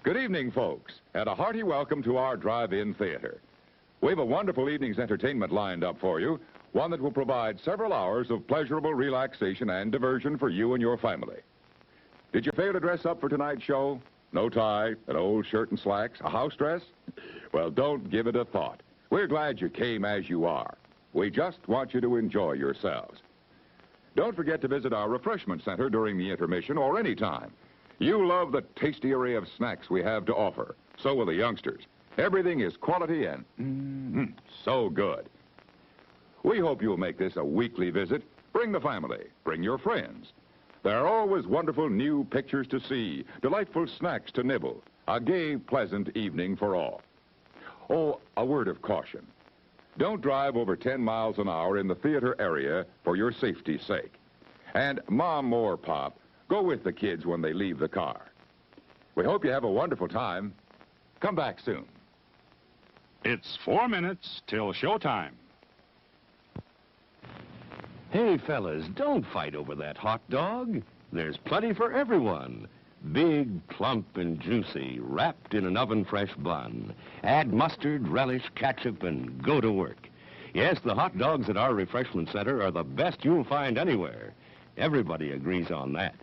Good evening, folks, and a hearty welcome to our drive-in theater. We have a wonderful evening's entertainment lined up for you, one that will provide several hours of pleasurable relaxation and diversion for you and your family. Did you fail to dress up for tonight's show? No tie, an old shirt and slacks, a house dress? Well, don't give it a thought. We're glad you came as you are. We just want you to enjoy yourselves. Don't forget to visit our refreshment center during the intermission or any time. You love the tasty array of snacks we have to offer. So will the youngsters. Everything is quality and so good. We hope you'll make this a weekly visit. Bring the family. Bring your friends. There are always wonderful new pictures to see, delightful snacks to nibble, a gay, pleasant evening for all. Oh, a word of caution. Don't drive over 10 miles an hour in the theater area for your safety's sake. And Mom or Pop, go with the kids when they leave the car. We hope you have a wonderful time. Come back soon. It's 4 minutes till showtime. Hey, fellas, don't fight over that hot dog. There's plenty for everyone. Big, plump, and juicy, wrapped in an oven-fresh bun. Add mustard, relish, ketchup, and go to work. Yes, the hot dogs at our refreshment center are the best you'll find anywhere. Everybody agrees on that.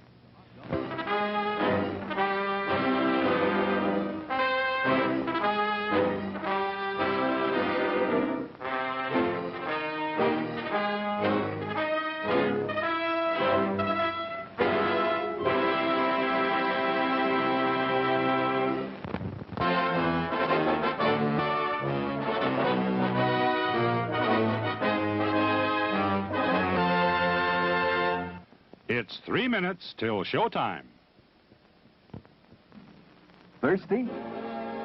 It's 3 minutes till showtime. Thirsty?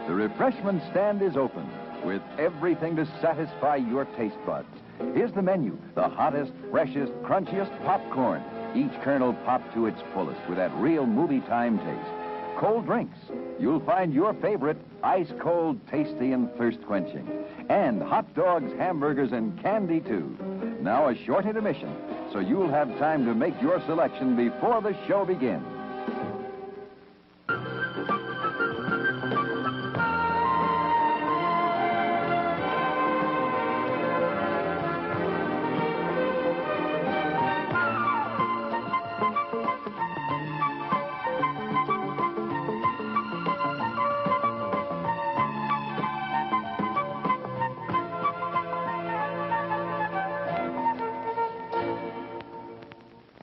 The refreshment stand is open with everything to satisfy your taste buds. Here's the menu: the hottest, freshest, crunchiest popcorn, each kernel popped to its fullest with that real movie time taste. Cold drinks. You'll find your favorite ice-cold, tasty, and thirst-quenching. And hot dogs, hamburgers, and candy, too. Now a short intermission, so you'll have time to make your selection before the show begins.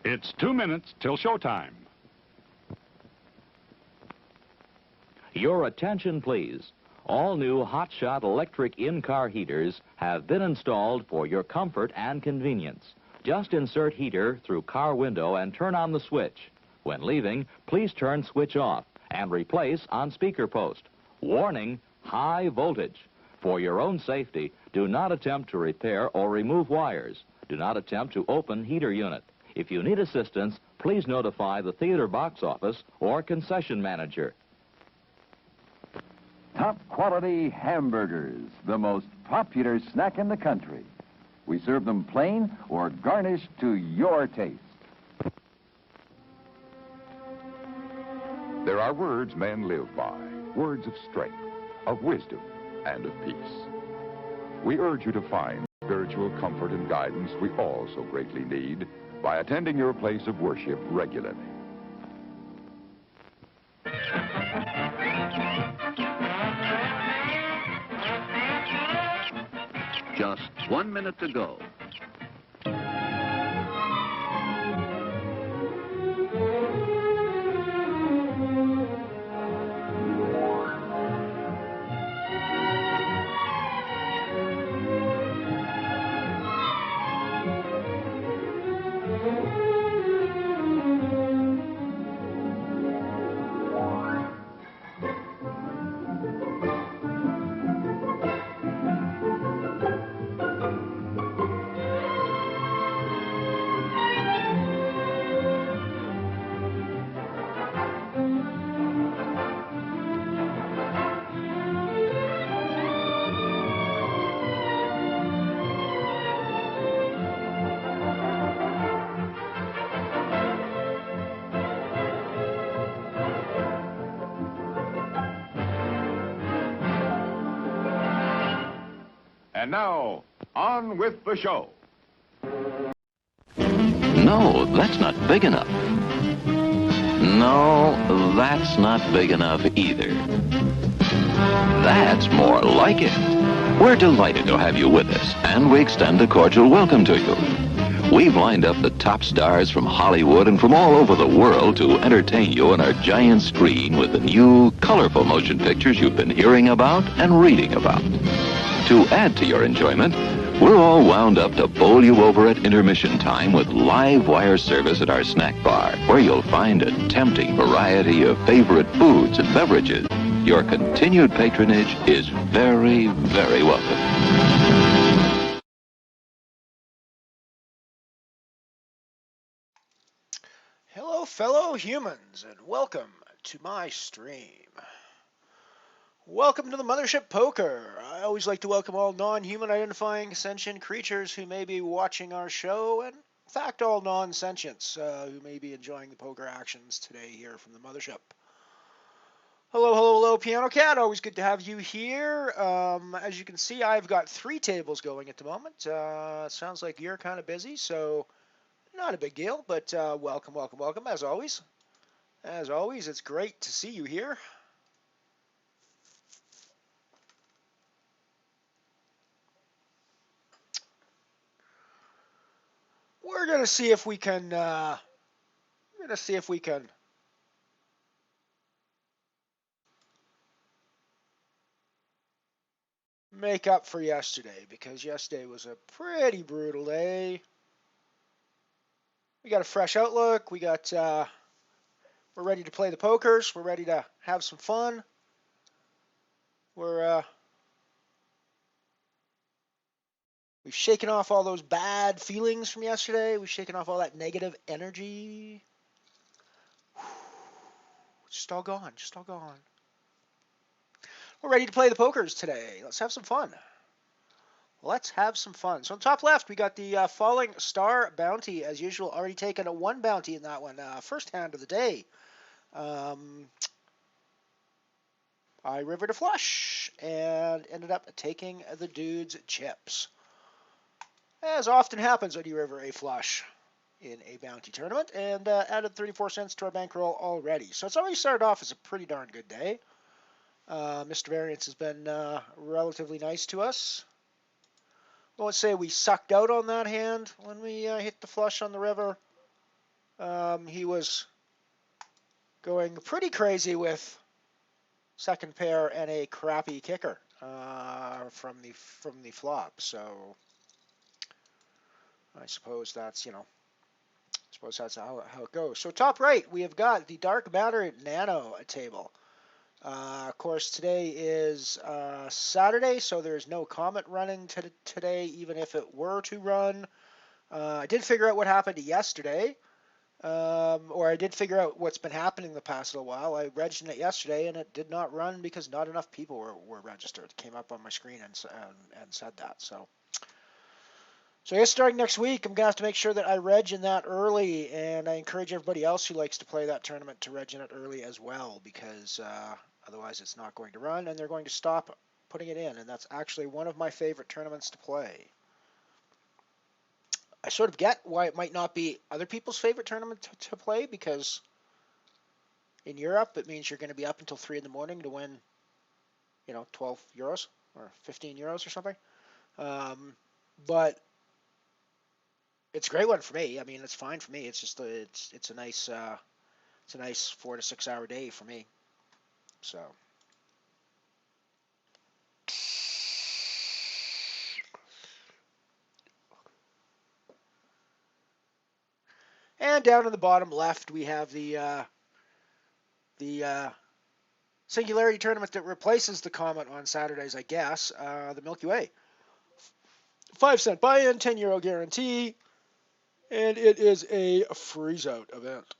It's 2 minutes till showtime. Your attention, please. All new hotshot electric in-car heaters have been installed for your comfort and convenience. Just insert heater through car window and turn on the switch. When leaving, please turn switch off and replace on speaker post. Warning, high voltage. For your own safety, do not attempt to repair or remove wires. Do not attempt to open heater unit. If you need assistance, please notify the theater box office or concession manager. Top quality hamburgers, the most popular snack in the country. We serve them plain or garnished to your taste. There are words men live by, words of strength, of wisdom, and of peace. We urge you to find spiritual comfort and guidance we all so greatly need by attending your place of worship regularly. Just 1 minute to go. And now, on with the show. No, that's not big enough. No, that's not big enough either. That's more like it. We're delighted to have you with us, and we extend a cordial welcome to you. We've lined up the top stars from Hollywood and from all over the world to entertain you on our giant screen with the new, colorful motion pictures you've been hearing about and reading about. To add to your enjoyment, we're all wound up to bowl you over at intermission time with live wire service at our snack bar, where you'll find a tempting variety of favorite foods and beverages. Your continued patronage is very, very welcome. Hello, fellow humans, and welcome to my stream. Welcome to the Mothership Poker. I always like to welcome all non-human identifying sentient creatures who may be watching our show, and in fact all non-sentients who may be enjoying the poker actions today here from the Mothership. Hello, hello, hello, Piano Cat. Always good to have you here. As you can see, I've got 3 tables going at the moment. Sounds like you're kind of busy, so not a big deal, but welcome, welcome, welcome, as always. As always, it's great to see you here. We're gonna see if we can. Make up for yesterday, because yesterday was a pretty brutal day. We got a fresh outlook. We're ready to play the pokers. We're ready to have some fun. We've shaken off all those bad feelings from yesterday. We've shaken off all that negative energy. Just all gone. Just all gone. We're ready to play the pokers today. Let's have some fun. Let's have some fun. So on top left, we got the Falling Star Bounty, as usual. Already taken a 1 bounty in that one. First hand of the day. I rivered a flush and ended up taking the dude's chips. As often happens when you river a flush in a bounty tournament, and added 34 cents to our bankroll already. So it's already started off as a pretty darn good day. Mr. Variance has been relatively nice to us. I won't say we sucked out on that hand when we hit the flush on the river. He was going pretty crazy with second pair and a crappy kicker from the flop. So I suppose that's how it goes. So top right, we have got the Dark Matter Nano table. Of course, today is Saturday, so there's no comet running today, even if it were to run. I did figure out what happened yesterday, or I did figure out what's been happening the past little while. I registered it yesterday, and it did not run because not enough people were registered. It came up on my screen and said that. So I guess starting next week, I'm going to have to make sure that I reg in that early, and I encourage everybody else who likes to play that tournament to reg in it early as well, because otherwise it's not going to run, and they're going to stop putting it in, and that's actually one of my favorite tournaments to play. I sort of get why it might not be other people's favorite tournament to play, because in Europe it means you're going to be up until 3 in the morning to win, 12 euros or 15 euros or something. But it's a great one for me. I mean, it's fine for me. It's just it's a nice 4 to 6 hour day for me. So. And down in the bottom left, we have the Singularity tournament that replaces the Comet on Saturdays, I guess, the Milky Way. 5-cent buy-in, 10 euro guarantee, and it is a freeze-out event.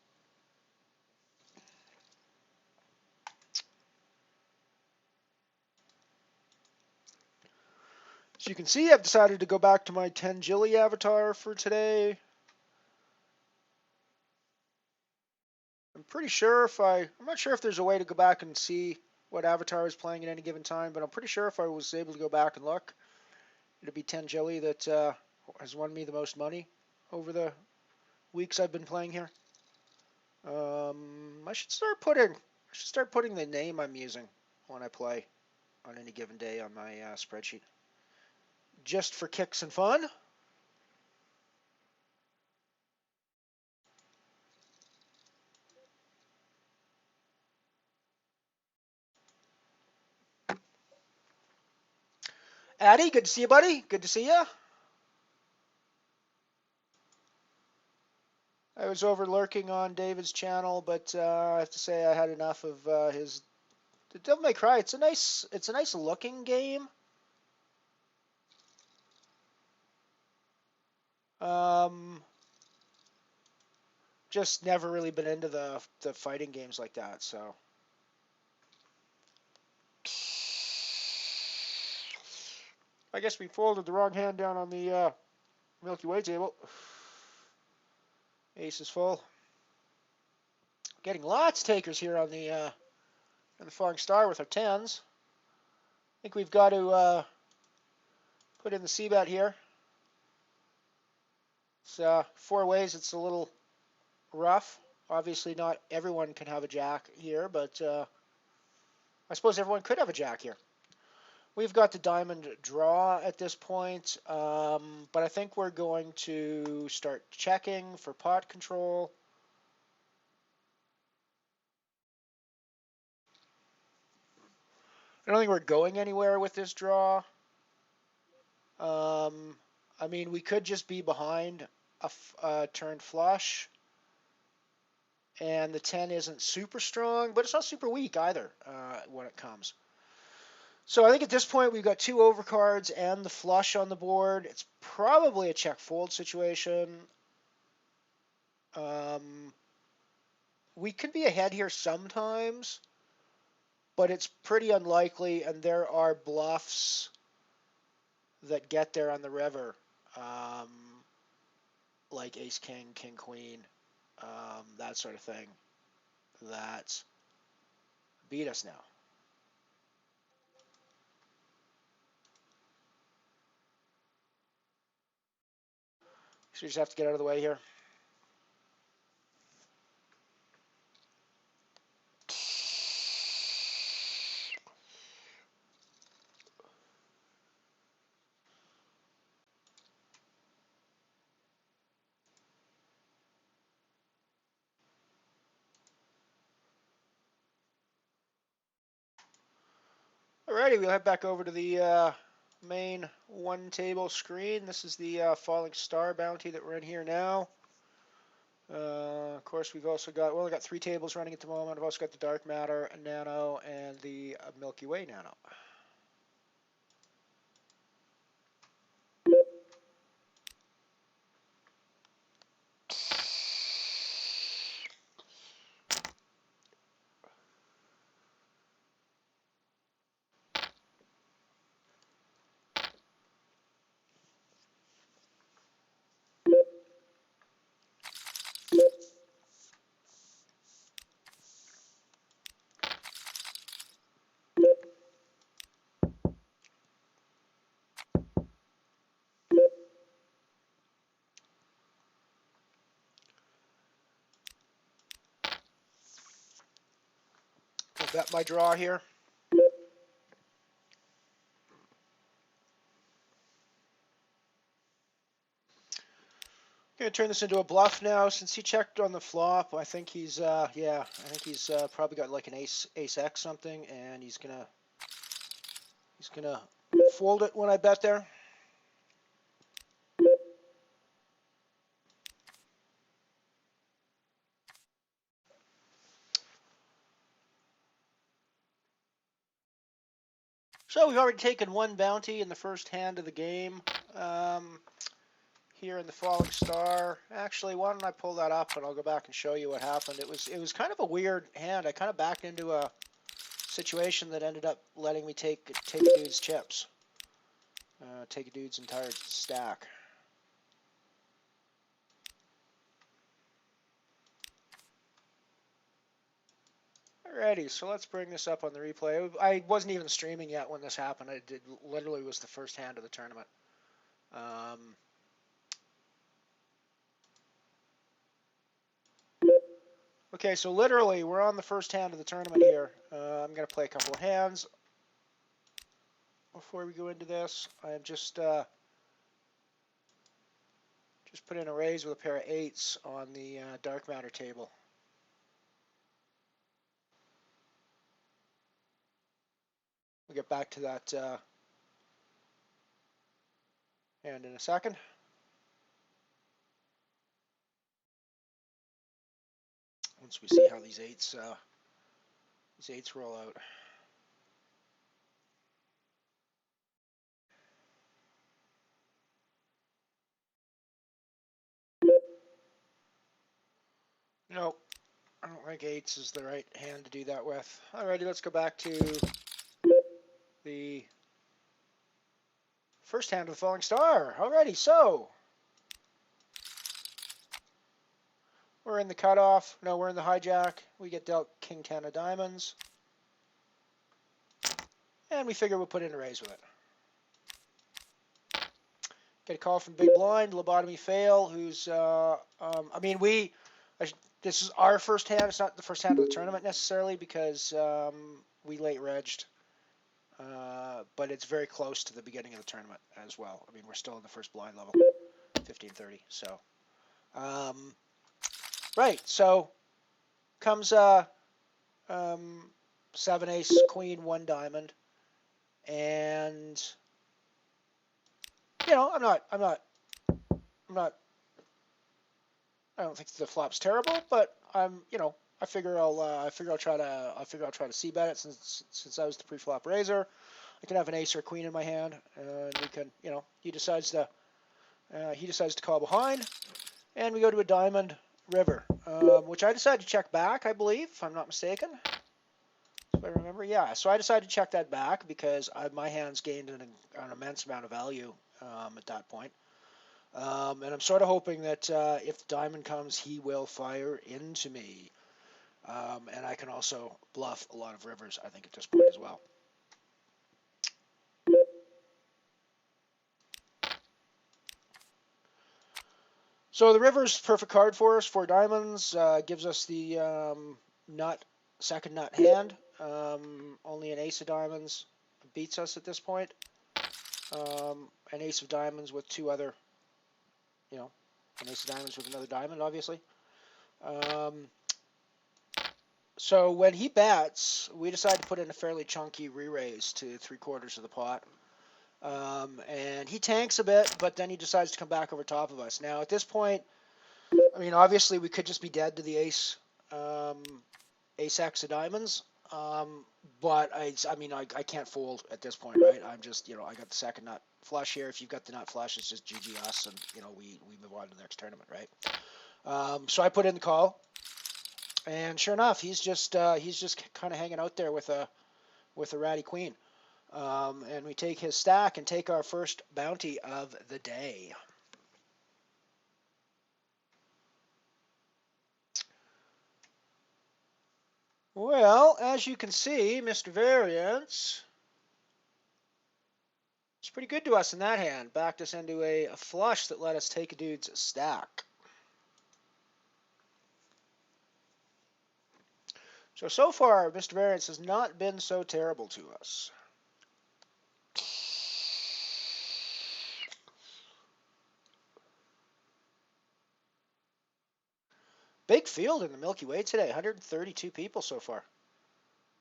As you can see, I've decided to go back to my Tangili avatar for today. I'm not sure if there's a way to go back and see what avatar is playing at any given time, but I'm pretty sure if I was able to go back and look, It'll be Tangeli that has won me the most money over the weeks I've been playing here. I should start putting the name I'm using when I play on any given day on my spreadsheet, just for kicks and fun. Addy, good to see you, buddy. Good to see you. I was over lurking on David's channel, but I have to say I had enough of his Devil May Cry. It's a nice looking game. Just never really been into the fighting games like that, so. I guess we folded the wrong hand down on the Milky Way table. Ace is full. Getting lots of takers here on the Falling Star with our tens. I think we've got to put in the C-bet here. It's 4 ways. It's a little rough. Obviously, not everyone can have a jack here, but I suppose everyone could have a jack here. We've got the diamond draw at this point, but I think we're going to start checking for pot control. I don't think we're going anywhere with this draw. I mean, we could just be behind a turned flush, and the 10 isn't super strong, but it's not super weak either when it comes. So I think at this point we've got 2 overcards and the flush on the board. It's probably a check fold situation. We could be ahead here sometimes, but it's pretty unlikely, and there are bluffs that get there on the river, like ace king, king queen, that sort of thing, that beat us now. So we just have to get out of the way here. Alrighty, we'll head back over to the main 1 table screen. This is the Falling Star bounty that we're in here now. Of course, we've also got, we only got 3 tables running at the moment. I've also got the Dark Matter Nano and the Milky Way Nano. I'll bet my draw here. Gonna turn this into a bluff now. Since he checked on the flop, I think he's probably got like an ace X something, and he's gonna fold it when I bet there. So we've already taken 1 bounty in the first hand of the game. Here in the Falling Star. Actually, why don't I pull that up and I'll go back and show you what happened. It was kind of a weird hand. I kind of backed into a situation that ended up letting me take a dude's chips. Take a dude's entire stack. Alrighty, so let's bring this up on the replay. I wasn't even streaming yet when this happened. Literally was the first hand of the tournament. Um, okay, so literally we're on the first hand of the tournament here. I'm going to play a couple of hands before we go into this. I'm just put in a raise with a pair of 8s on the dark matter table. We'll get back to that hand in a second. Once we see how these 8s roll out. Nope, I don't think 8s is the right hand to do that with. Alrighty, let's go back to the first hand of the falling star. Alrighty, so we're in the cutoff. No, we're in the hijack. We get dealt King 10 of diamonds. And we figure we'll put in a raise with it. Get a call from Big Blind, lobotomy fail, who's, this is our first hand. It's not the first hand of the tournament necessarily because we late regged. But it's very close to the beginning of the tournament as well. I mean, we're still in the first blind level, 1530. So, right. So comes 7 ace queen 1 diamond, and you know, I don't think the flop's terrible, but I figure I'll try to c-bet it since I was the pre-flop raiser. I can have an ace or a queen in my hand, and we can, he decides to call behind, and we go to a diamond river, which I decided to check back, I believe, if I'm not mistaken. If I remember, yeah. So I decided to check that back because my hands gained an immense amount of value at that point. And I'm sort of hoping that if the diamond comes, he will fire into me. And I can also bluff a lot of rivers, I think, at this point as well. So the river's perfect card for us. 4 diamonds gives us the second nut hand. Only an ace of diamonds beats us at this point. An ace of diamonds with 2 other, an ace of diamonds with another diamond, obviously. So when he bets, we decide to put in a fairly chunky re-raise to 3/4 of the pot. And he tanks a bit, but then he decides to come back over top of us. Now, at this point, I mean, obviously, we could just be dead to the ace, ace-x of diamonds. But I can't fold at this point, right? I'm just, I got the second nut flush here. If you've got the nut flush, it's just GG us, and, we move on to the next tournament, right? So I put in the call, and sure enough, he's just kind of hanging out there with a ratty queen. And we take his stack and take our first bounty of the day. Well, as you can see, Mr. Variance is pretty good to us in that hand. Backed us into a flush that let us take a dude's stack. So far, Mr. Variance has not been so terrible to us. Big field in the Milky Way today, 132 people so far.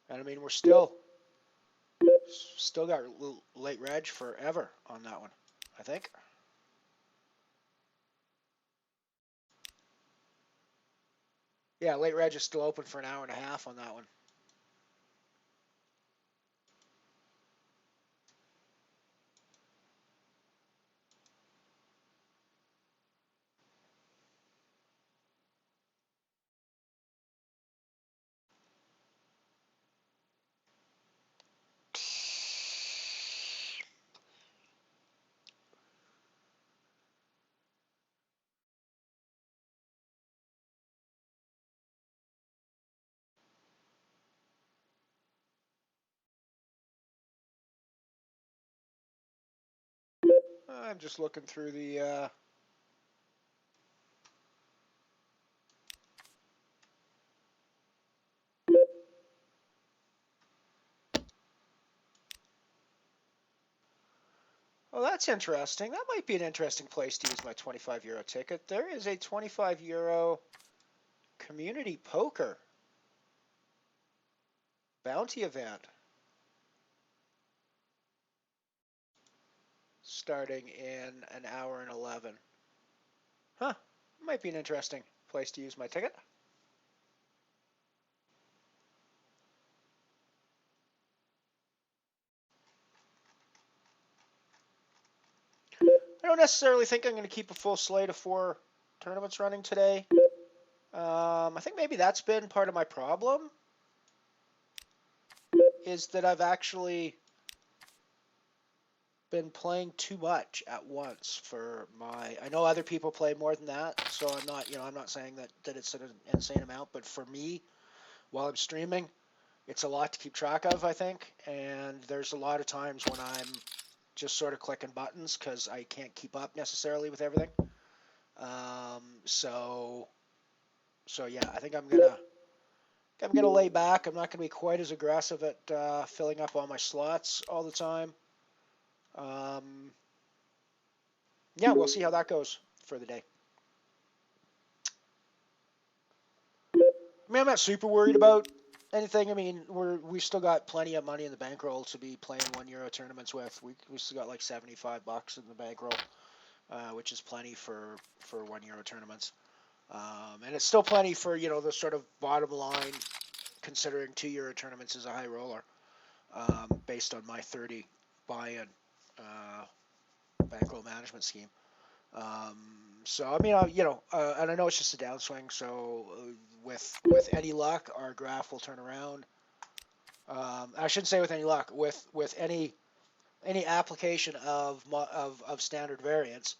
And I mean, we're still got late reg forever on that one, I think. Yeah, late reg is still open for an hour and a half on that one. I'm just looking through the. Well, that's interesting. That might be an interesting place to use my 25 euro ticket. There is a 25 euro community poker bounty event starting in an hour and 11. Huh. Might be an interesting place to use my ticket. I don't necessarily think I'm going to keep a full slate of 4 tournaments running today. I think maybe that's been part of my problem, is that I've actually been playing too much at once for my. I know other people play more than that, so I'm not saying that it's an insane amount, but for me, while I'm streaming, it's a lot to keep track of, I think, and there's a lot of times when I'm just sort of clicking buttons because I can't keep up necessarily with everything. So yeah, I think I'm gonna lay back. I'm not gonna be quite as aggressive at filling up all my slots all the time. Yeah, we'll see how that goes for the day. I mean, I'm not super worried about anything. I mean, we still got plenty of money in the bankroll to be playing €1 tournaments with. We still got like $75 in the bankroll, which is plenty for €1 tournaments. And it's still plenty for the sort of bottom line, considering €2 tournaments is a high roller, based on my 30 buy-in bankroll management scheme. So I mean, and I know it's just a downswing. So with any luck, our graph will turn around. I shouldn't say with any luck. With any application of standard variance,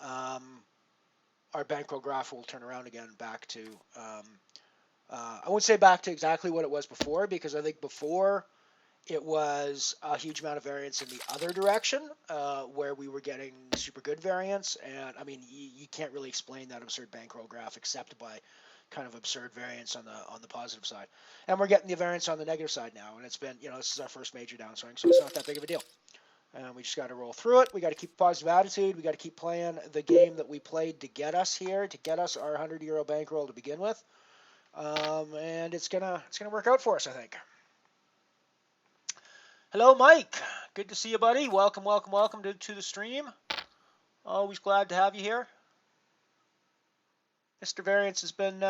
our bankroll graph will turn around again back to. I wouldn't say back to exactly what it was before, because I think before it was a huge amount of variance in the other direction, where we were getting super good variance. And I mean, you can't really explain that absurd bankroll graph except by kind of absurd variance on the positive side. And we're getting the variance on the negative side now. And it's been, this is our first major downswing, so it's not that big of a deal. And we just got to roll through it. We got to keep a positive attitude. We got to keep playing the game that we played to get us here, to get us our €100 bankroll to begin with. And it's gonna work out for us, I think. Hello, Mike. Good to see you, buddy. Welcome to the stream. Always glad to have you here. Mr. Variance has been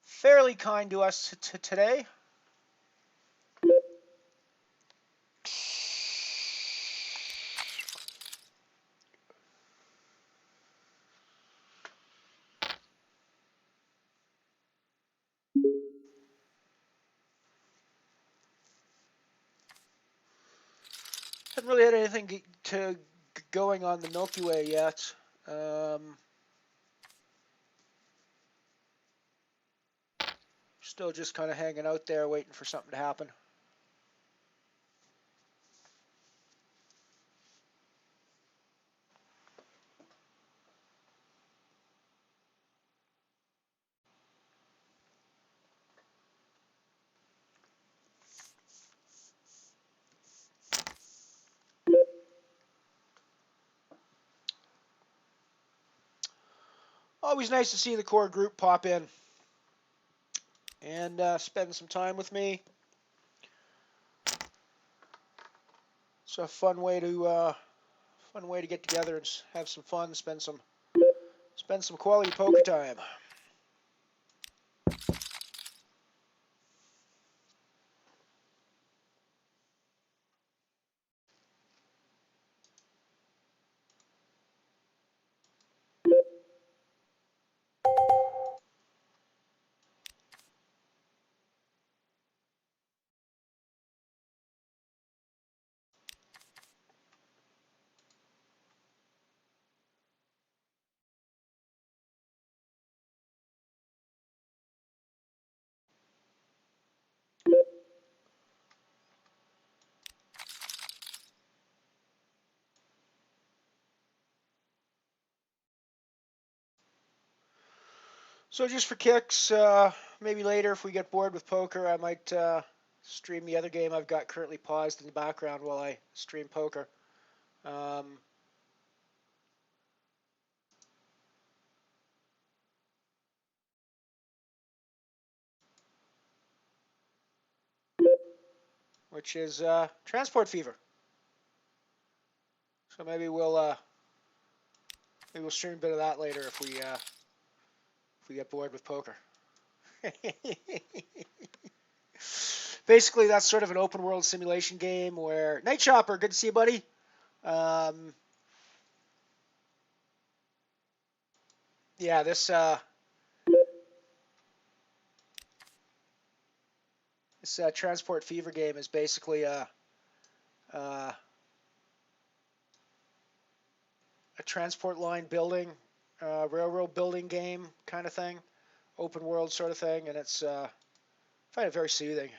fairly kind to us today. Haven't really had anything going on the Milky Way yet. Still just kind of hanging out there, waiting for something to happen. Always nice to see the core group pop in and spend some time with me. It's a fun way to get together and have some fun, spend some quality poker time. So just for kicks, maybe later if we get bored with poker, I might stream the other game I've got currently paused in the background while I stream poker. Which is Transport Fever. So maybe we'll stream a bit of that later if we get bored with poker. Basically, that's sort of an open world simulation game where Night Shopper, good to see you, buddy. Yeah, this Transport Fever game is basically a transport line building, railroad building game kind of thing, open world sort of thing, and it's I find it very soothing.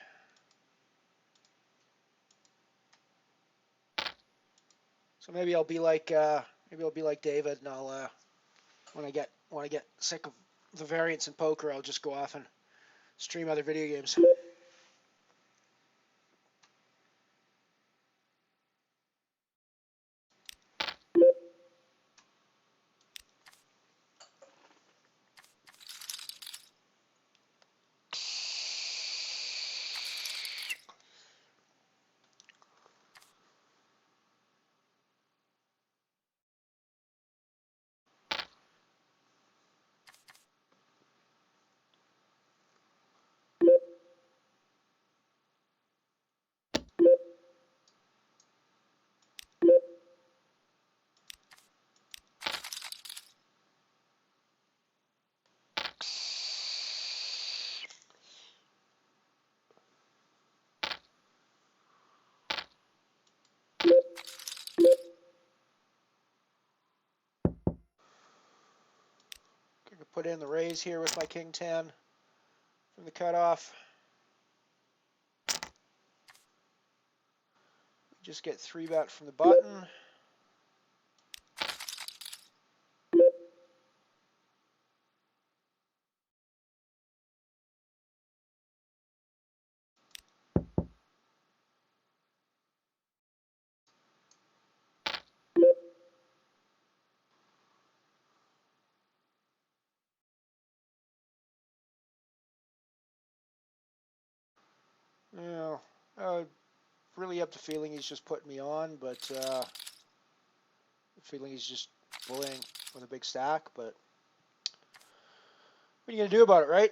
So maybe I'll be like David, and I'll when I get sick of the variance in poker, I'll just go off and stream other video games. Put in the raise here with my king 10 from the cutoff. Just get 3-bet from the button. You know, really up the feeling he's just putting me on, but the feeling he's just bullying with a big stack. But what are you gonna do about it, right?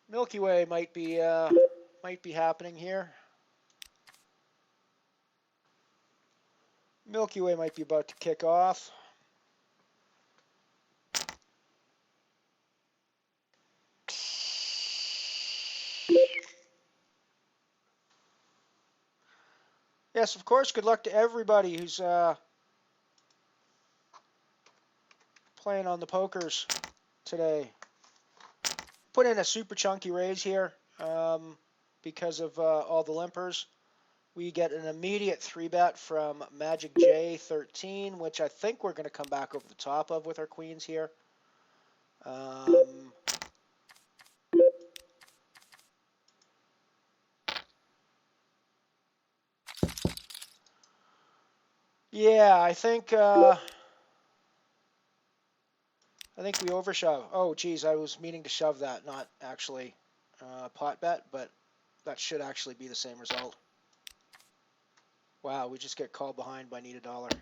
Milky Way might be happening here. Milky Way might be about to kick off. Yes, of course. Good luck to everybody who's playing on the pokers today. Put in a super chunky raise here because of all the limpers. We get an immediate 3-bet from Magic J13, which I think we're going to come back over the top of with our queens here. Yeah, I think we overshove. Oh, geez, I was meaning to shove that, not actually pot bet, but that should actually be the same result. Wow, we just get called behind by need $1.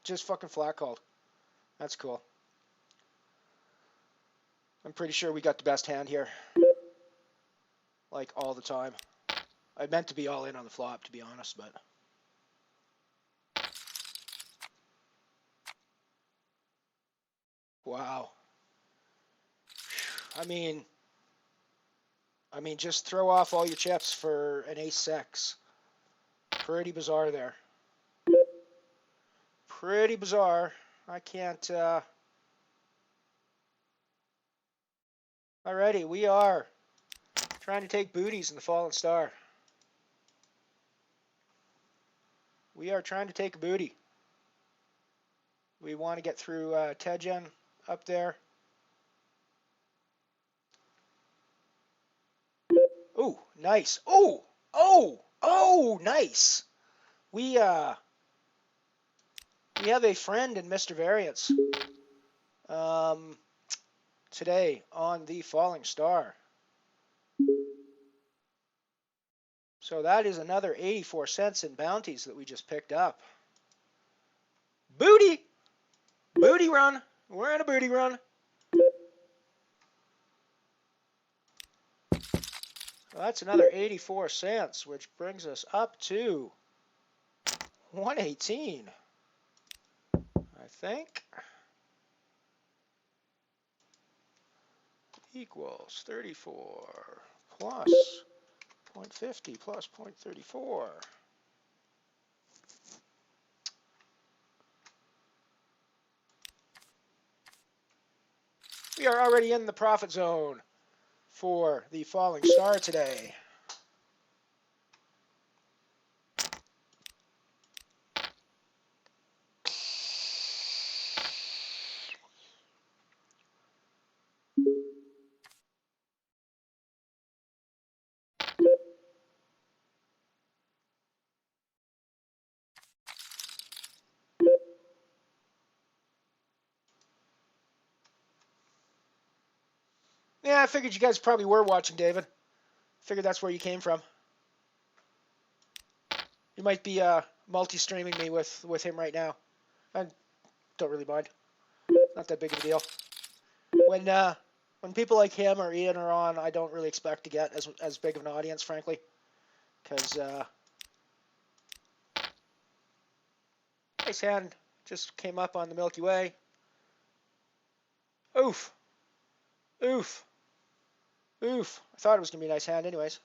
Just fucking flat called. That's cool. I'm pretty sure we got the best hand here. Like all the time. I meant to be all in on the flop, to be honest, but wow. I mean, just throw off all your chips for an ace-6. Pretty bizarre there. Pretty bizarre. I can't. Alrighty, we are trying to take booties in the Fallen Star. We are trying to take a booty. We want to get through Tejen. up there. Ooh, nice. Oh, nice. We have a friend in Mr. Variance today on the Falling Star. So that is another 84 cents in bounties that we just picked up. Booty! Booty run. We're in a booty run. So that's another 84 cents, which brings us up to 118, I think. Equals 34 plus 0.50 plus 0.34. We are already in the profit zone for the Falling Star today. Yeah, I figured you guys probably were watching, David. Figured that's where you came from. You might be multi-streaming me with him right now. I don't really mind. Not that big of a deal. When people like him or Ian are on, I don't really expect to get as big of an audience, frankly, because nice hand just came up on the Milky Way. Oof, oof, oof. I thought it was gonna be a nice hand, anyways.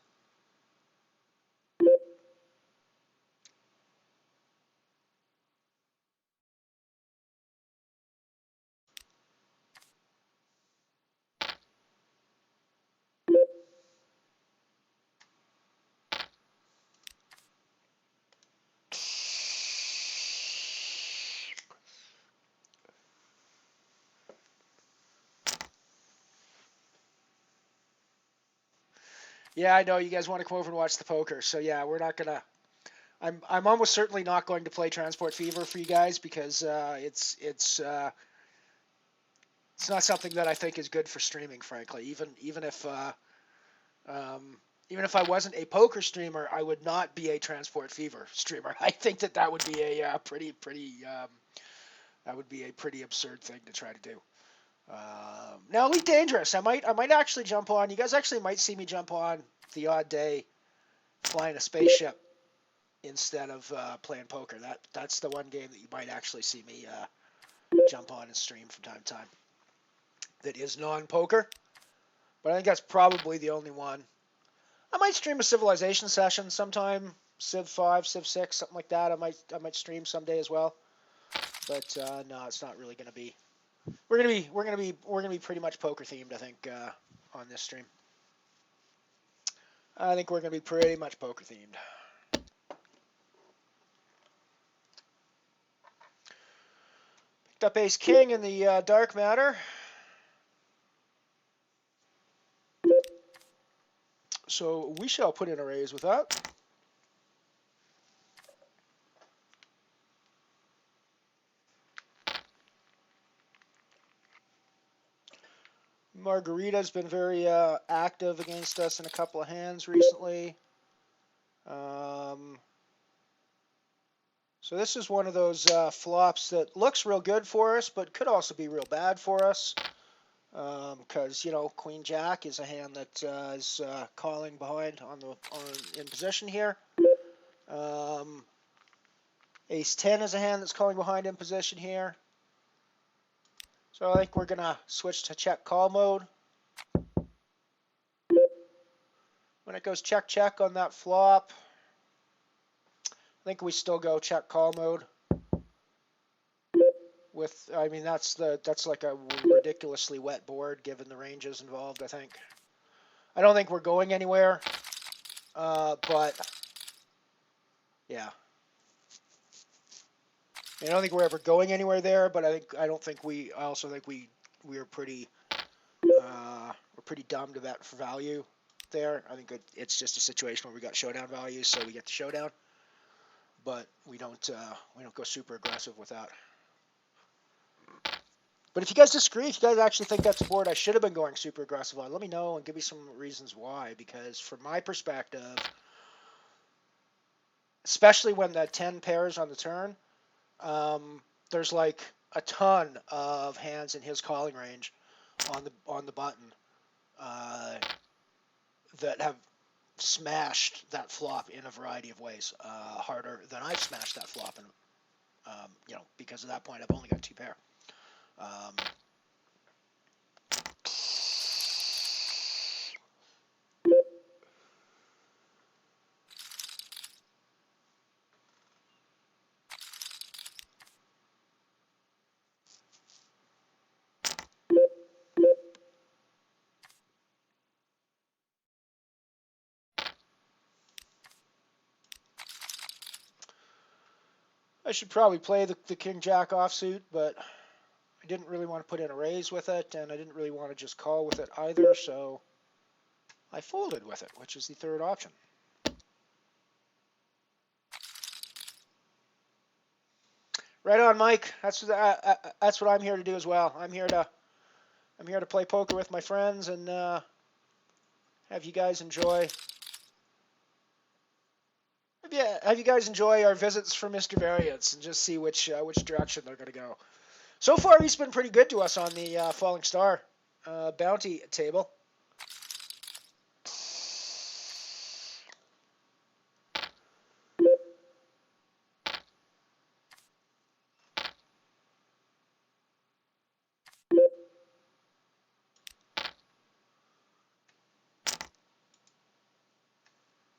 Yeah, I know you guys want to come over and watch the poker, so yeah, we're not gonna. I'm almost certainly not going to play Transport Fever for you guys because it's not something that I think is good for streaming, frankly. Even if I wasn't a poker streamer, I would not be a Transport Fever streamer. I think that would be a pretty absurd thing to try to do. Now, Elite Dangerous, I might actually jump on. You guys actually might see me jump on the odd day flying a spaceship instead of playing poker. That's the one game that you might actually see me jump on and stream from time to time. That is non-poker, but I think that's probably the only one. I might stream a Civilization session sometime, Civ 5, Civ 6, something like that. I might stream someday as well. But no, it's not really going to be. We're gonna be pretty much poker themed, I think, on this stream. I think we're gonna be pretty much poker themed. Picked up Ace King in the dark matter. So we shall put in a raise with that. Margarita's been very active against us in a couple of hands recently. So this is one of those flops that looks real good for us, but could also be real bad for us. Because Queen Jack is a hand that is calling behind in position here. Ace 10 is a hand that's calling behind in position here. So I think we're gonna switch to check call mode. When it goes check check on that flop, I think we still go check call mode. That's like a ridiculously wet board given the ranges involved, I think. I don't think we're going anywhere, but yeah. I don't think we're ever going anywhere there, but I also think we we're pretty dumb to bet for value there. I think it's just a situation where we got showdown values, so we get the showdown, but we don't go super aggressive with that. But if you guys disagree, if you guys actually think that's a board I should have been going super aggressive on, let me know and give me some reasons why. Because from my perspective, especially when the 10 pairs on the turn, there's like a ton of hands in his calling range on the button that have smashed that flop in a variety of ways, harder than I've smashed that flop, and because at that point I've only got 2 pair. I should probably play the King Jack offsuit, but I didn't really want to put in a raise with it, and I didn't really want to just call with it either, so I folded with it, which is the third option. Right on, Mike. That's what I'm here to do as well. I'm here to play poker with my friends and have you guys enjoy. Yeah, have you guys enjoy our visits for Mr. Variance and just see which direction they're going to go. So far, he's been pretty good to us on the Falling Star bounty table.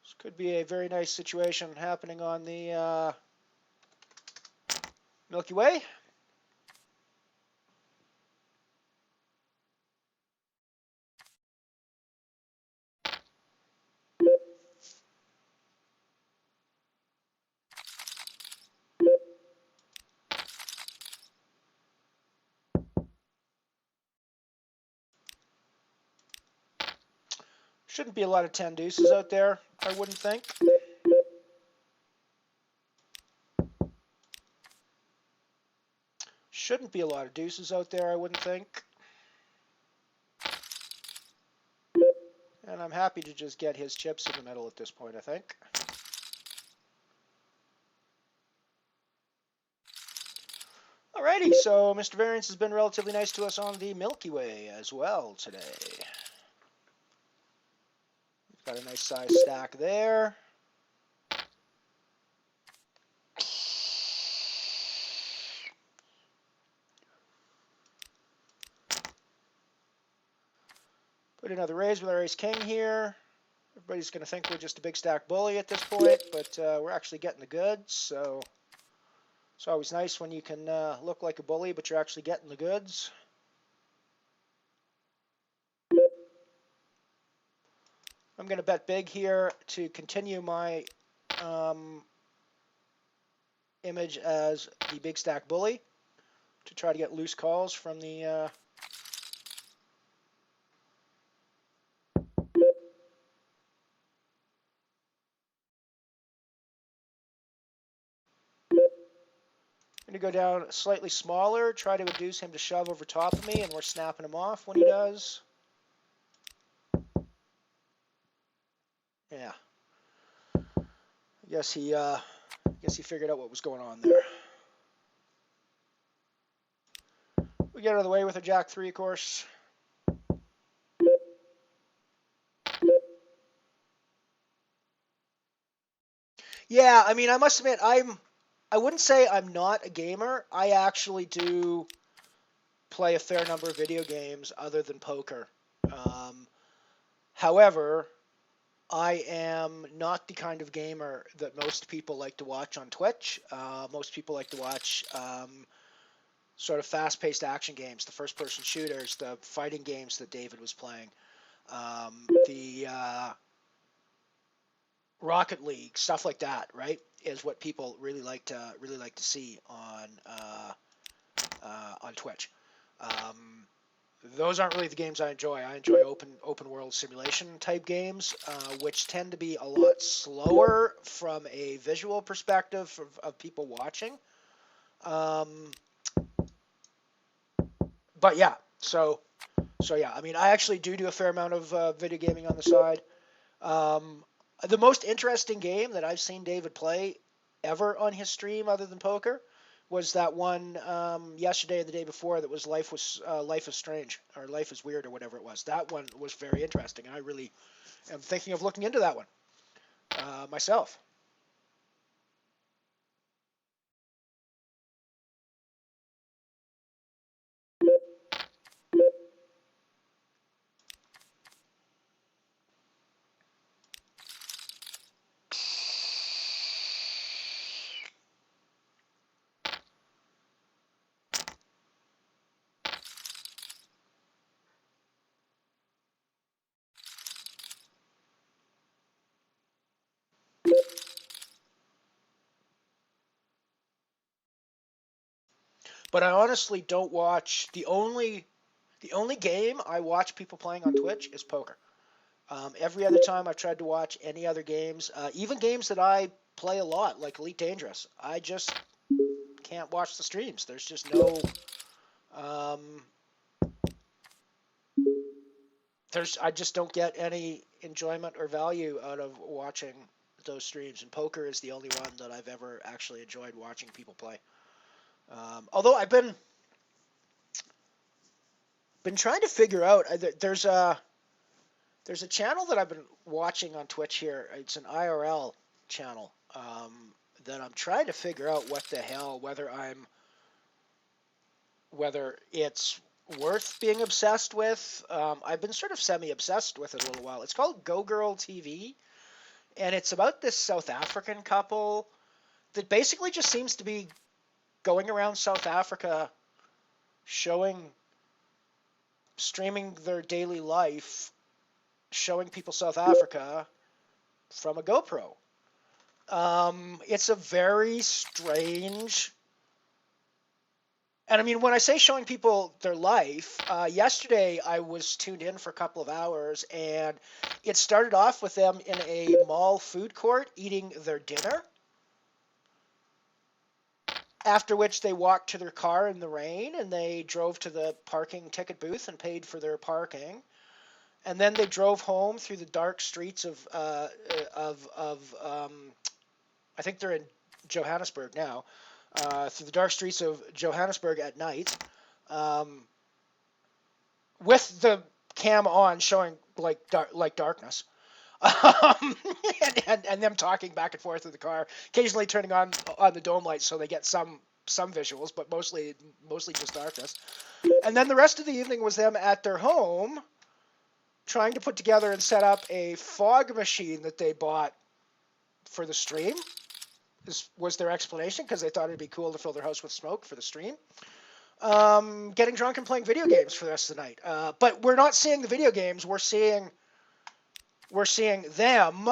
This could be a very nice situation happening on the Milky Way. Shouldn't be a lot of 10 deuces out there, I wouldn't think. Shouldn't be a lot of deuces out there, I wouldn't think. And I'm happy to just get his chips in the middle at this point, I think. Alrighty, so Mr. Variance has been relatively nice to us on the Milky Way as well today. Got a nice size stack there. Put another raise with our ace king here. Everybody's going to think we're just a big stack bully at this point, but we're actually getting the goods, so it's always nice when you can look like a bully, but you're actually getting the goods. I'm going to bet big here to continue my image as the big stack bully to try to get loose calls from the I'm going to go down slightly smaller, try to induce him to shove over top of me, and we're snapping him off when he does. Yeah. I guess he figured out what was going on there. We get out of the way with a Jack 3, of course. Yeah, I mean, I must admit, I wouldn't say I'm not a gamer. I actually do play a fair number of video games other than poker. However, I am not the kind of gamer that most people like to watch on Twitch. Most people like to watch sort of fast-paced action games, the first-person shooters, the fighting games that David was playing, the Rocket League, stuff like that, right? Is what people really like to see on Twitch. those aren't really the games I enjoy. I enjoy open world simulation type games, which tend to be a lot slower from a visual perspective of people watching. But yeah, so yeah, I mean, I actually do a fair amount of video gaming on the side. The most interesting game that I've seen David play ever on his stream, other than poker, was that one yesterday and the day before that was Life is Strange or Life is Weird or whatever it was. That one was very interesting. I really am thinking of looking into that one myself. But I honestly don't watch the only game I watch people playing on Twitch is poker. Every other time I've tried to watch any other games, even games that I play a lot, like Elite Dangerous, I just can't watch the streams. There's just no, um, I just don't get any enjoyment or value out of watching those streams. And poker is the only one that I've ever actually enjoyed watching people play. Although I've been trying to figure out, there's a channel that I've been watching on Twitch here. It's an IRL channel that I'm trying to figure out what the hell, whether it's worth being obsessed with. I've been sort of semi-obsessed with it a little while. It's called Go Girl TV, and it's about this South African couple that basically just seems to be going around South Africa streaming their daily life, showing people South Africa from a GoPro. It's a very strange, and I mean, when I say showing people their life, yesterday I was tuned in for a couple of hours, and it started off with them in a mall food court eating their dinner, after which they walked to their car in the rain, and they drove to the parking ticket booth and paid for their parking. And then they drove home through the dark streets of I think they're in Johannesburg now, through the dark streets of Johannesburg at night, with the cam on showing like darkness, and them talking back and forth in the car, occasionally turning on the dome lights so they get some visuals, but mostly just darkness. And then the rest of the evening was them at their home trying to put together and set up a fog machine that they bought for the stream. This was their explanation, because they thought it'd be cool to fill their house with smoke for the stream. Getting drunk and playing video games for the rest of the night. But we're not seeing the video games. We're seeing them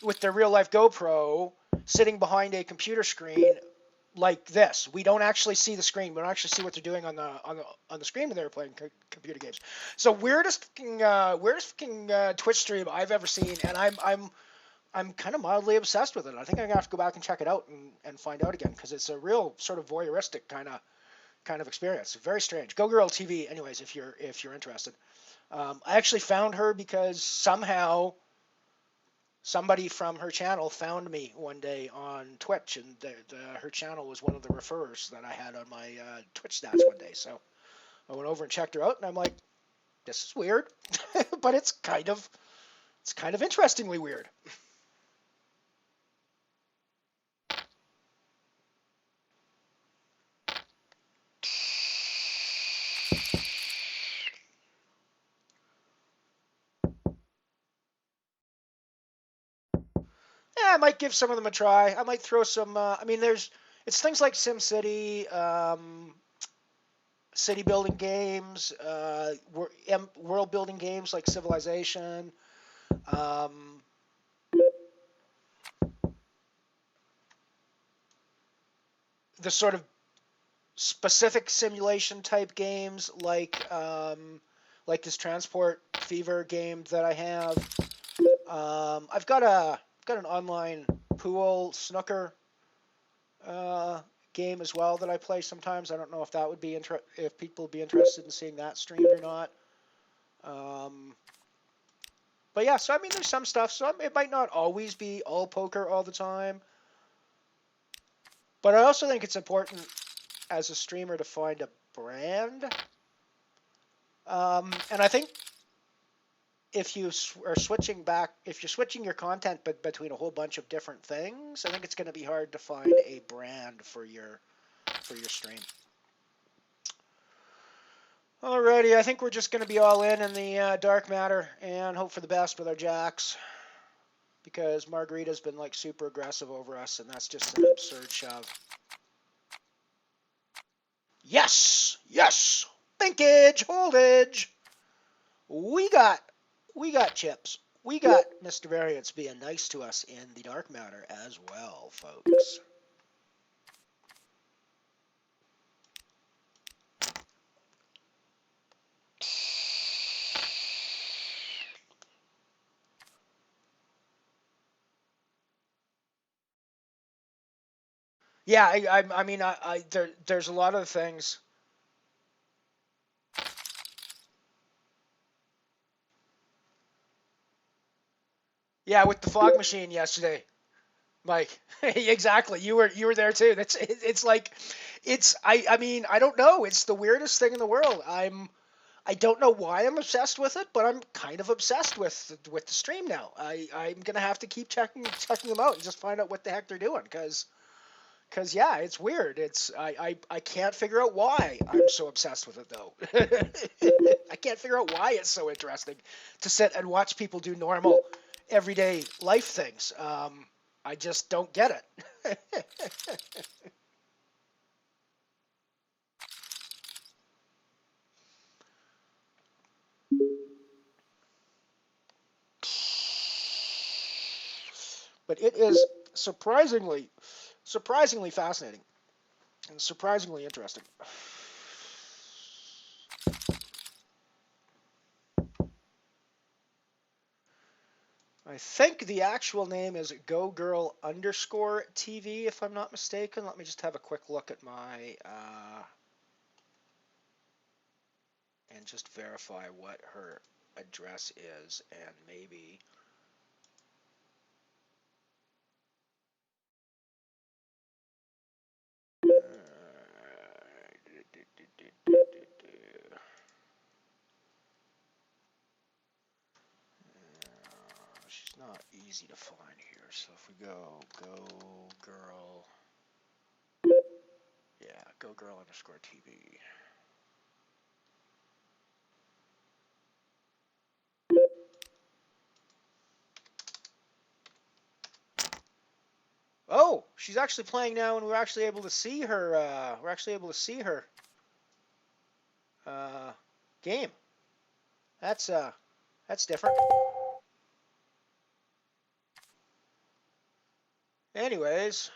with their real life GoPro sitting behind a computer screen like this. We don't actually see the screen. We don't actually see what they're doing on the screen when they're playing computer games. So weirdest fucking Twitch stream I've ever seen, and I'm kind of mildly obsessed with it. I think I'm gonna have to go back and check it out and find out again, because it's a real sort of voyeuristic kind of experience. Very strange. Go Girl TV, anyways, if you're interested. I actually found her because somehow somebody from her channel found me one day on Twitch, and her channel was one of the referrers that I had on my Twitch stats one day. So I went over and checked her out, and I'm like, this is weird, but it's kind of interestingly weird. I might give some of them a try. I might throw some. I mean, it's things like SimCity, city building games, world building games like Civilization. The sort of specific simulation type games like this Transport Fever game that I have. I've got an online pool snooker game as well that I play sometimes. I don't know if that would be if people would be interested in seeing that streamed or not. But yeah, so I mean, there's some stuff. So it might not always be all poker all the time. But I also think it's important as a streamer to find a brand. And I think if you are switching back, if you're switching your content between a whole bunch of different things, I think it's going to be hard to find a brand for your stream. Alrighty, I think we're just going to be all in the dark matter and hope for the best with our jacks, because Margarita's been like super aggressive over us, and that's just an absurd shove. Yes, yes, linkage, holdage. We got chips. We got Mr. Variance being nice to us in the dark matter as well, folks. Yeah, I mean, there's a lot of things. Yeah, with the fog machine yesterday, Mike. Exactly. You were there too. It's like I mean, I don't know. It's the weirdest thing in the world. I don't know why I'm obsessed with it, but I'm kind of obsessed with the stream now. I'm gonna have to keep checking them out and just find out what the heck they're doing, because yeah, it's weird. I can't figure out why I'm so obsessed with it though. I can't figure out why it's so interesting to sit and watch people do normal, everyday life things. I just don't get it. But it is surprisingly fascinating and surprisingly interesting. I think the actual name is GoGirl_TV, if I'm not mistaken. Let me just have a quick look at my and just verify what her address is, and maybe she's not easy to find here. So if we go girl, yeah, GoGirl_TV. Oh, she's actually playing now, and we're actually able to see her. Game. That's different. Anyways,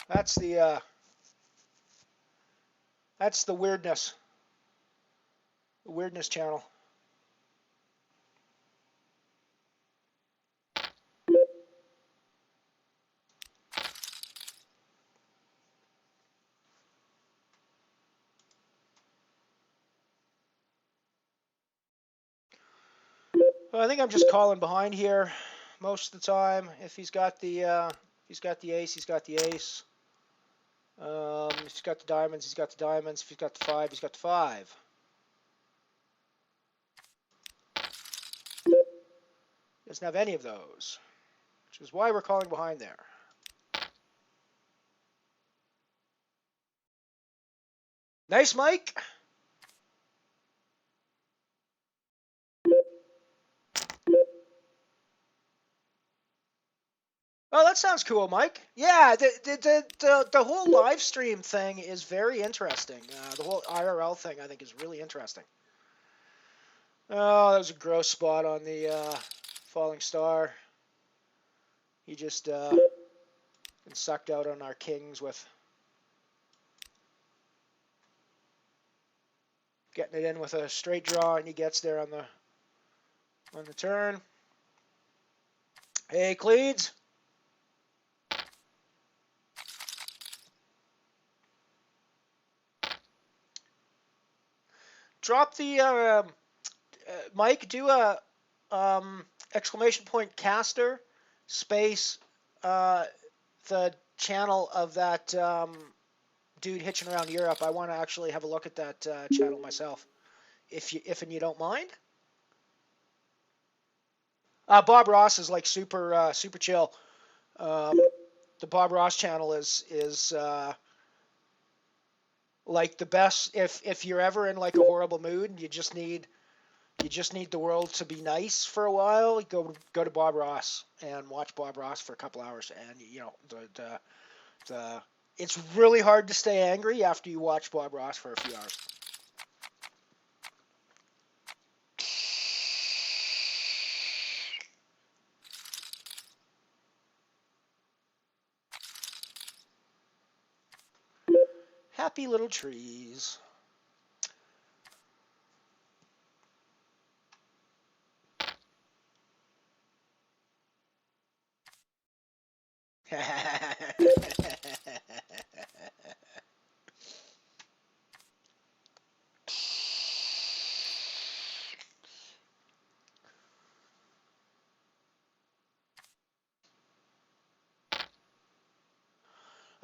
that's the weirdness. The weirdness channel. Well, I think I'm just calling behind here most of the time. If he's got the ace, he's got the ace. If he's got the diamonds, he's got the diamonds. If he's got the 5, he's got the 5. Doesn't have any of those, which is why we're calling behind there. Nice, Mike. Oh, that sounds cool, Mike. Yeah, the whole live stream thing is very interesting. The whole IRL thing, I think, is really interesting. Oh, that was a gross spot on the falling star. He just been sucked out on our kings with getting it in with a straight draw, and he gets there on the turn. Hey, Cleeds. Drop the Mike. Do a exclamation point caster space the channel of that dude hitching around Europe. I want to actually have a look at that channel myself, if and you don't mind. Bob Ross is like super chill. The Bob Ross channel is like the best if you're ever in like a horrible mood and you just need the world to be nice for a while. Go to Bob Ross and watch Bob Ross for a couple hours, and you know the it's really hard to stay angry after you watch Bob Ross for a few hours. Happy little trees. I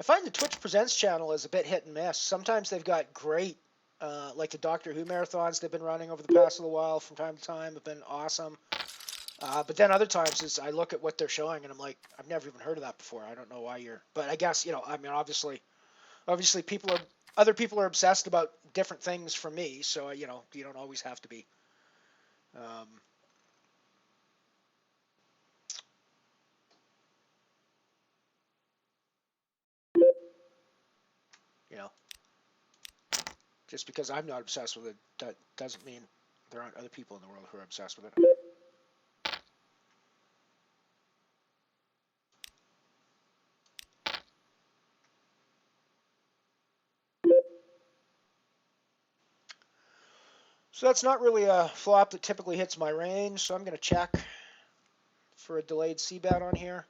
find the Twitch Presents channel is a bit hit and miss. Sometimes they've got great, like the Doctor Who marathons they've been running over the past little while from time to time have been awesome. But then other times I look at what they're showing and I'm like, I've never even heard of that before. I don't know why you're, but I guess, I mean, obviously other people are obsessed about different things from me. So, you don't always have to be. Um, you know, just because I'm not obsessed with it, that doesn't mean there aren't other people in the world who are obsessed with it. So that's not really a flop that typically hits my range, so I'm going to check for a delayed C-bet on here.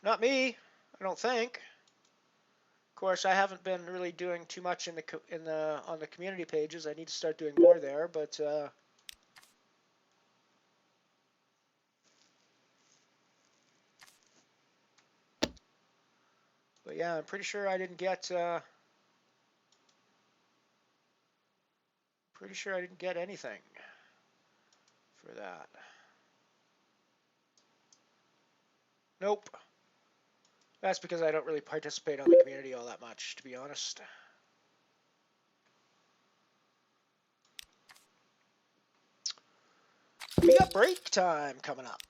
Not me, I don't think. Of course, I haven't been really doing too much on the community pages. I need to start doing more there, but yeah, I'm pretty sure I didn't get anything for that. Nope. That's because I don't really participate on the community all that much, to be honest. We got break time coming up.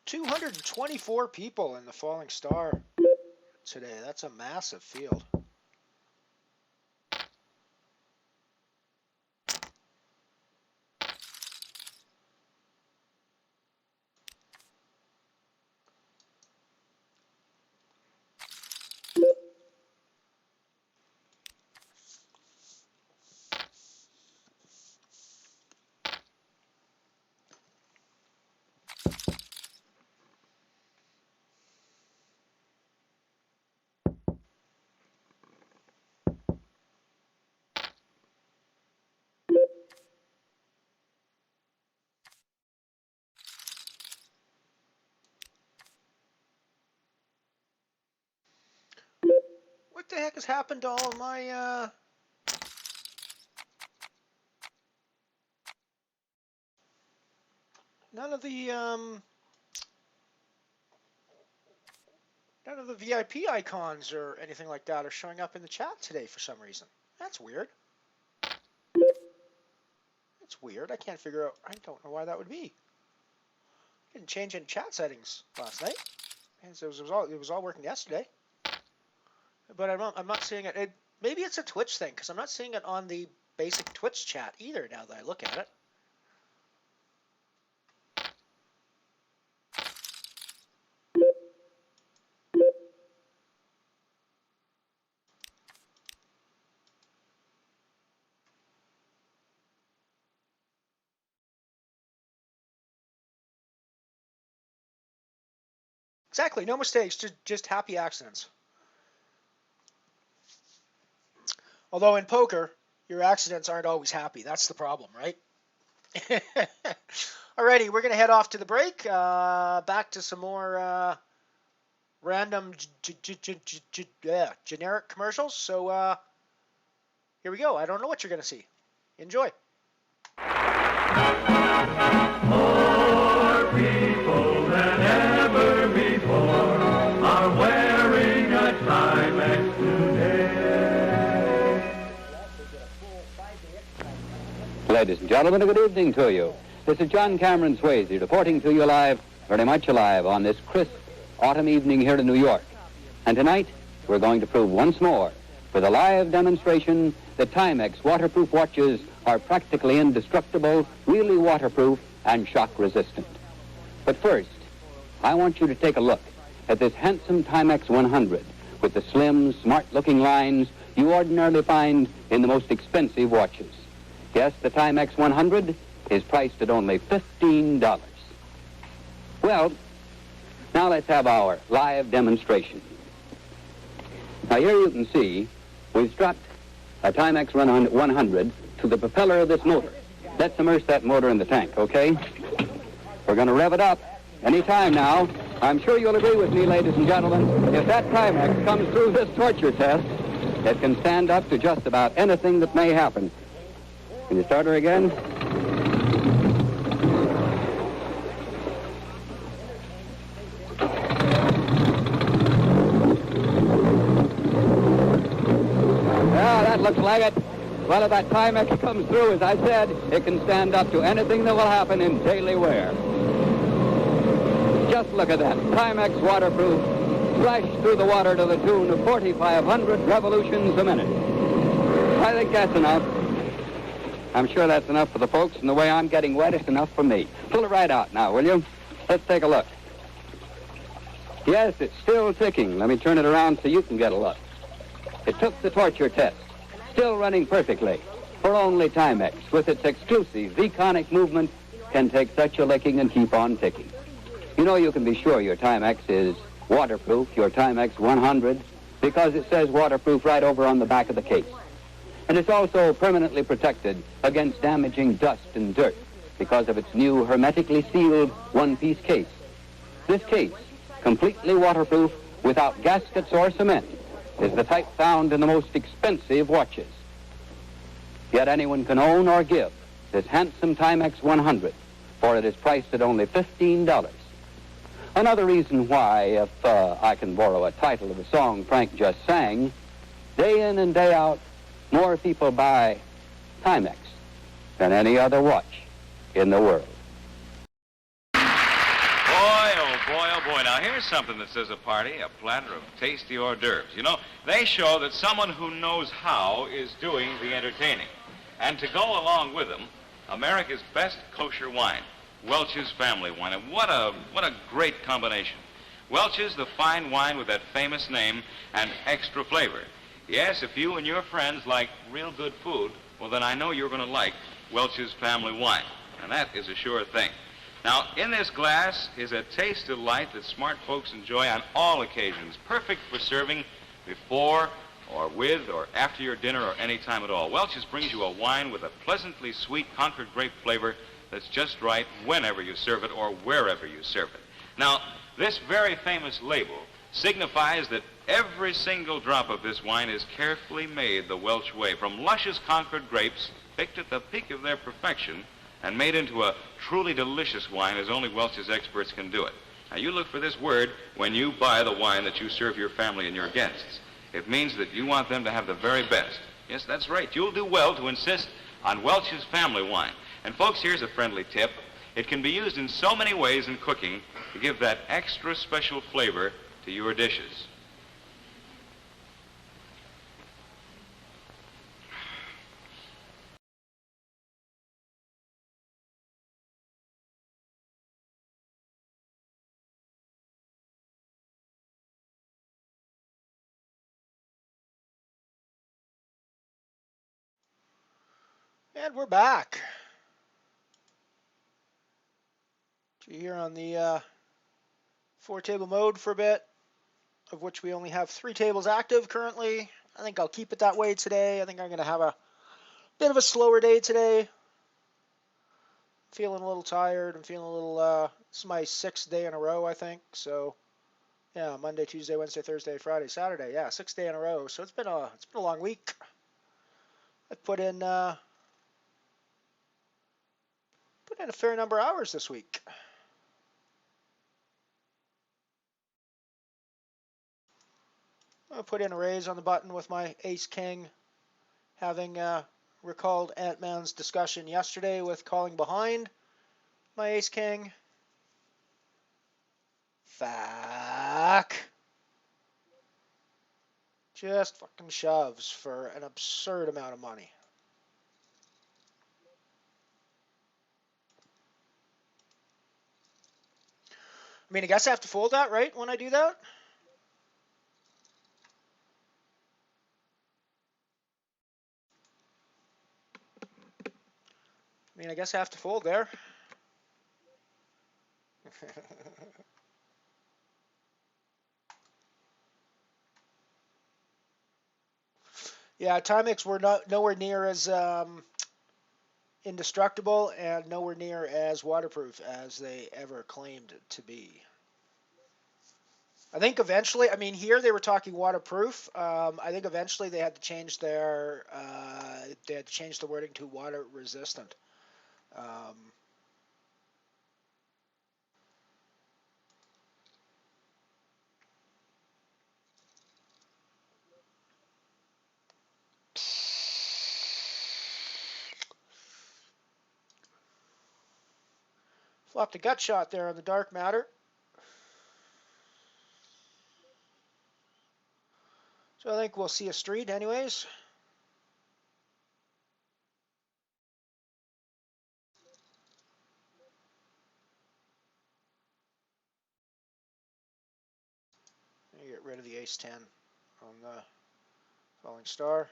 $224 people in the Falling Star today. That's a massive field. what the heck has happened to all of my, none of the VIP icons or anything like that are showing up in the chat today for some reason. That's weird. That's weird. I can't figure out. I don't know why that would be. Didn't change any chat settings last night. And so it was all working yesterday. But I'm not seeing it. Maybe it's a Twitch thing because I'm not seeing it on the basic Twitch chat either. Now that I look at it. Exactly, no mistakes, just happy accidents. Although in poker, your accidents aren't always happy. That's the problem, right? Alrighty, we're going to head off to the break. Back to some more random generic commercials. So here we go. I don't know what you're going to see. Enjoy. More people than ever before are wearing a Timex today. Ladies and gentlemen, a good evening to you. This is John Cameron Swayze reporting to you live, very much alive, on this crisp autumn evening here in New York. And tonight, we're going to prove once more, with a live demonstration, that Timex waterproof watches are practically indestructible, really waterproof, and shock-resistant. But first, I want you to take a look at this handsome Timex 100 with the slim, smart-looking lines you ordinarily find in the most expensive watches. Yes, the Timex 100 is priced at only $15. Well, now let's have our live demonstration. Now here you can see we've strapped a Timex 100 to the propeller of this motor. Let's immerse that motor in the tank, okay? We're going to rev it up any time now. I'm sure you'll agree with me, ladies and gentlemen, if that Timex comes through this torture test, it can stand up to just about anything that may happen. Can you start her again? Yeah, that looks like it. Well, if that Timex comes through, as I said, it can stand up to anything that will happen in daily wear. Just look at that. Timex waterproof, splash through the water to the tune of 4,500 revolutions a minute. I think that's enough. I'm sure that's enough for the folks, and the way I'm getting wet, it's enough for me. Pull it right out now, will you? Let's take a look. Yes, it's still ticking. Let me turn it around so you can get a look. It took the torture test. Still running perfectly. For only Timex, with its exclusive V-conic movement, can take such a licking and keep on ticking. You know, you can be sure your Timex is waterproof, your Timex 100, because it says waterproof right over on the back of the case. And it's also permanently protected against damaging dust and dirt because of its new hermetically sealed one-piece case. This case, completely waterproof without gaskets or cement, is the type found in the most expensive watches. Yet anyone can own or give this handsome Timex 100, for it is priced at only $15. Another reason why, if I can borrow a title of a song Frank just sang, day in and day out, more people buy Timex than any other watch in the world. Oh, boy, now here's something that says a party, a platter of tasty hors d'oeuvres. You know, they show that someone who knows how is doing the entertaining. And to go along with them, America's best kosher wine, Welch's Family Wine. And what a great combination. Welch's, the fine wine with that famous name and extra flavor. Yes, if you and your friends like real good food, well, then I know you're going to like Welch's Family Wine. And that is a sure thing. Now, in this glass is a taste delight that smart folks enjoy on all occasions, perfect for serving before or with or after your dinner or any time at all. Welch's brings you a wine with a pleasantly sweet Concord grape flavor that's just right whenever you serve it or wherever you serve it. Now, this very famous label signifies that Every single drop of this wine is carefully made the Welsh way, from luscious Concord grapes picked at the peak of their perfection and made into a truly delicious wine as only Welch's experts can do it. Now, you look for this word when you buy the wine that you serve your family and your guests. It means that you want them to have the very best. Yes, that's right. You'll do well to insist on Welch's family wine. And folks, here's a friendly tip. It can be used in so many ways in cooking to give that extra special flavor to your dishes. And we're back. So here on the 4-table mode for a bit, of which we only have 3 tables active currently. I think I'll keep it that way today. I think I'm going to have a bit of a slower day today. Feeling a little tired. I'm feeling a little, this is my 6th day in a row, I think. So, yeah, Monday, Tuesday, Wednesday, Thursday, Friday, Saturday. Yeah, 6th day in a row. So it's been a long week. I put in a fair number of hours this week. I'll put in a raise on the button with my Ace King, having recalled Ant-Man's discussion yesterday with calling behind my Ace King. Fuck. Just fucking shoves for an absurd amount of money. I mean, I guess I have to fold that, right, when I do that? I mean, I guess I have to fold there. Yeah, Timex were nowhere near as indestructible and nowhere near as waterproof as they ever claimed to be. I think eventually, I mean, here they were talking waterproof. I think eventually they had to change the wording to water resistant. Flopped a gut shot there on the dark matter. So I think we'll see a street anyways. Get rid of the ace-10 on the falling star.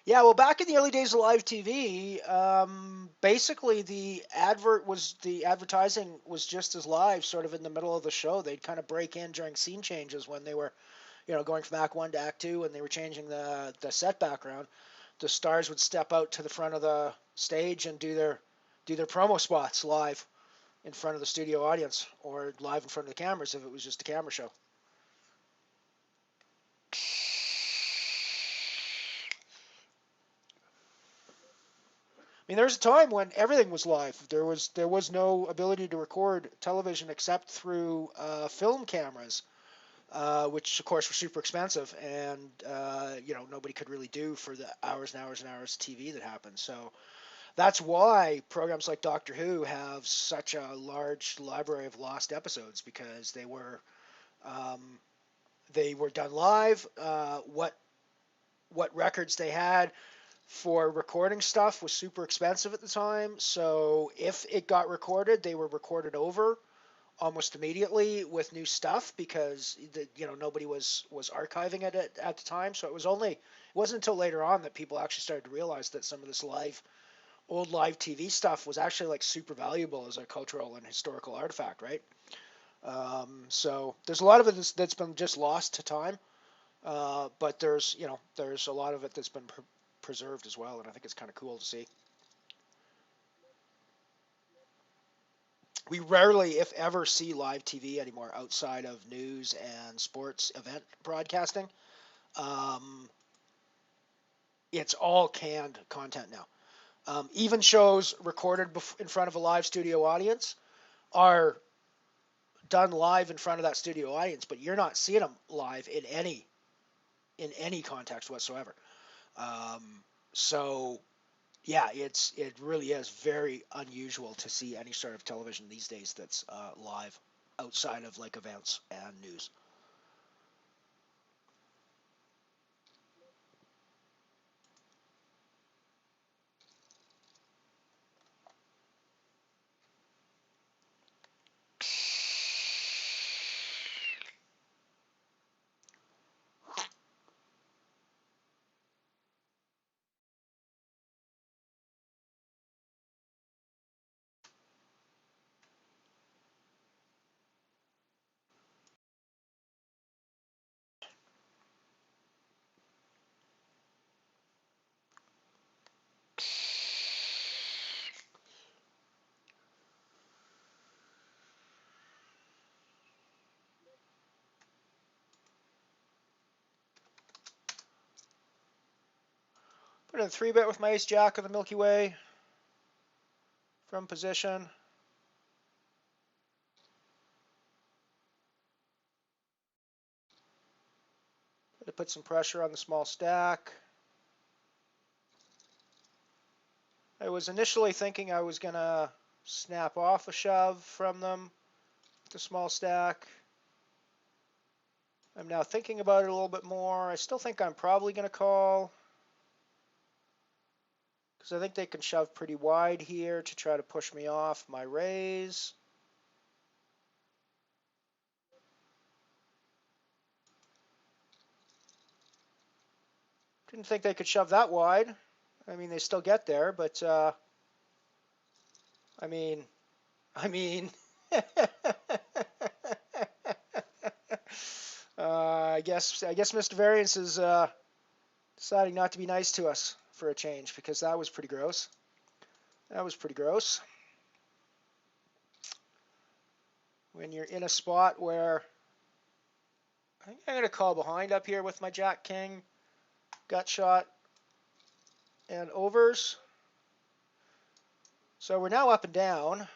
Yeah, well, back in the early days of live TV, basically the advertising was just as live, sort of in the middle of the show. They'd kind of break in during scene changes when they were, going from Act 1 to Act 2, and they were changing the set background. The stars would step out to the front of the stage and do their promo spots live in front of the studio audience, or live in front of the cameras if it was just a camera show. I mean, there was a time when everything was live. There was no ability to record television except through film cameras, which of course were super expensive, and nobody could really do for the hours and hours and hours of TV that happened. So that's why programs like Doctor Who have such a large library of lost episodes, because they were done live. What records they had for recording stuff was super expensive at the time, so if it got recorded, they were recorded over almost immediately with new stuff, because nobody was archiving it at the time. So it wasn't until later on that people actually started to realize that some of this old live TV stuff was actually like super valuable as a cultural and historical artifact, right? So there's a lot of it that's been just lost to time. But there's there's a lot of it that's been preserved as well, and I think it's kind of cool to see. We rarely, if ever, see live TV anymore outside of news and sports event broadcasting. Um, it's all canned content now. Even shows recorded in front of a live studio audience are done live in front of that studio audience, but you're not seeing them live in any context whatsoever. So yeah, it really is very unusual to see any sort of television these days that's live outside of like events and news. Put in 3-bit with my ace jack of the Milky Way from position. To put some pressure on the small stack. I was initially thinking I was going to snap off a shove from them, the small stack. I'm now thinking about it a little bit more. I still think I'm probably going to call, because I think they can shove pretty wide here to try to push me off my raise. Didn't think they could shove that wide. I mean, they still get there, but I mean, I guess Mr. Variance is deciding not to be nice to us for a change, because that was pretty gross. That was pretty gross. When you're in a spot where I think I'm going to call behind up here with my Jack King, gut shot, and overs. So we're now up and down.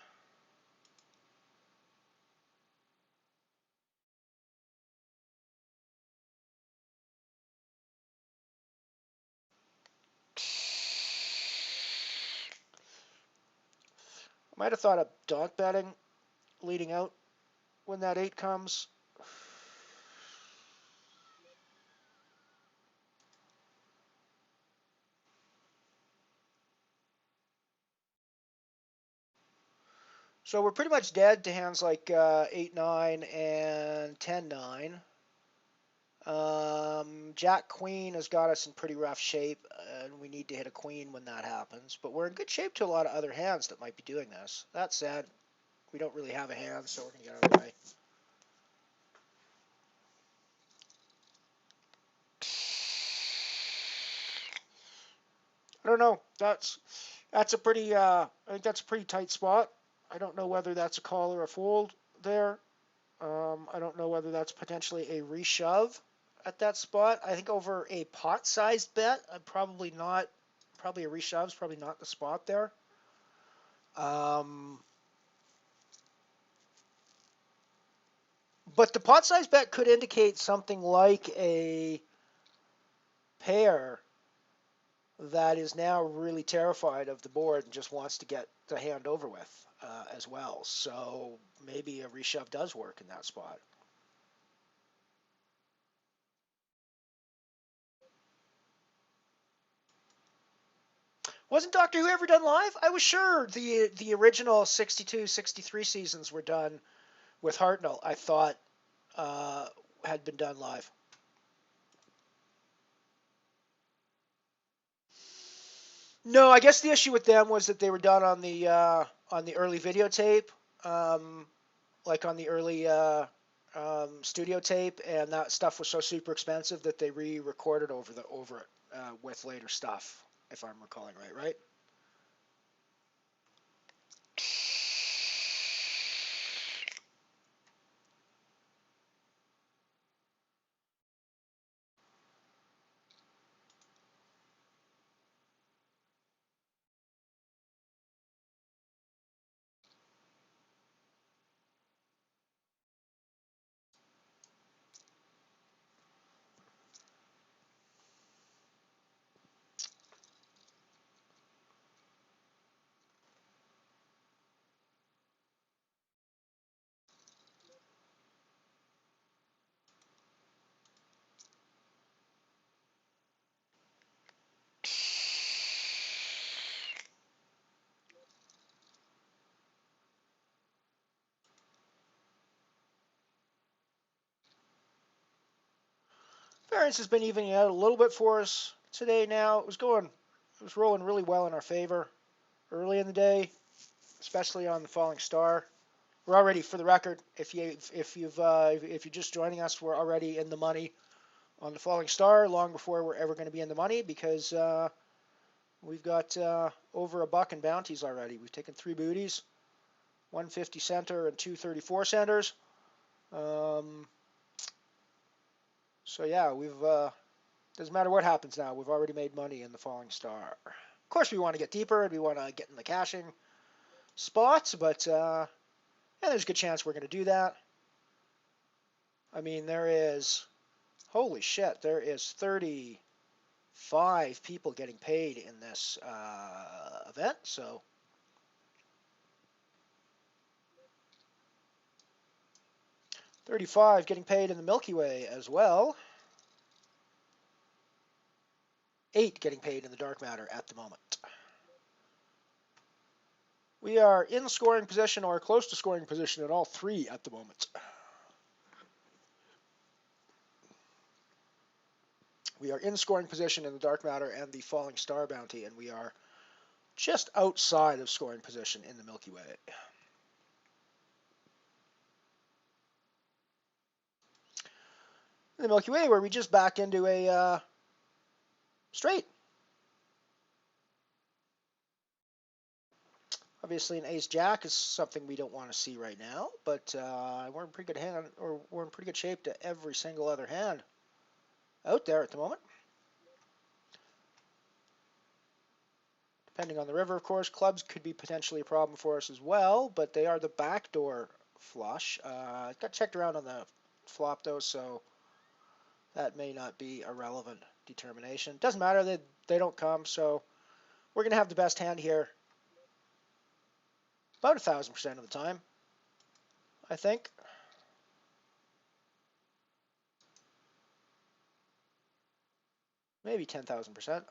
I might have thought of donk betting leading out when that 8 comes. So we're pretty much dead to hands like 8-9 and 10-9. Jack Queen has got us in pretty rough shape, and we need to hit a queen when that happens. But we're in good shape to a lot of other hands that might be doing this. That said, we don't really have a hand, so we're going to get out of the way. I don't know. That's a pretty. I think that's a pretty tight spot. I don't know whether that's a call or a fold there. I don't know whether that's potentially a reshove at that spot. I think over a pot-sized bet, I'd probably not. Probably a reshove is probably not the spot there. But the pot-sized bet could indicate something like a pair that is now really terrified of the board and just wants to get the hand over with as well. So maybe a reshove does work in that spot. Wasn't Doctor Who ever done live? I was sure the original 62, 63 seasons were done with Hartnell. I thought had been done live. No, I guess the issue with them was that they were done on the early videotape, like on the early studio tape, and that stuff was so super expensive that they re-recorded over it with later stuff, if I'm recalling right? Variance has been evening out a little bit for us today now. It was rolling really well in our favor early in the day, especially on the falling star. We're already, for the record, if you're just joining us, we're already in the money on the falling star long before we're ever going to be in the money, because we've got over $1 in bounties already. We've taken 3 booties, 150 center and 2 34 centers. So yeah, doesn't matter what happens now. We've already made money in the falling star. Of course, we want to get deeper and we want to get in the caching spots, but yeah, there's a good chance we're going to do that. I mean, holy shit, there is 35 people getting paid in this event, so 35 getting paid in the Milky Way as well. 8 getting paid in the dark matter at the moment. We are in scoring position or close to scoring position in all 3 at the moment. We are in scoring position in the dark matter and the falling star bounty, and we are just outside of scoring position in the Milky Way. In the Milky Way, where we just back into a straight. Obviously, an ace-jack is something we don't want to see right now, but we're in pretty good we're in pretty good shape to every single other hand out there at the moment. Depending on the river, of course, clubs could be potentially a problem for us as well, but they are the backdoor flush. Got checked around on the flop, though, so that may not be a relevant determination. Doesn't matter, they don't come, so we're going to have the best hand here about 1,000% of the time, I think. Maybe 10,000%.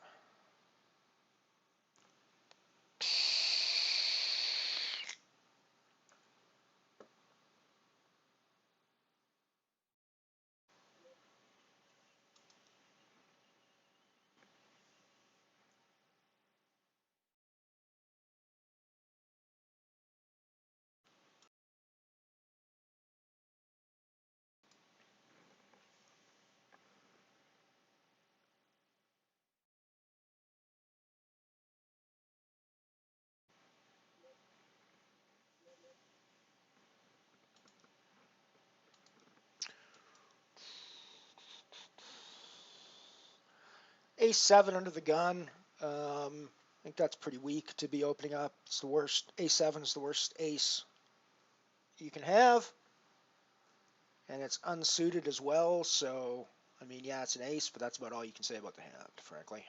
Ace-7 under the gun. I think that's pretty weak to be opening up. It's the worst. Ace-7 is the worst ace you can have. And it's unsuited as well, so, I mean, yeah, it's an ace, but that's about all you can say about the hand, frankly.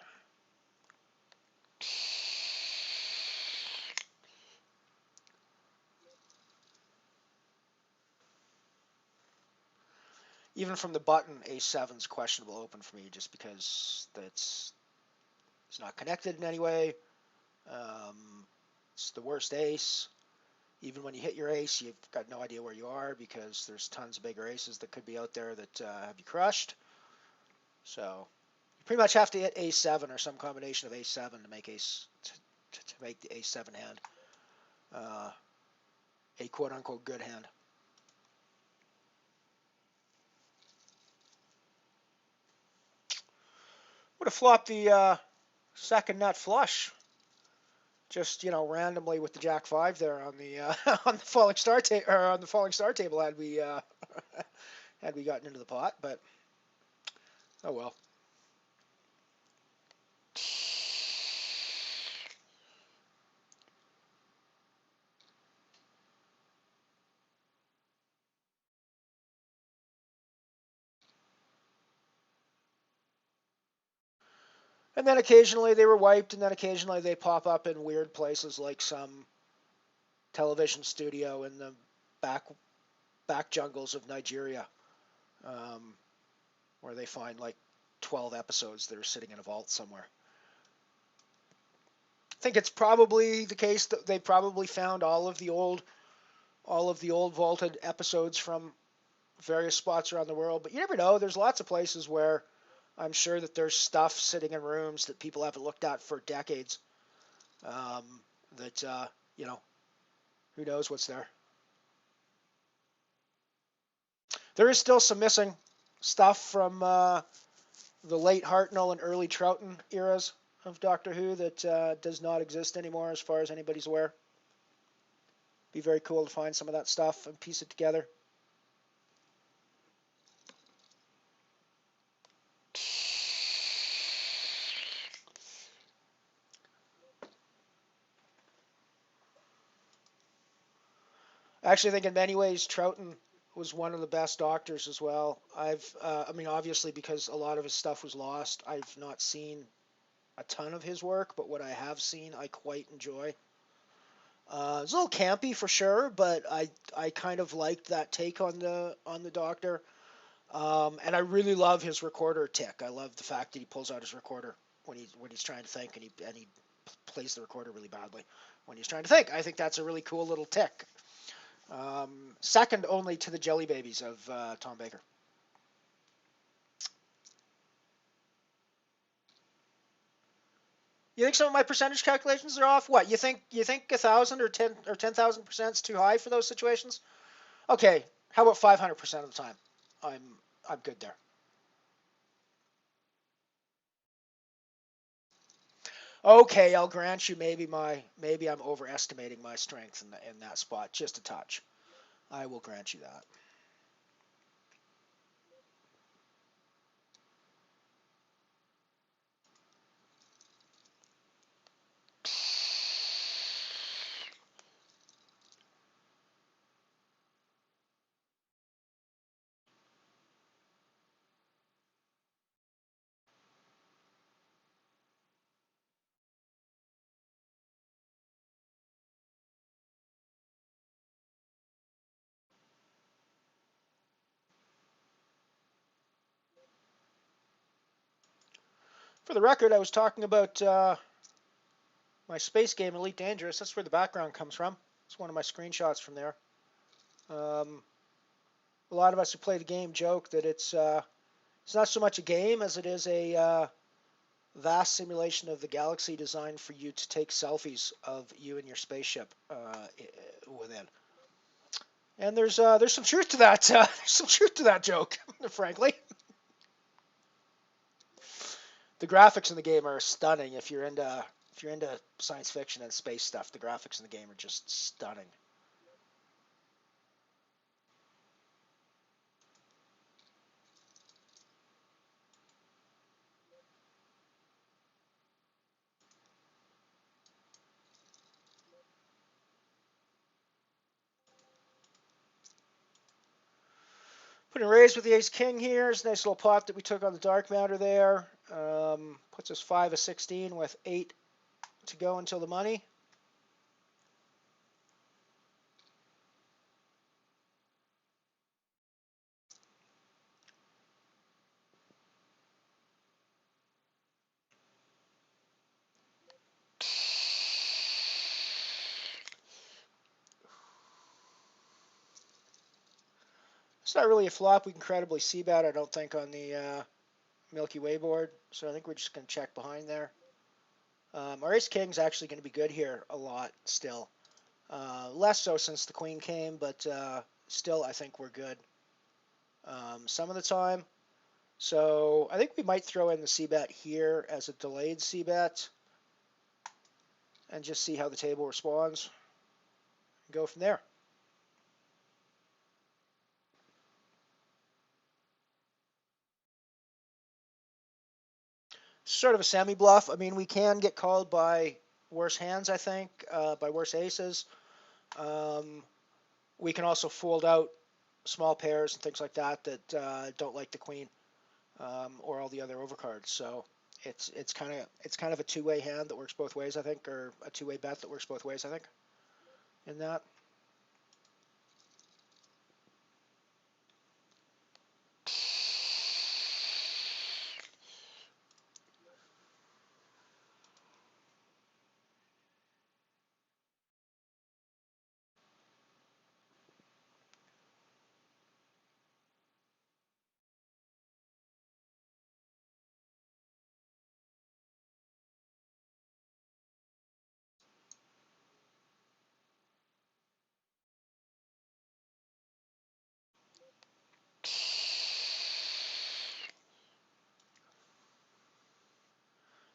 Even from the button, ace-7's questionable open for me, just because it's not connected in any way. It's the worst ace. Even when you hit your ace, you've got no idea where you are, because there's tons of bigger aces that could be out there that have you crushed. So you pretty much have to hit ace-7 or some combination of ace-7 to make to make the ace-7 hand a quote-unquote good hand. to flop the second nut flush. Just randomly with the Jack 5 there on the on the falling star table had we had we gotten into the pot, but oh well. And then occasionally they were wiped, and then occasionally they pop up in weird places like some television studio in the back jungles of Nigeria, where they find like 12 episodes that are sitting in a vault somewhere. I think it's probably the case that they probably found all of the old vaulted episodes from various spots around the world, but you never know. There's lots of places where I'm sure that there's stuff sitting in rooms that people haven't looked at for decades. Who knows what's there. There is still some missing stuff from the late Hartnell and early Troughton eras of Doctor Who that does not exist anymore as far as anybody's aware. Be very cool to find some of that stuff and piece it together. I actually think in many ways Troughton was one of the best doctors as well. Obviously because a lot of his stuff was lost, I've not seen a ton of his work, but what I have seen I quite enjoy. It's a little campy for sure, but I kind of liked that take on the Doctor. And I really love his recorder tick. I love the fact that he pulls out his recorder when he's trying to think, and he plays the recorder really badly when he's trying to think. I think that's a really cool little tick. Second only to the Jelly Babies of Tom Baker. You think some of my percentage calculations are off? What, you think 1,000 or 10,000% is too high for those situations? Okay, how about 500% of the time? I'm good there. Okay, I'll grant you maybe I'm overestimating my strength in that spot just a touch. I will grant you that. For the record, I was talking about my space game, Elite Dangerous. That's where the background comes from. It's one of my screenshots from there. A lot of us who play the game joke that it's not so much a game as it is a vast simulation of the galaxy designed for you to take selfies of you and your spaceship within. And there's some truth to that. There's some truth to that joke, frankly. The graphics in the game are stunning. If you're into science fiction and space stuff, the graphics in the game are just stunning. Putting raise with the ace king here. It's a nice little pot that we took on the dark matter there. Puts us 5 of 16 with 8 to go until the money. It's not really a flop we can credibly see about, I don't think, on the Milky Way board. So I think we're just going to check behind there. Our ace king's actually going to be good here a lot still. Less so since the queen came, but still I think we're good. Some of the time, So I think we might throw in the c-bet here as a delayed c-bet and just see how the table responds and go from there. Sort of a semi-bluff. I mean, we can get called by worse hands, I think, by worse aces. We can also fold out small pairs and things like that that don't like the queen or all the other overcards. So it's kind of a two-way hand that works both ways, I think, or a two-way bet that works both ways, I think, in that.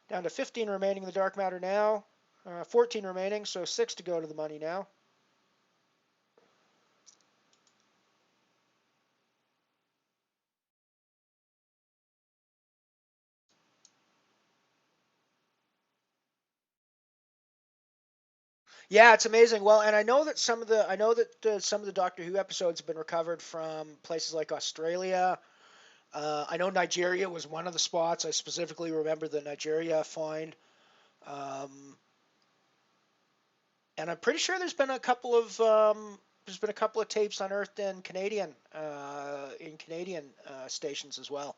Down to 15 remaining in the dark matter now. 14 remaining, so 6 to go to the money now. Yeah, it's amazing. Well, and I know that some of the Doctor Who episodes have been recovered from places like Australia. I know Nigeria was one of the spots. I specifically remember the Nigeria find. And I'm pretty sure there's been a couple of tapes unearthed in Canadian stations as well.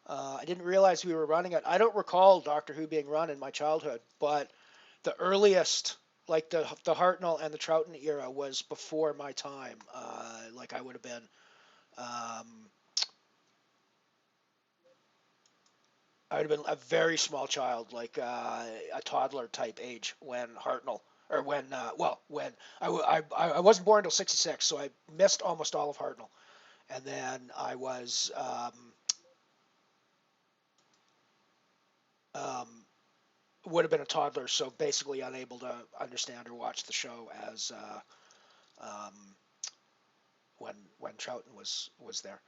I didn't realize we were running it. I don't recall Doctor Who being run in my childhood, but the earliest, like the Hartnell and the Troughton era, was before my time. Like I would have been. I would have been a very small child, like a toddler type age when Hartnell, or when, when I wasn't born until '66, so I missed almost all of Hartnell. And then I was, would have been a toddler, so basically unable to understand or watch the show as um, when Troughton was there.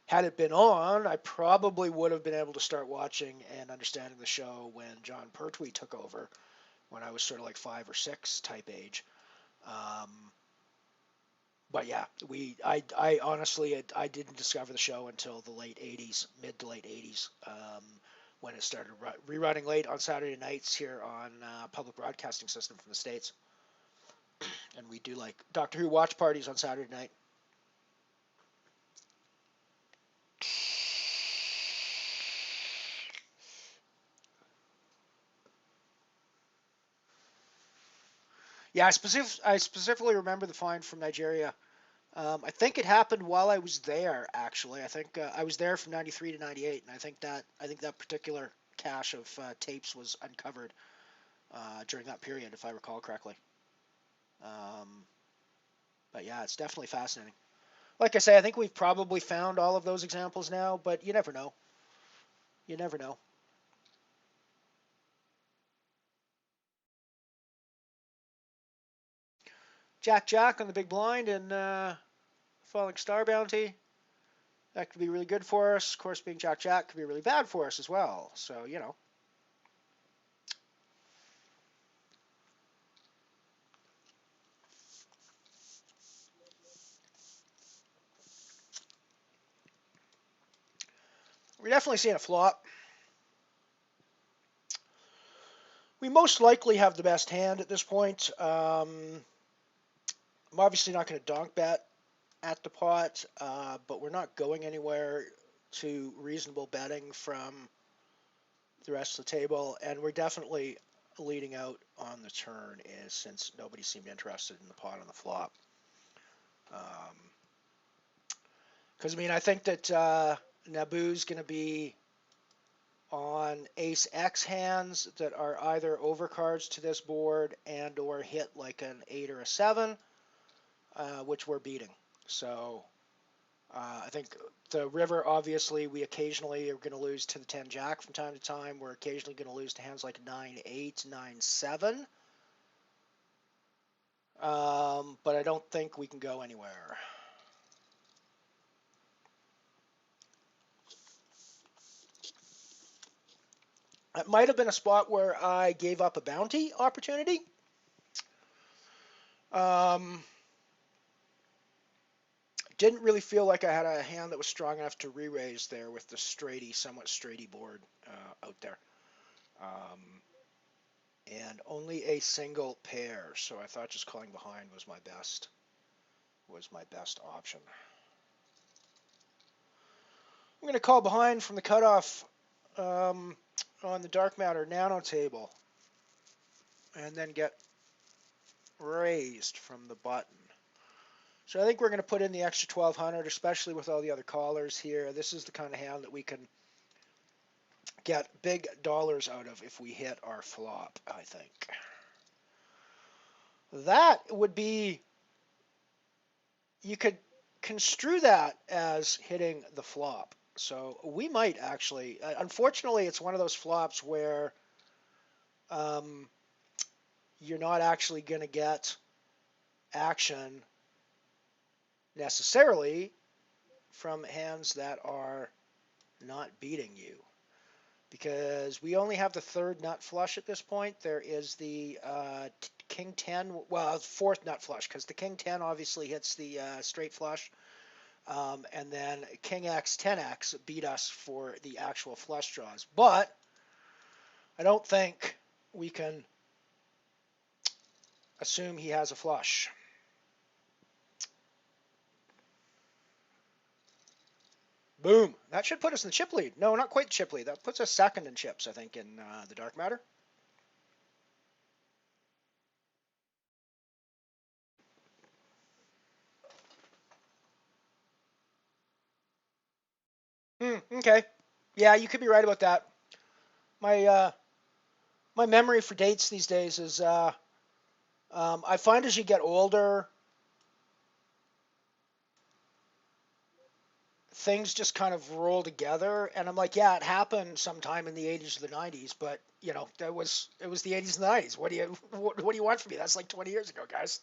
Had it been on, I probably would have been able to start watching and understanding the show when John Pertwee took over, when I was sort of like 5 or 6 type age. But yeah, I honestly, I didn't discover the show until the late 80s, mid to late 80s, when it started rerunning late on Saturday nights here on public broadcasting system from the States. And we do like Doctor Who watch parties on Saturday night. Yeah, I specifically remember the find from Nigeria. I think it happened while I was there. Actually, I think I was there from '93 to '98, and I think that particular cache of tapes was uncovered during that period, if I recall correctly. But yeah, it's definitely fascinating. Like I say, I think we've probably found all of those examples now, but you never know. You never know. Jack Jack on the big blind and Falling Star Bounty. That could be really good for us. Of course, being Jack Jack could be really bad for us as well. So, you know. We're definitely seeing a flop. We most likely have the best hand at this point. I'm obviously not going to donk bet at the pot, but we're not going anywhere to reasonable betting from the rest of the table, and we're definitely leading out on the turn since nobody seemed interested in the pot on the flop. Because, I mean, I think that Naboo's going to be on ace X hands that are either overcards to this board and or hit like an 8 or a 7, which we're beating. So I think the river, obviously, we occasionally are going to lose to the 10 jack from time to time. We're occasionally going to lose to hands like 9-8, 9-7. But I don't think we can go anywhere. It might have been a spot where I gave up a bounty opportunity. Didn't really feel like I had a hand that was strong enough to re-raise there with the somewhat straighty board out there. And only a single pair, so I thought just calling behind was my best option. I'm going to call behind from the cutoff on the dark matter nano table, and then get raised from the button. So I think we're going to put in the extra 1200, especially with all the other callers here. This is the kind of hand that we can get big dollars out of if we hit our flop, I think. That would be, you could construe that as hitting the flop. So we might actually, unfortunately, it's one of those flops where you're not actually going to get action necessarily from hands that are not beating you, because we only have the third nut flush at this point. There is the king 10, well, fourth nut flush, because the king 10 obviously hits the straight flush, and then king x 10x beat us for the actual flush draws. But I don't think we can assume he has a flush. Boom. That should put us in the chip lead. No, not quite chip lead. That puts us second in chips, I think, in the dark matter. Okay. Yeah, you could be right about that. My my memory for dates these days is I find as you get older, things just kind of roll together, and I'm like, yeah, it happened sometime in the 80s or the 90s, but you know, it was the 80s and the 90s. What do you want from me? That's like 20 years ago, guys.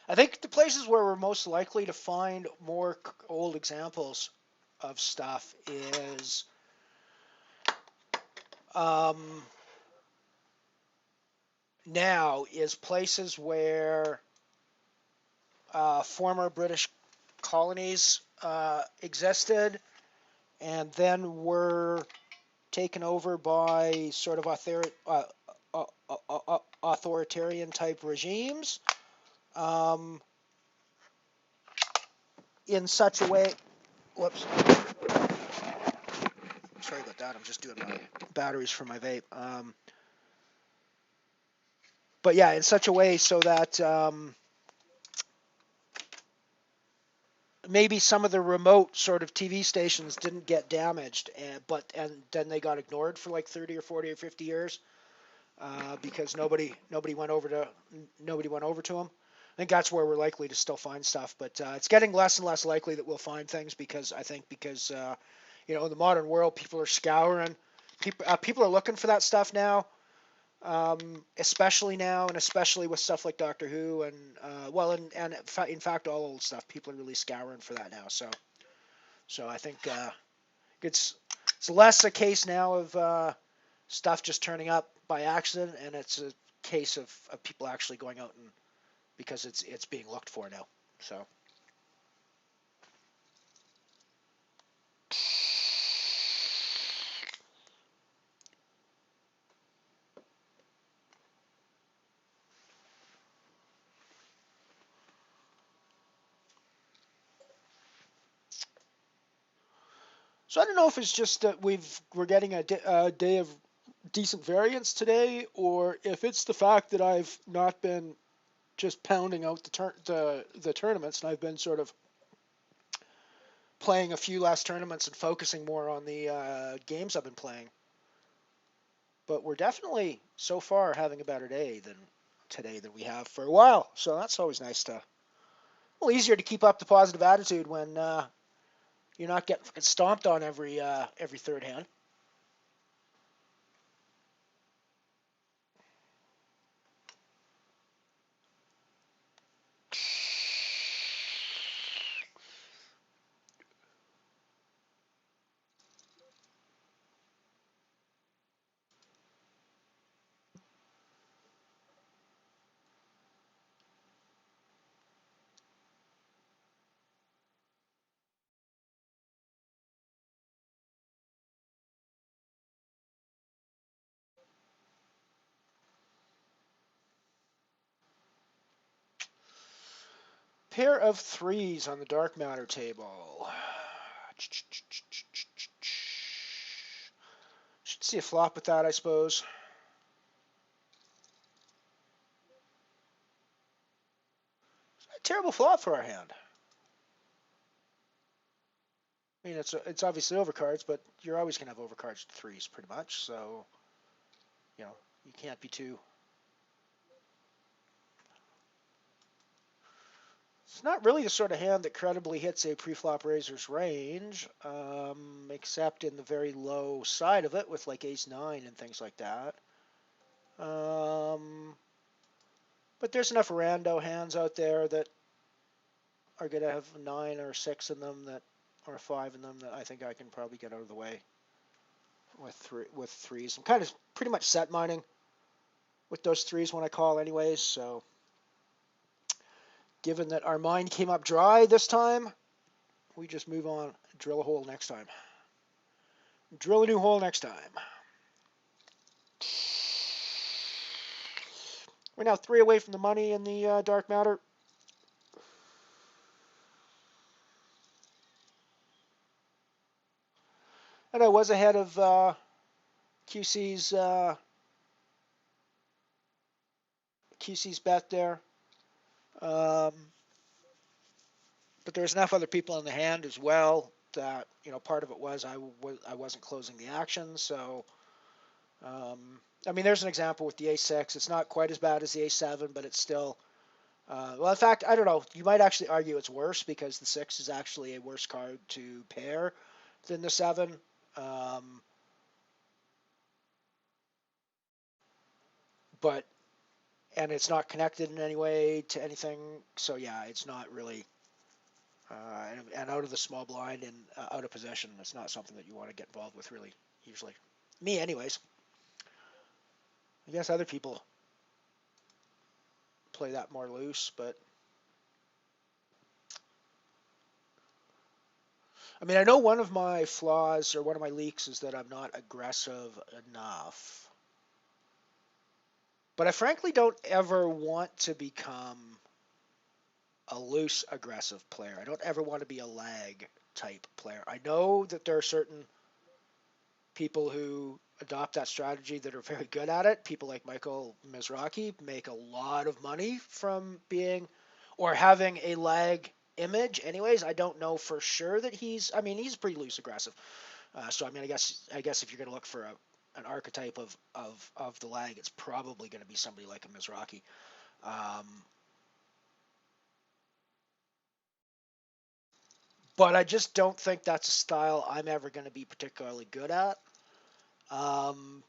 I think the places where we're most likely to find more old examples of stuff is now is places where former British colonies existed and then were taken over by sort of authoritarian type regimes. In such a way, whoops, sorry about that, I'm just doing my batteries for my vape. But yeah, in such a way so that maybe some of the remote sort of TV stations didn't get damaged, and then they got ignored for like 30 or 40 or 50 years because nobody went over to them. I think that's where we're likely to still find stuff, but it's getting less and less likely that we'll find things because you know, in the modern world, people are scouring. People are looking for that stuff now, especially now, and especially with stuff like Doctor Who and in fact all old stuff. People are really scouring for that now. So I think it's less a case now of stuff just turning up by accident, and it's a case of people actually going out and because it's being looked for now. So. So I don't know if it's just that we're getting a day of decent variance today, or if it's the fact that I've not been just pounding out the tournaments, and I've been sort of playing a few less tournaments and focusing more on the games I've been playing. But we're definitely so far having a better day than we have for a while. So that's always nice to. Well, easier to keep up the positive attitude when you're not getting fucking stomped on every third hand. Pair of threes on the dark matter table. Should see a flop with that, I suppose. A terrible flop for our hand. I mean, it's obviously overcards, but you're always going to have overcards to threes pretty much, so, you know, you can't be too... It's not really the sort of hand that credibly hits a preflop raiser's range, except in the very low side of it with like ace-9 and things like that. But there's enough rando hands out there that are going to have 9 or 6 in them or 5 in them that I think I can probably get out of the way with threes. I'm kind of pretty much set mining with those threes when I call anyways, so given that our mine came up dry this time, we just move on, drill a hole next time. Drill a new hole next time. We're now 3 away from the money in the dark matter. And I was ahead of QC's bet there. But there's enough other people in the hand as well that, you know, part of it was I wasn't closing the action. So, I mean, there's an example with the ace-6. It's not quite as bad as the ace-7, but it's still... well, in fact, I don't know. You might actually argue it's worse because the 6 is actually a worse card to pair than the 7. And it's not connected in any way to anything. So yeah, it's not really, and out of the small blind and out of possession, it's not something that you want to get involved with really, usually. Me anyways. I guess other people play that more loose, but I mean, I know one of my flaws or one of my leaks is that I'm not aggressive enough. But I frankly don't ever want to become a loose aggressive player. I don't ever want to be a lag type player. I know that there are certain people who adopt that strategy that are very good at it. People like Michael Mizrachi make a lot of money from being or having a lag image. Anyways, I don't know for sure that he's pretty loose aggressive. So I mean, I guess if you're going to look for an archetype of the lag, it's probably going to be somebody like a Mizrachi. But I just don't think that's a style I'm ever going to be particularly good at. But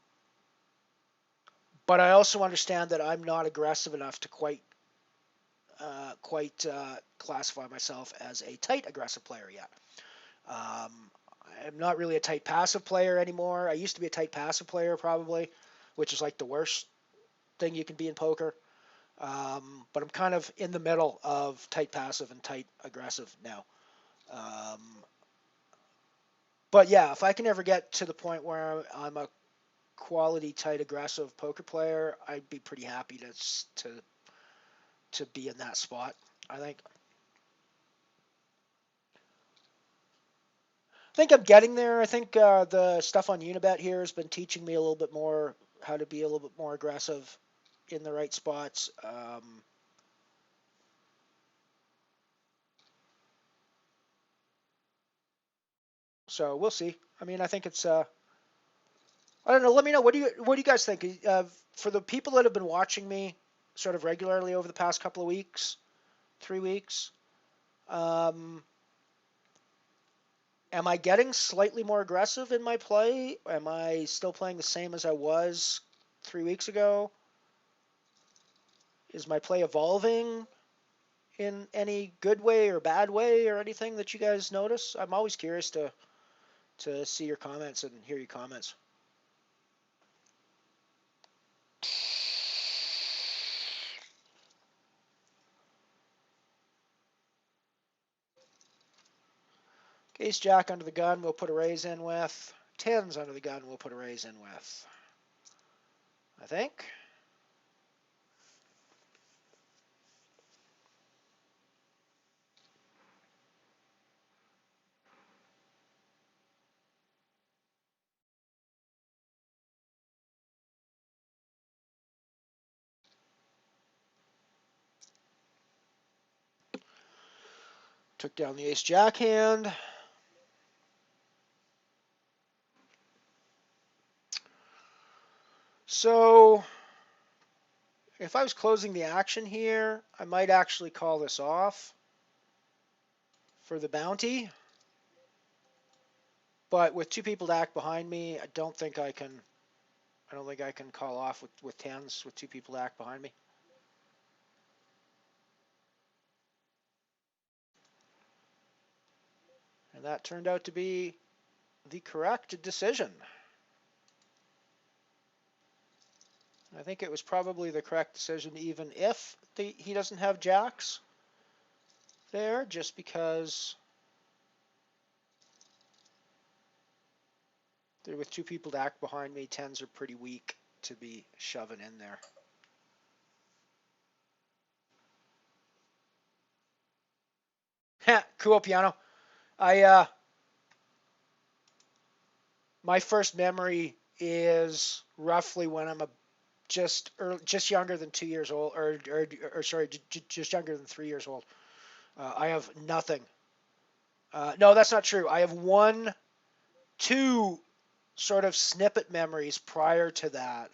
I also understand that I'm not aggressive enough to quite classify myself as a tight aggressive player yet. I'm not really a tight passive player anymore. I used to be a tight passive player probably, which is like the worst thing you can be in poker. But I'm kind of in the middle of tight passive and tight aggressive now. But yeah, if I can ever get to the point where I'm a quality tight aggressive poker player, I'd be pretty happy to be in that spot, I think. I think I'm getting there. I think the stuff on Unibet here has been teaching me a little bit more how to be a little bit more aggressive in the right spots. So we'll see. I mean, I think it's I don't know. Let me know. What do you guys think? For the people that have been watching me sort of regularly over the past couple of weeks, 3 weeks, um, am I getting slightly more aggressive in my play? Am I still playing the same as I was 3 weeks ago? Is my play evolving in any good way or bad way or anything that you guys notice? I'm always curious to see your comments and hear your comments. Ace Jack under the gun, we'll put a raise in with. Tens under the gun, we'll put a raise in with. I think. Took down the Ace Jack hand. So if I was closing the action here, I might actually call this off for the bounty. But with two people to act behind me, I don't think I can call off with tens with two people to act behind me. And that turned out to be the correct decision. I think it was probably the correct decision even if he doesn't have jacks there, just because with two people to act behind me, tens are pretty weak to be shoving in there. Cool piano. My first memory is roughly when I'm just younger than 2 years old, or sorry, just younger than 3 years old. I have nothing. No, that's not true. I have two sort of snippet memories prior to that,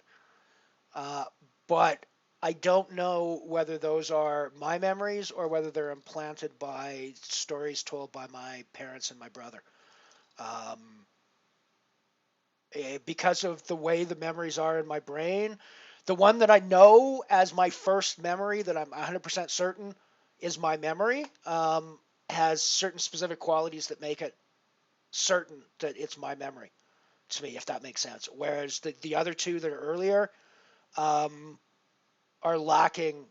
but I don't know whether those are my memories or whether they're implanted by stories told by my parents and my brother. Because of the way the memories are in my brain, the one that I know as my first memory that I'm 100% certain is my memory has certain specific qualities that make it certain that it's my memory to me, if that makes sense. Whereas the other two that are earlier are lacking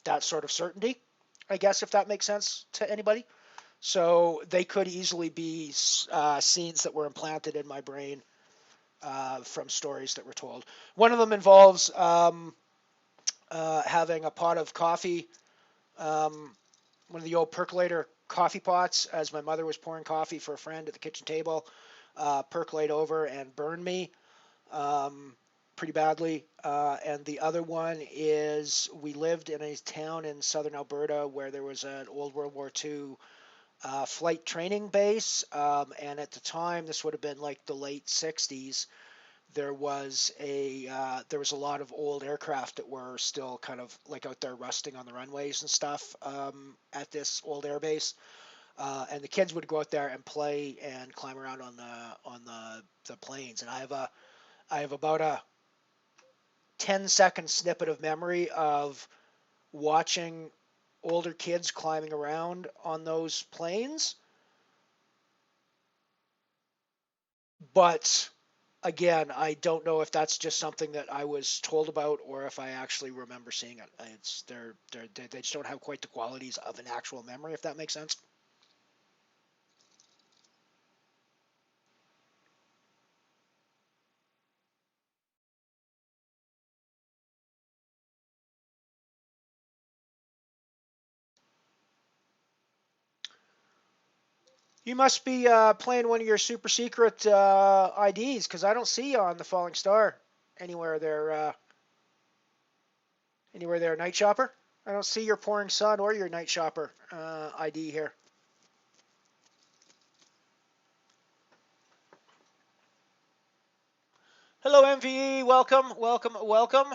that sort of certainty, I guess, if that makes sense to anybody. So they could easily be scenes that were implanted in my brain from stories that were told. One of them involves having a pot of coffee, one of the old percolator coffee pots, as my mother was pouring coffee for a friend at the kitchen table, percolate over and burn me pretty badly. And the other one is we lived in a town in southern Alberta where there was an old World War II flight training base. And at the time, this would have been like the late 60s. There was a lot of old aircraft that were still kind of like out there rusting on the runways and stuff at this old air base, and the kids would go out there and play and climb around on the planes. And I have about a 10-second snippet of memory of watching older kids climbing around on those planes, but again, I don't know if that's just something that I was told about or if I actually remember seeing it. They just don't have quite the qualities of an actual memory, if that makes sense. You must be playing one of your super secret IDs, because I don't see you on the Falling Star anywhere there. Anywhere there, Night Shopper? I don't see your Pouring Sun or your Night Shopper ID here. Hello, MVE. Welcome, welcome, welcome.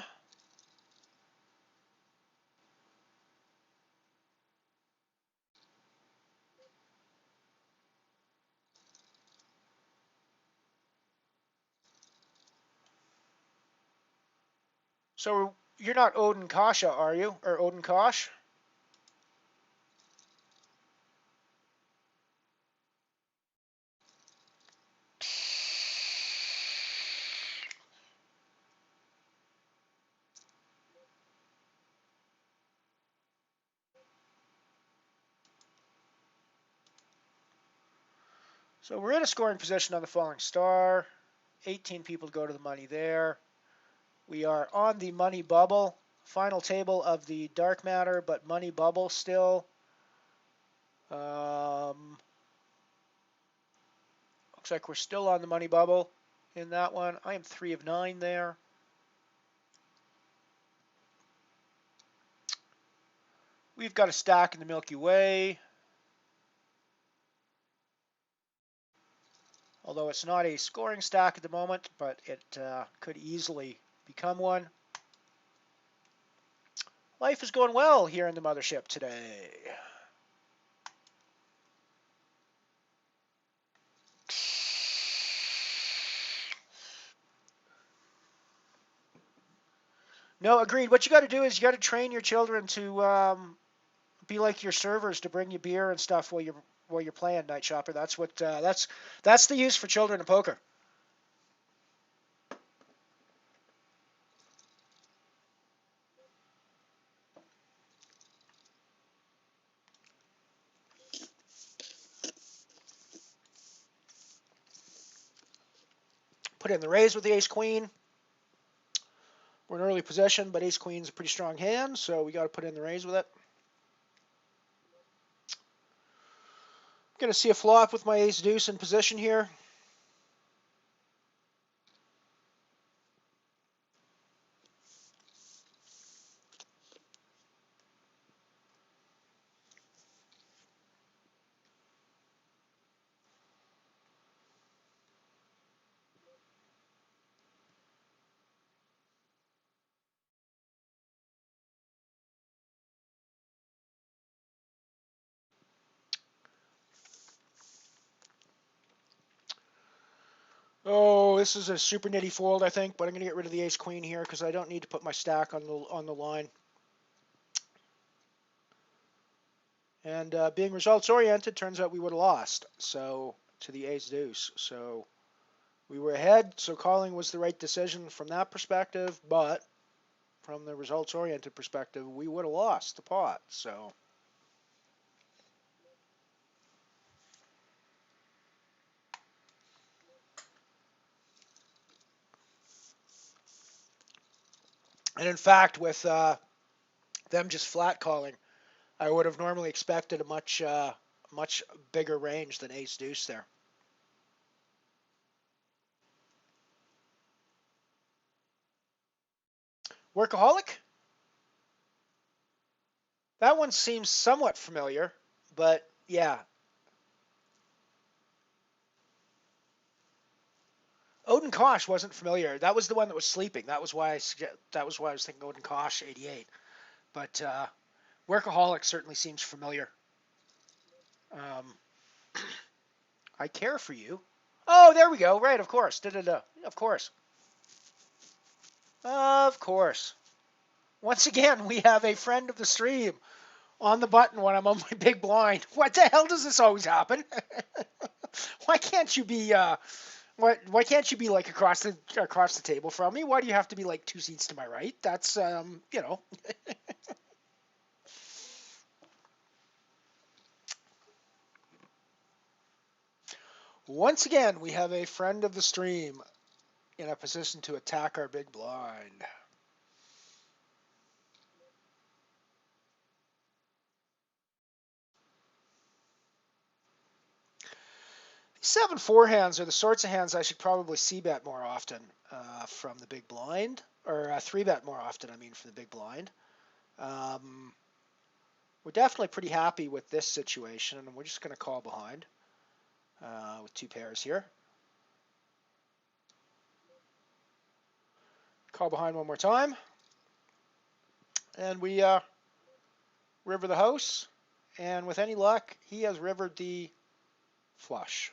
So you're not Odin Kasha, are you? Or Odin Kosh? So we're in a scoring position on the falling star. 18 people go to the money there. We are on the money bubble. Final table of the dark matter, but money bubble still. Looks like we're still on the money bubble in that one. I am 3 of 9 there. We've got a stack in the Milky Way. Although it's not a scoring stack at the moment, but it could easily become one. Life is going well here in the mothership today. No, agreed. What you got to do is you got to train your children to be like your servers to bring you beer and stuff while you're playing Night Shopper. That's what that's the use for children in poker. Put in the raise with the ace queen. We're in early possession, but ace queen's a pretty strong hand, so we got to put in the raise with it. Going to see a flop with my ace deuce in position here. Oh, this is a super nitty fold, I think, but I'm going to get rid of the ace queen here because I don't need to put my stack on the line. And being results oriented, turns out we would have lost. So to the ace deuce. So we were ahead. So calling was the right decision from that perspective, but from the results oriented perspective, we would have lost the pot. So. And in fact, with them just flat calling, I would have normally expected a much bigger range than ace deuce there. Workaholic? That one seems somewhat familiar, but yeah. Odin Kosh wasn't familiar. That was the one that was sleeping. That was why I was thinking Odin Kosh 88. But Workaholic certainly seems familiar. I care for you. Oh, there we go. Right, of course. Da-da-da. Of course. Of course. Once again, we have a friend of the stream on the button when I'm on my big blind. What the hell does this always happen? Why can't you be why can't you be like across the table from me? Why do you have to be like 2 seats to my right? That's you know. Once again, we have a friend of the stream in a position to attack our big blind. 7 forehands are the sorts of hands I should probably c-bet more often from the big blind, or 3-bet more often, I mean, from the big blind. We're definitely pretty happy with this situation, and we're just going to call behind with 2 pairs here. Call behind one more time. And we river the house. And with any luck, he has rivered the flush.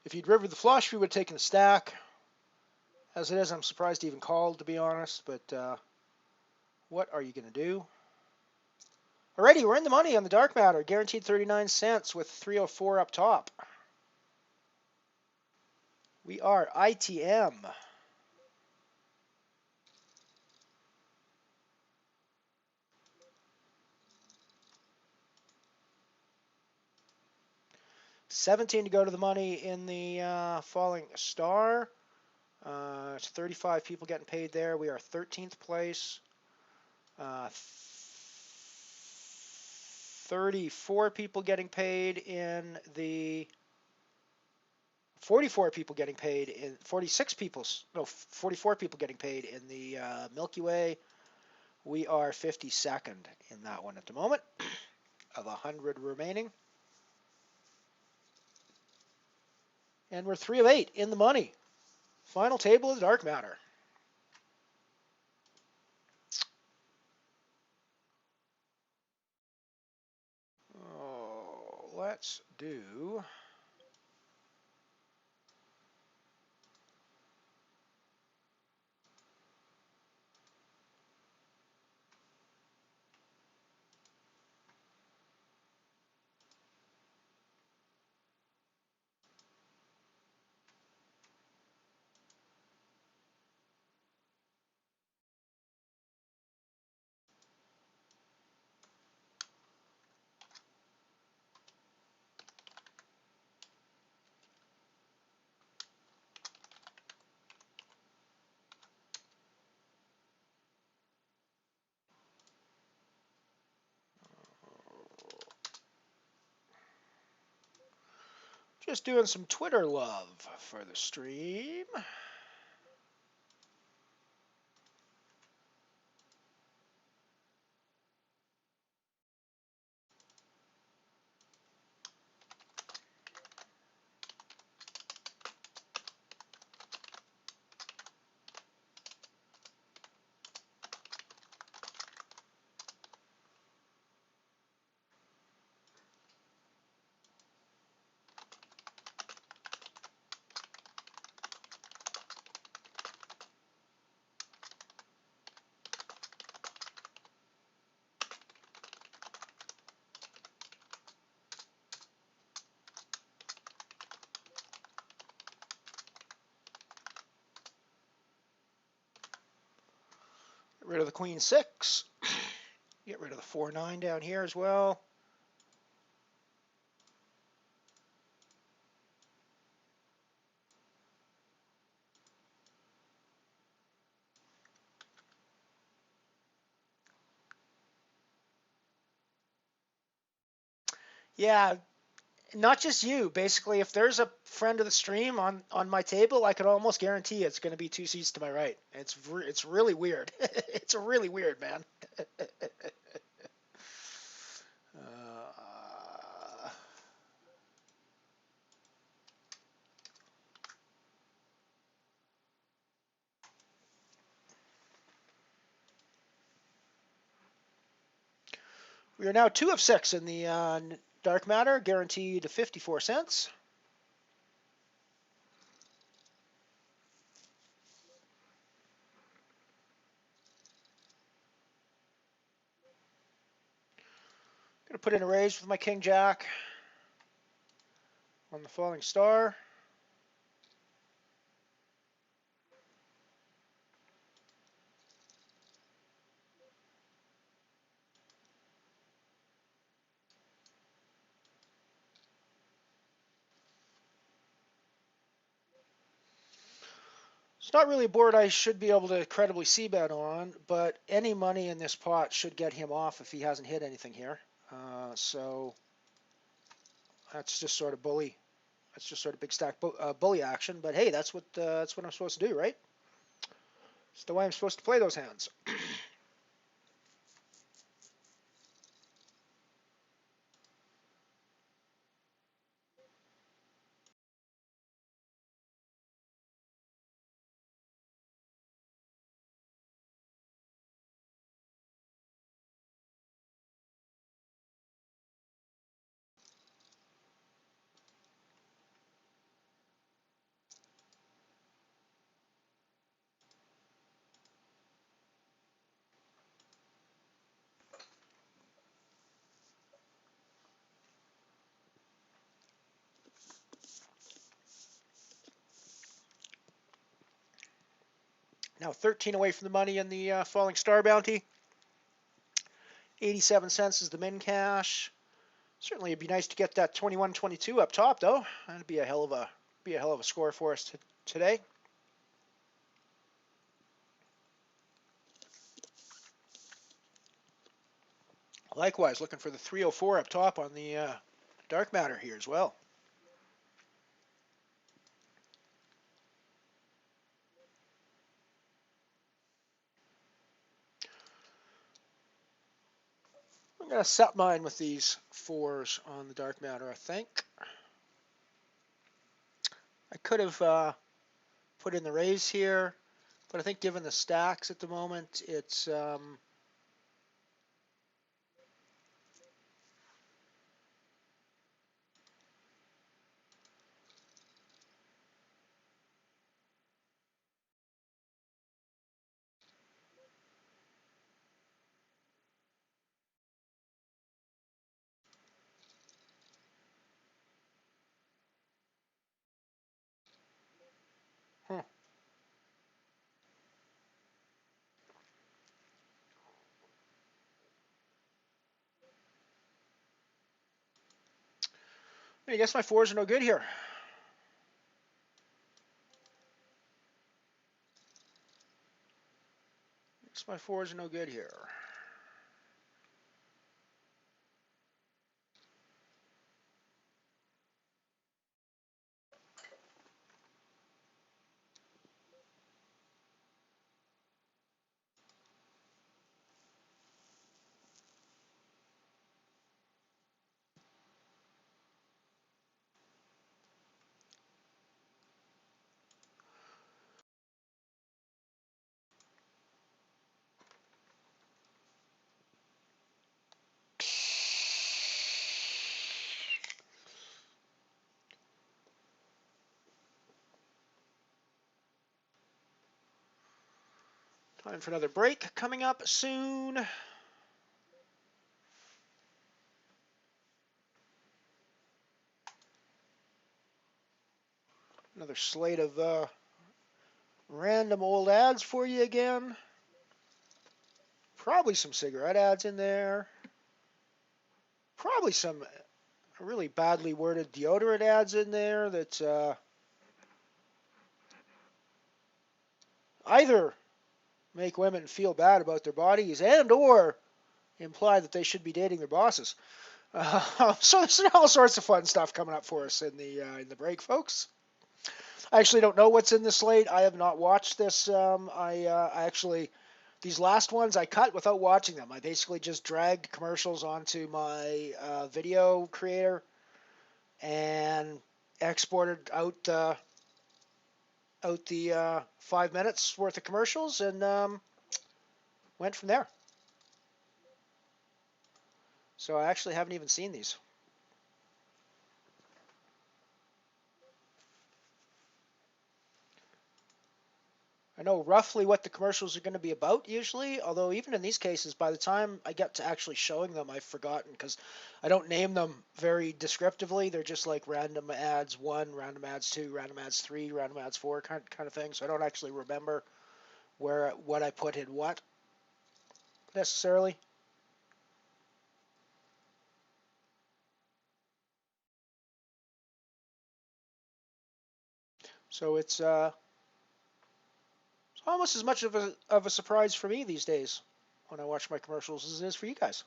If he'd rivered the flush, we would have taken the stack. As it is, I'm surprised he even called, to be honest. But what are you going to do? Alrighty, we're in the money on the dark matter. Guaranteed 39 cents with 304 up top. We are ITM. $17 to go to the money in the falling star. It's 35 people getting paid there. We are 13th place. 34 people getting paid in the 44 people getting paid in 44 people getting paid in the Milky Way. We are 52nd in that one at the moment of 100 remaining. And we're 3 of 8 in the money. Final table of the dark matter. Oh, let's do just doing some Twitter love for the stream. Get rid of the Queen 6. Get rid of the 4-9 down here as well. Yeah, not just you. Basically, if there's a friend of the stream on my table, I could almost guarantee it's going to be 2 seats to my right. It's really weird. It's really weird, man. We are now 2 of 6 in the dark matter, guaranteed 54 cents. Gonna put in a raise with my King Jack on the falling star. It's not really a board I should be able to credibly c-bet on, but any money in this pot should get him off if he hasn't hit anything here. So that's just sort of bully. That's just sort of big stack bully action. But hey, that's what I'm supposed to do, right? It's the way I'm supposed to play those hands. Now 13 away from the money in the falling star bounty. 87 cents is the min cash. Certainly, it'd be nice to get that 21-22 up top, though. That'd be a hell of a score for us today. Likewise, looking for the 304 up top on the dark matter here as well. I'm going to set mine with these 4s on the dark matter, I think. I could have put in the raise here, but I think given the stacks at the moment, it's... I guess my 4s are no good here. I guess my 4s are no good here. Time for another break coming up soon. Another slate of random old ads for you again. Probably some cigarette ads in there. Probably some really badly worded deodorant ads in there that either make women feel bad about their bodies and or imply that they should be dating their bosses. So there's all sorts of fun stuff coming up for us in the break, folks. I actually don't know what's in the slate. I have not watched this. I actually, these last ones I cut without watching them. I basically just dragged commercials onto my video creator and exported out the 5 minutes worth of commercials and went from there. So I actually haven't even seen these. I know roughly what the commercials are going to be about usually, although even in these cases, by the time I get to actually showing them, I've forgotten because I don't name them very descriptively. They're just like random ads 1, random ads 2, random ads 3, random ads 4 kind of thing. So I don't actually remember what I put in what necessarily. So it's almost as much of a surprise for me these days when I watch my commercials as it is for you guys.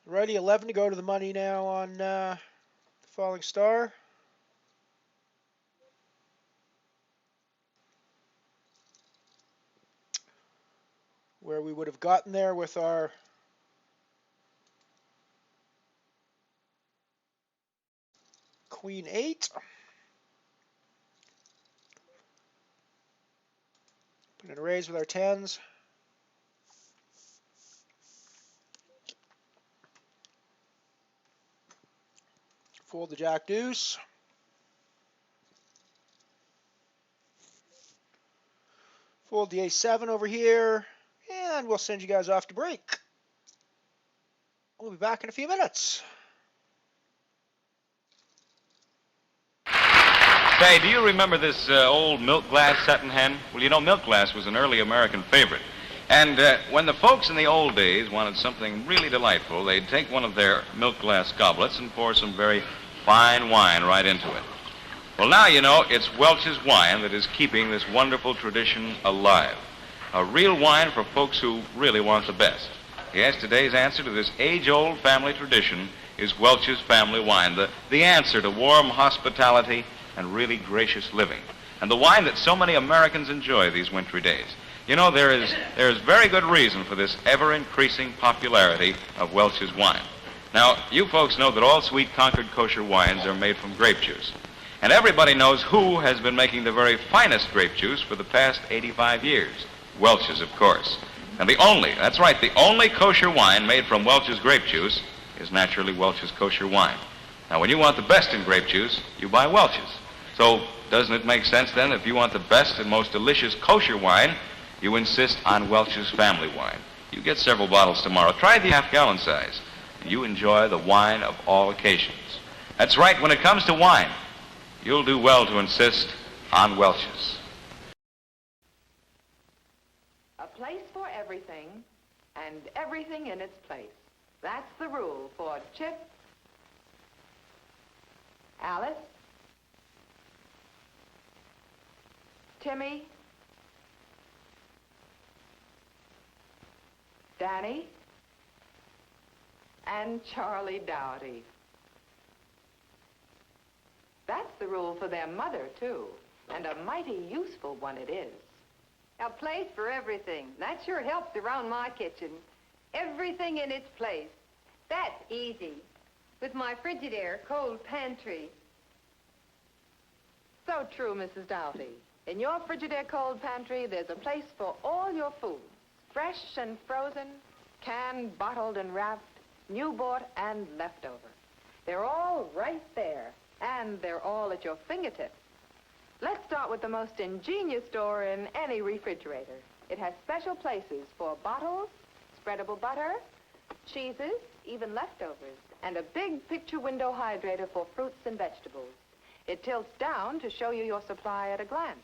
Alrighty, 11 to go to the money now on Falling Star. Where we would have gotten there with our Queen 8. Put in a raise with our 10s. Fold the Jack Deuce. Fold the A7 over here, and we'll send you guys off to break. We'll be back in a few minutes. Say, do you remember this old milk glass setting hen? Well, you know, milk glass was an early American favorite. And when the folks in the old days wanted something really delightful, they'd take one of their milk glass goblets and pour some very fine wine right into it. Well, now you know it's Welch's wine that is keeping this wonderful tradition alive. A real wine for folks who really want the best. Yes, today's answer to this age-old family tradition is Welch's family wine, the answer to warm hospitality and really gracious living, and the wine that so many Americans enjoy these wintry days. You know, there is very good reason for this ever-increasing popularity of Welch's wine. Now, you folks know that all sweet Concord kosher wines are made from grape juice. And everybody knows who has been making the very finest grape juice for the past 85 years. Welch's, of course. And that's right, the only kosher wine made from Welch's grape juice is naturally Welch's kosher wine. Now, when you want the best in grape juice, you buy Welch's. So, doesn't it make sense then, if you want the best and most delicious kosher wine, you insist on Welch's family wine? You get several bottles tomorrow. Try the half-gallon size. You enjoy the wine of all occasions. That's right, when it comes to wine, you'll do well to insist on Welch's. A place for everything, and everything in its place. That's the rule for Chip, Alice, Timmy, Danny, and Charlie Dowdy. That's the rule for their mother, too, and a mighty useful one it is. A place for everything. That sure helps around my kitchen. Everything in its place. That's easy. With my Frigidaire cold pantry. So true, Mrs. Doughty. In your Frigidaire cold pantry, there's a place for all your foods. Fresh and frozen, canned, bottled, and wrapped, new bought and leftover. They're all right there, and they're all at your fingertips. Let's start with the most ingenious door in any refrigerator. It has special places for bottles, spreadable butter, cheeses, even leftovers, and a big picture window hydrator for fruits and vegetables. It tilts down to show you your supply at a glance.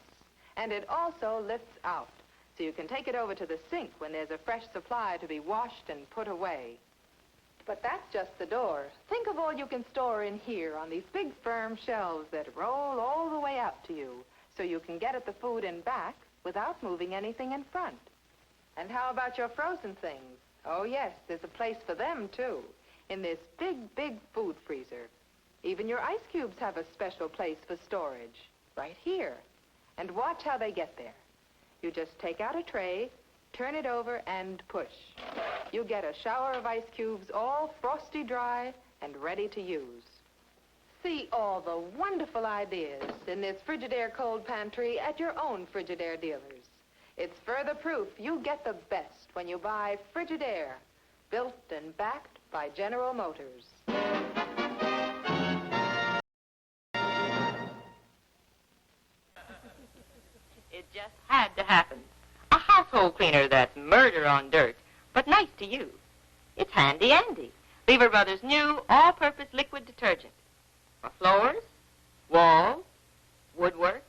And it also lifts out, so you can take it over to the sink when there's a fresh supply to be washed and put away. But that's just the door. Think of all you can store in here on these big firm shelves that roll all the way out to you, so you can get at the food in back without moving anything in front. And how about your frozen things? Oh, yes, there's a place for them, too, in this big, big food freezer. Even your ice cubes have a special place for storage, right here. And watch how they get there. You just take out a tray, turn it over, and push. You get a shower of ice cubes all frosty dry and ready to use. See all the wonderful ideas in this Frigidaire cold pantry at your own Frigidaire dealers. It's further proof you get the best when you buy Frigidaire, built and backed by General Motors. It just had to happen. A household cleaner that's murder on dirt, but nice to use. It's Handy Andy, Lever Brothers' new all-purpose liquid detergent. For floors, walls, woodwork,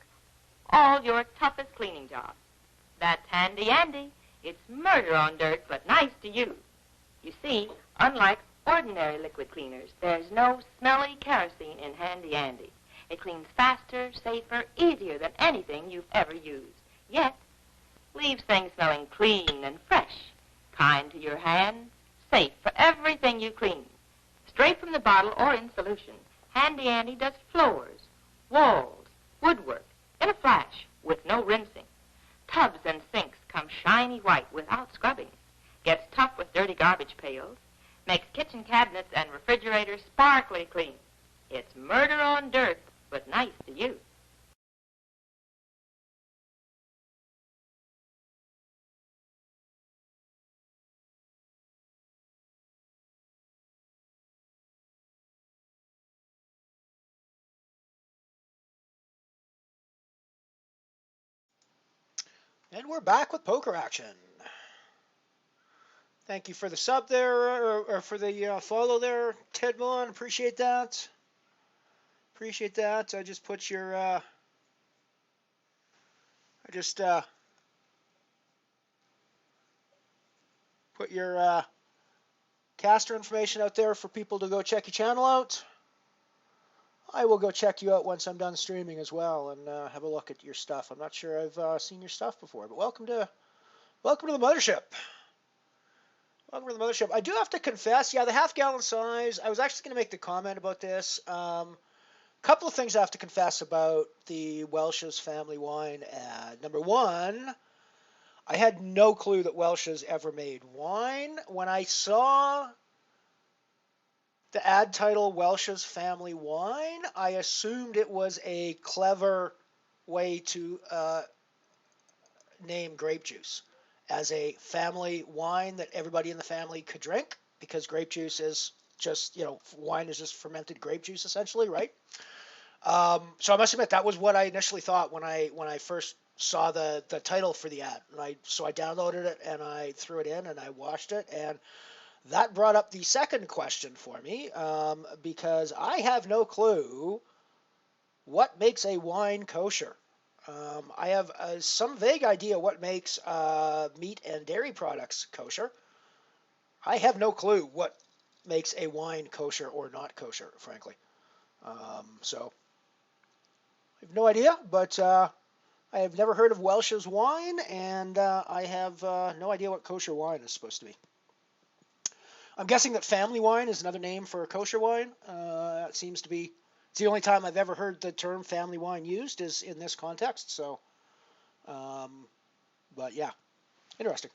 all your toughest cleaning jobs. That's Handy Andy. It's murder on dirt, but nice to use. You see, unlike ordinary liquid cleaners, there's no smelly kerosene in Handy Andy. It cleans faster, safer, easier than anything you've ever used. Yet, leaves things smelling clean and fresh, kind to your hands, safe for everything you clean. Straight from the bottle or in solution, Handy Andy does floors, walls, woodwork, in a flash with no rinsing. Tubs and sinks come shiny white without scrubbing. Gets tough with dirty garbage pails. Makes kitchen cabinets and refrigerators sparkly clean. It's murder on dirt, but nice to use. And we're back with poker action. Thank you for the sub there, or for the follow there, Tedmon. Appreciate that. Appreciate that. I just put your, put your caster information out there for people to go check your channel out. I will go check you out once I'm done streaming as well and have a look at your stuff. I'm not sure I've seen your stuff before, but welcome to the mothership. Welcome to the mothership. I do have to confess, yeah, the half-gallon size. I was actually going to make the comment about this. Couple of things I have to confess about the Welch's Family Wine ad. Number one, I had no clue that Welch's ever made wine. When I saw the ad title Welch's Family Wine, I assumed it was a clever way to name grape juice as a family wine that everybody in the family could drink, because grape juice is just, wine is just fermented grape juice essentially, right? So I must admit that was what I initially thought when I first saw the title for the ad. And I downloaded it and I threw it in and I watched it, and that brought up the second question for me, because I have no clue what makes a wine kosher. I have some vague idea what makes meat and dairy products kosher. I have no clue what makes a wine kosher or not kosher, frankly. So I have no idea, but I have never heard of Welch's wine, and I have no idea what kosher wine is supposed to be. I'm guessing that family wine is another name for kosher wine. It seems to be, it's the only time I've ever heard the term family wine used is in this context. So, but yeah, interesting.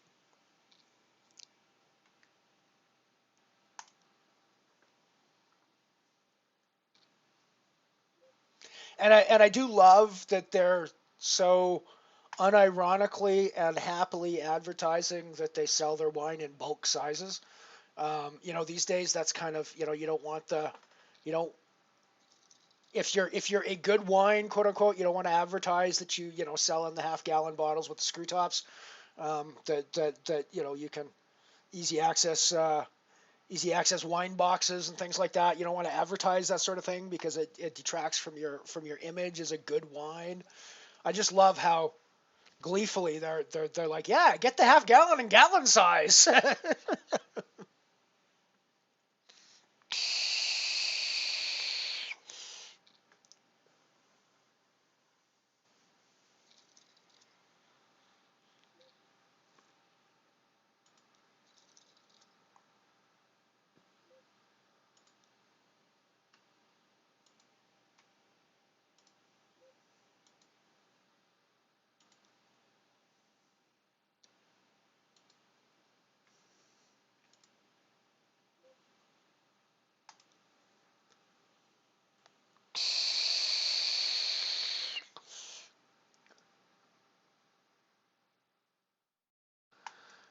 And I do love that they're so unironically and happily advertising that they sell their wine in bulk sizes. These days that's kind of, you don't want you don't, if you're a good wine, quote unquote, you don't want to advertise that you sell in the half-gallon bottles with the screw tops, that you can easy access wine boxes and things like that. You don't want to advertise that sort of thing because it detracts from your image as a good wine. I just love how gleefully they're like, yeah, get the half-gallon and gallon size.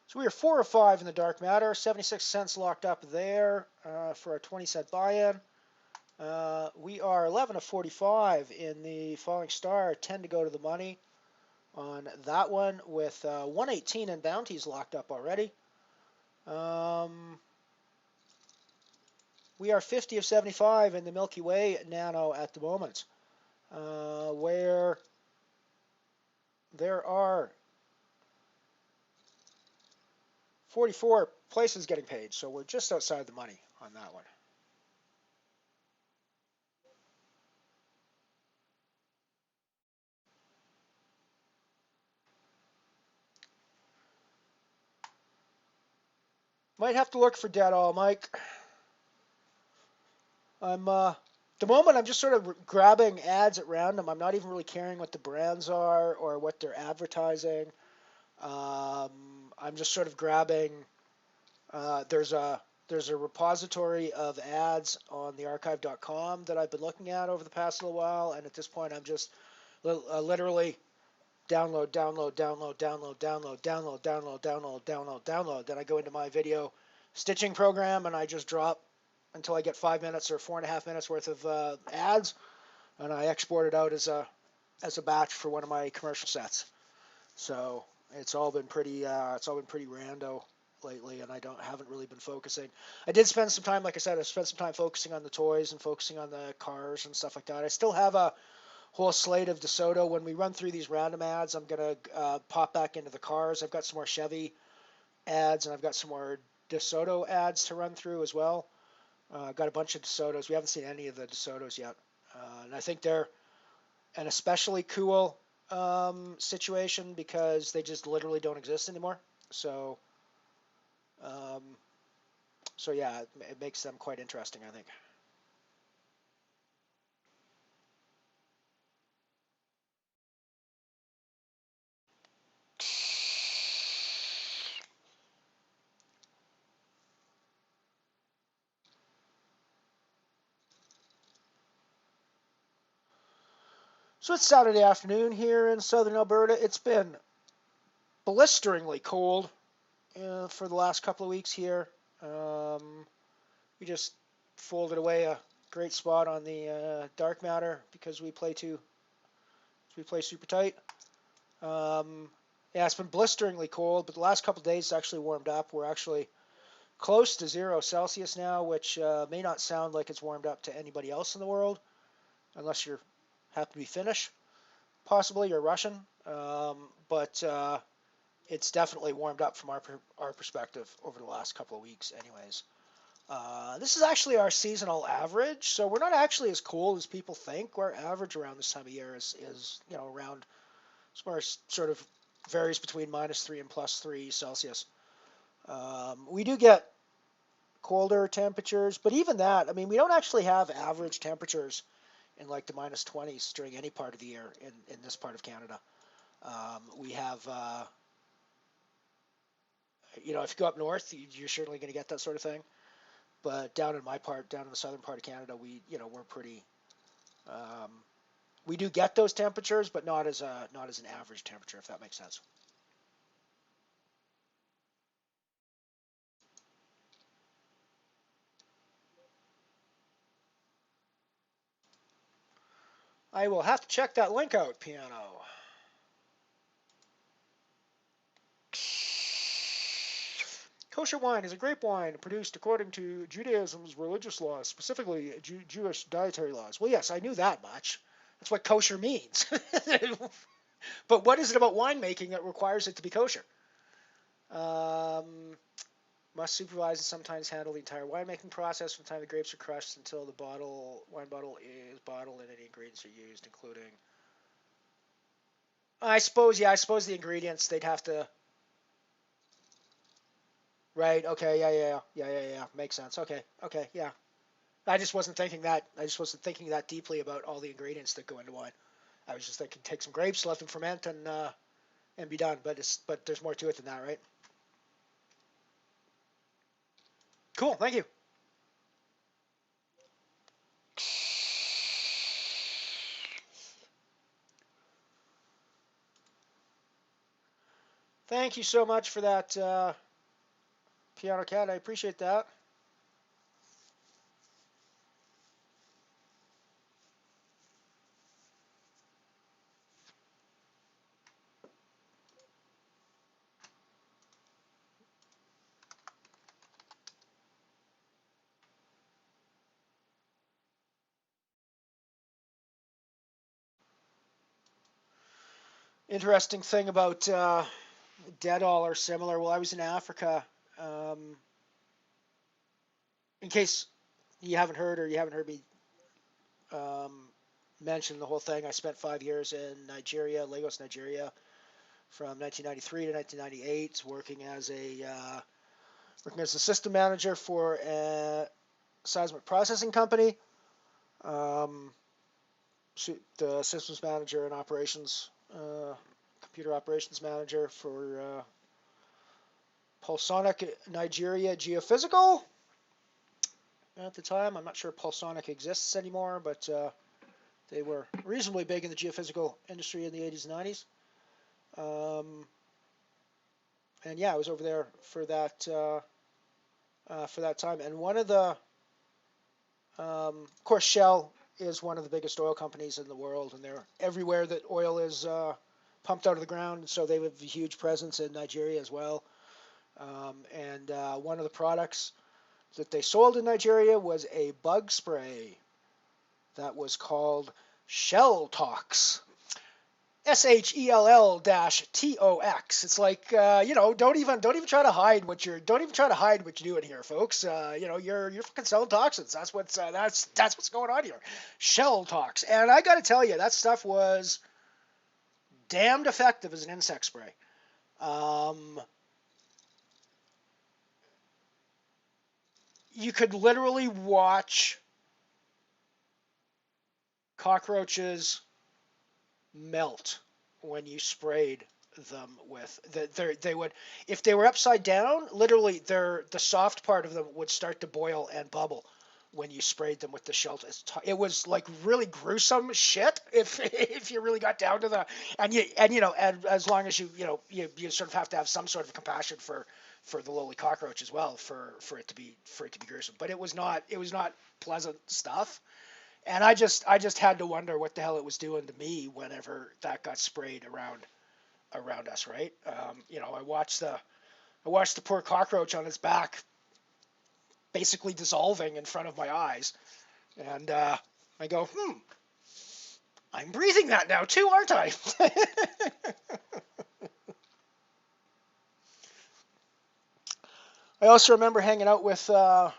So we are 4 or 5 in the dark matter, 76 cents locked up there for a 20-cent buy-in. We are 11 of 45 in the falling star, 10 to go to the money on that one, with 118 in bounties locked up already. We are 50 of 75 in the Milky Way Nano at the moment, where there are 44 places getting paid, so we're just outside the money on that one. Might have to look for Dead All, Mike. At the moment, I'm just sort of grabbing ads at random. I'm not even really caring what the brands are or what they're advertising. I'm just sort of grabbing. There's a repository of ads on thearchive.com that I've been looking at over the past little while, and at this point, I'm just literally download. Then I go into my video stitching program, and I just drop until I get 5 minutes or 4.5 minutes worth of ads, and I export it out as a batch for one of my commercial sets. So It's all been pretty rando lately, and I haven't really been focusing. I did spend some time, like I said, I spent some time focusing on the toys and focusing on the cars and stuff like that. I still have a whole slate of DeSoto. When we run through these random ads, I'm gonna pop back into the cars. I've got some more Chevy ads, and I've got some more DeSoto ads to run through as well. I've got a bunch of DeSotos. We haven't seen any of the DeSotos yet, and I think they're an especially cool situation because they just literally don't exist anymore. So, um, so yeah, it makes them quite interesting, I think. So it's Saturday afternoon here in southern Alberta. It's been blisteringly cold for the last couple of weeks here. We just folded away a great spot on the dark matter because we play super tight. Yeah, it's been blisteringly cold, but the last couple of days it's actually warmed up. We're actually close to 0 Celsius now, which may not sound like it's warmed up to anybody else in the world, unless you happen to be Finnish, possibly, or Russian. But it's definitely warmed up from our perspective over the last couple of weeks, anyways. This is actually our seasonal average, so we're not actually as cold as people think. Our average around this time of year is around somewhere sort of varies between -3 and +3 Celsius. We do get colder temperatures, but even that, I mean, we don't actually have average temperatures in like the -20s during any part of the year in this part of Canada. We have, if you go up north, you're certainly going to get that sort of thing. But down in the southern part of Canada, we're pretty. We do get those temperatures, but not as an average temperature, if that makes sense. I will have to check that link out, Piano. Kosher wine is a grape wine produced according to Judaism's religious laws, specifically Jewish dietary laws. Well, yes, I knew that much. That's what kosher means. But what is it about winemaking that requires it to be kosher? Must supervise and sometimes handle the entire winemaking process from the time the grapes are crushed until the wine bottle is bottled and any ingredients are used, including. I suppose the ingredients they'd have to. Right. Okay. Yeah. Makes sense. Okay. Yeah. I just wasn't thinking that deeply about all the ingredients that go into wine. I was just thinking, take some grapes, let them ferment, and be done. But there's more to it than that, right? Cool. Thank you. Thank you so much for that, Piano Cat. I appreciate that. Interesting thing about dead all are similar. Well, I was in Africa. In case you haven't heard me mention the whole thing, I spent 5 years in Nigeria, Lagos, Nigeria, from 1993 to 1998, working as a system manager for a seismic processing company. The systems manager and computer operations manager for Pulsonic Nigeria Geophysical. At the time, I'm not sure Pulsonic exists anymore, but they were reasonably big in the geophysical industry in the 80s and 90s. And yeah, I was over there for that time. And one of the, of course, Shell is one of the biggest oil companies in the world, and they're everywhere that oil is pumped out of the ground, so they have a huge presence in Nigeria as well. And one of the products that they sold in Nigeria was a bug spray that was called Shell Tox. SHELL-TOX. It's like don't even try to hide what you're doing here, folks. You're fucking selling toxins. That's what's going on here. Shell Tox. And I got to tell you, that stuff was damned effective as an insect spray. You could literally watch cockroaches melt when you sprayed them with they would, if they were upside down, literally the soft part of them would start to boil and bubble when you sprayed them with the shelter. It was like really gruesome shit if you really got down to the, and as long as you sort of have to have some sort of compassion for the lowly cockroach as well for it to be gruesome. But it was not pleasant stuff. And I just had to wonder what the hell it was doing to me whenever that got sprayed around us, right? I watched the poor cockroach on its back basically dissolving in front of my eyes, and I go, I'm breathing that now too, aren't I? I also remember hanging out with our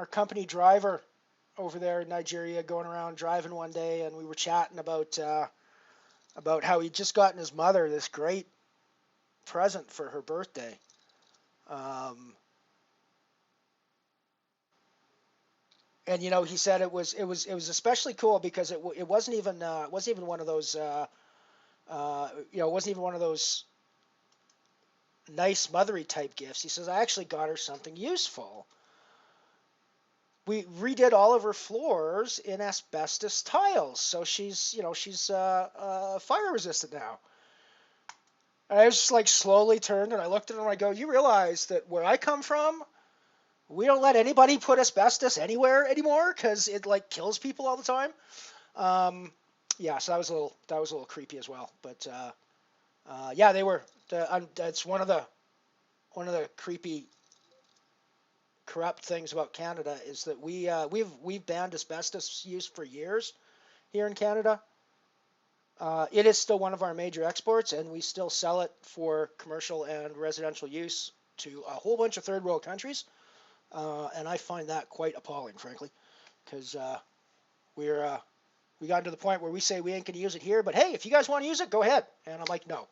company driver over there in Nigeria, going around driving one day, and we were chatting about how he'd just gotten his mother this great present for her birthday. And he said it was especially cool because it wasn't even one of those it wasn't even one of those nice mothery type gifts. He says, I actually got her something useful. We redid all of her floors in asbestos tiles, so she's fire resistant now. And I just like slowly turned and I looked at him and I go, you realize that where I come from, we don't let anybody put asbestos anywhere anymore because it like kills people all the time. Yeah, so that was a little creepy as well. But yeah, they were. It's one of the creepy, corrupt things about Canada is that we've banned asbestos use for years here in Canada. It is still one of our major exports, and we still sell it for commercial and residential use to a whole bunch of third world countries. And I find that quite appalling, frankly, because we got to the point where we say we ain't going to use it here, but hey, if you guys want to use it, go ahead. And I'm like, no,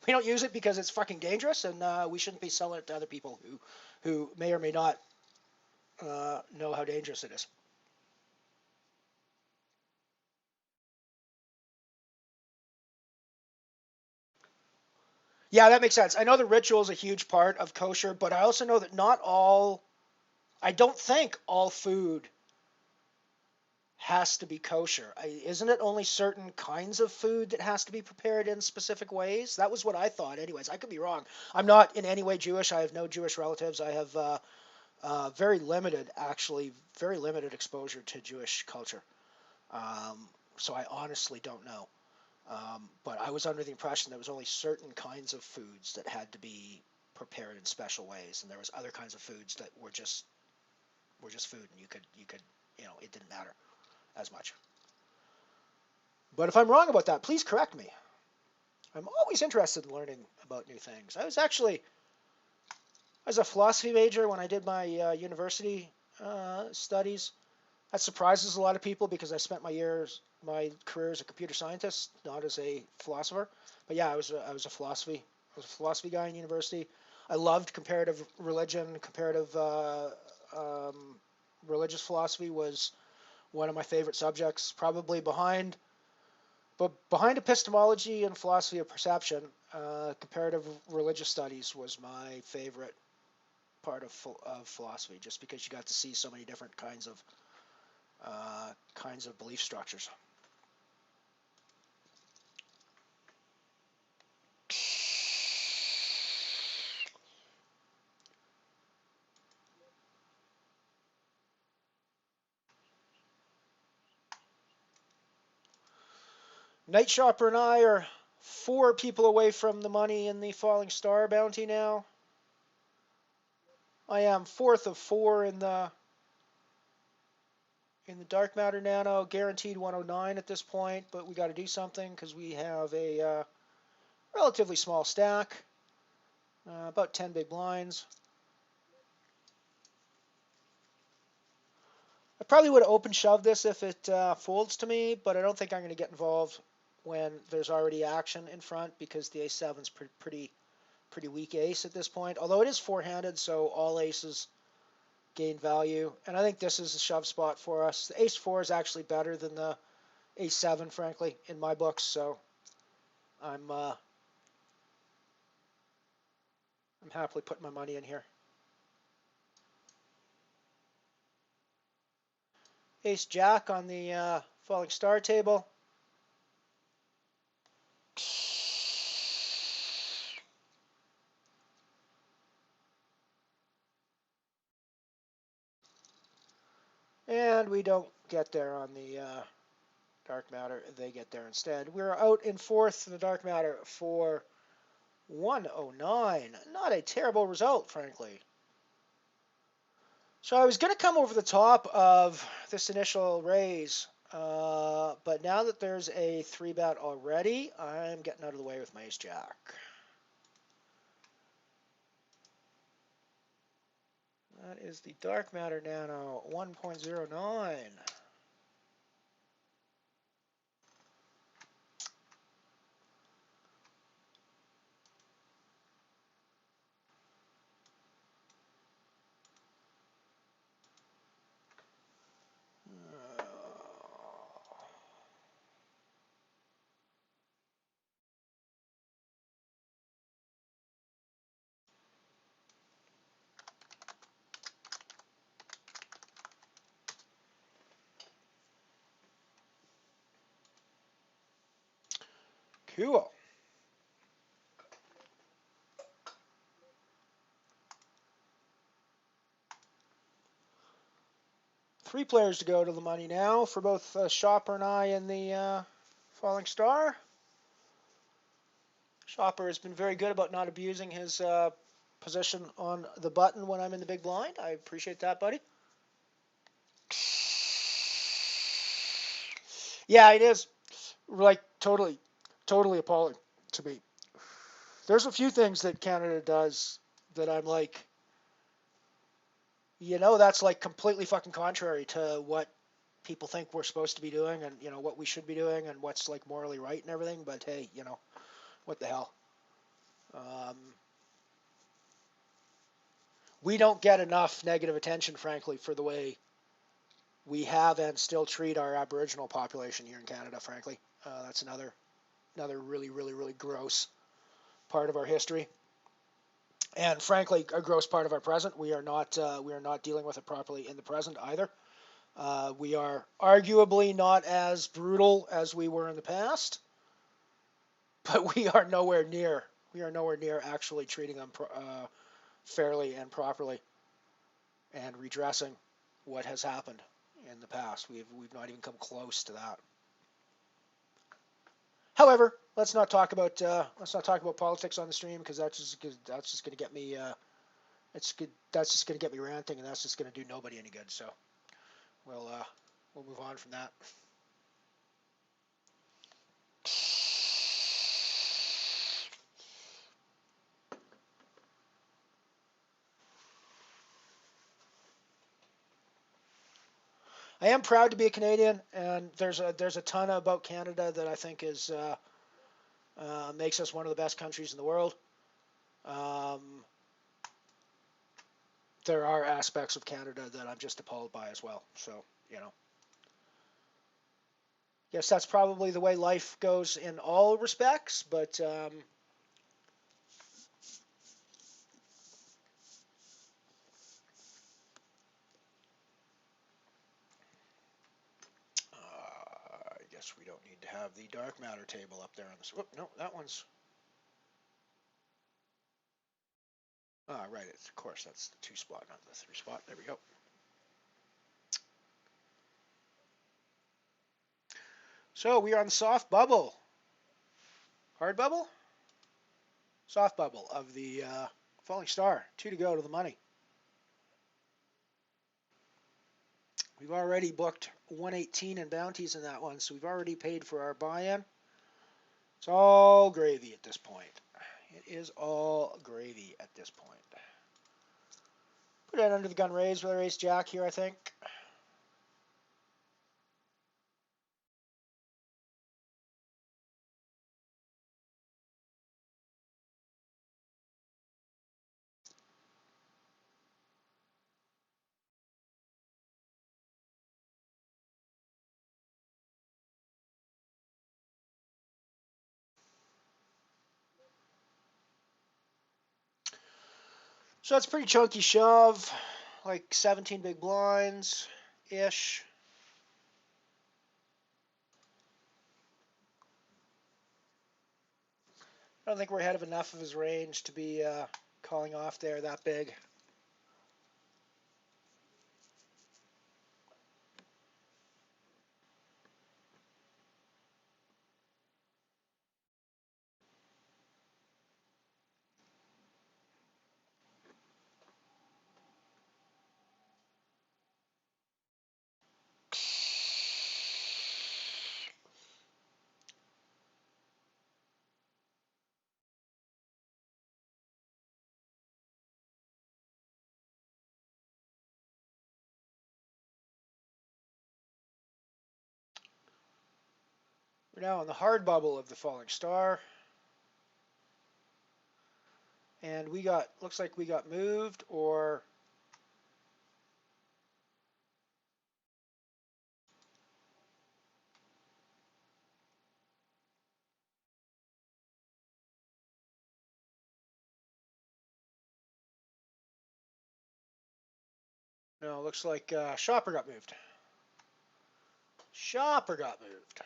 we don't use it because it's fucking dangerous, and we shouldn't be selling it to other people who may or may not know how dangerous it is. Yeah, that makes sense. I know the ritual is a huge part of kosher, but I also know that I don't think all food has to be kosher. Isn't it only certain kinds of food that has to be prepared in specific ways? That was what I thought anyways. I could be wrong. I'm not in any way Jewish. I have no Jewish relatives. I have very limited exposure to Jewish culture. So I honestly don't know. But I was under the impression there was only certain kinds of foods that had to be prepared in special ways, and there was other kinds of foods that were just food, and you could it didn't matter as much. But if I'm wrong about that, please correct me. I'm always interested in learning about new things. I was a philosophy major when I did my university studies. That surprises a lot of people because I spent my career as a computer scientist, not as a philosopher. But yeah, I was a philosophy guy in university. I loved comparative religion. Comparative religious philosophy was one of my favorite subjects, probably behind epistemology and philosophy of perception. Comparative religious studies was my favorite part of philosophy, just because you got to see so many different kinds of belief structures. Night Shopper and I are 4 people away from the money in the Falling Star bounty now. I am 4th of 4 in the dark matter nano, guaranteed 109 at this point, but we got to do something because we have a relatively small stack, about 10 big blinds. I probably would have open shoved this if it folds to me, but I don't think I'm going to get involved when there's already action in front because the ace-7's pretty weak ace at this point. Although it is four-handed, so all aces gain value. And I think this is a shove spot for us. The ace-4 is actually better than the ace-7, frankly, in my books. So I'm happily putting my money in here. Ace-Jack on the Falling Star table. And we don't get there on the dark matter. They get there instead. We're out in 4th in the dark matter for 109. Not a terrible result, frankly. So I was going to come over the top of this initial raise, but now that there's a 3-bet already, I'm getting out of the way with my ace-jack. That is the dark matter nano 1.09. Cool. Three players to go to the money now for both Shopper and I in the Falling Star. Shopper has been very good about not abusing his position on the button when I'm in the big blind. I appreciate that, buddy. Yeah, it is. Like, totally appalling to me. There's a few things that Canada does that I'm like, that's like completely fucking contrary to what people think we're supposed to be doing and, what we should be doing and what's like morally right and everything. But hey, what the hell? We don't get enough negative attention, frankly, for the way we have and still treat our Aboriginal population here in Canada, frankly. That's another really, really, really gross part of our history. And frankly, a gross part of our present. We are not dealing with it properly in the present either. We are arguably not as brutal as we were in the past, but we are nowhere near actually treating them fairly and properly and redressing what has happened in the past. We've not even come close to that. However, let's not talk about politics on the stream because that's just going to get me that's just going to get me ranting, and that's just going to do nobody any good. So we'll move on from that. I am proud to be a Canadian, and there's a ton about Canada that I think is makes us one of the best countries in the world. There are aspects of Canada that I'm just appalled by as well. So, yes, that's probably the way life goes in all respects, but I guess we don't need to have the dark matter table up there on this. Whoop, no, that one's. Right, of course, that's the 2 spot, not the 3 spot. There we go. So we are on the soft bubble. Hard bubble? Soft bubble of the falling star. 2 to go to the money. We've already booked 118 in bounties in that one, so we've already paid for our buy-in. It's all gravy at this point. It is all gravy at this point. Put it under the gun raise with our ace jack here, I think. So that's a pretty chunky shove, like 17 big blinds-ish. I don't think we're ahead of enough of his range to be calling off there that big. We're now on the hard bubble of the falling star. And we got, looks like we got moved, or no, looks like Shopper got moved. Shopper got moved.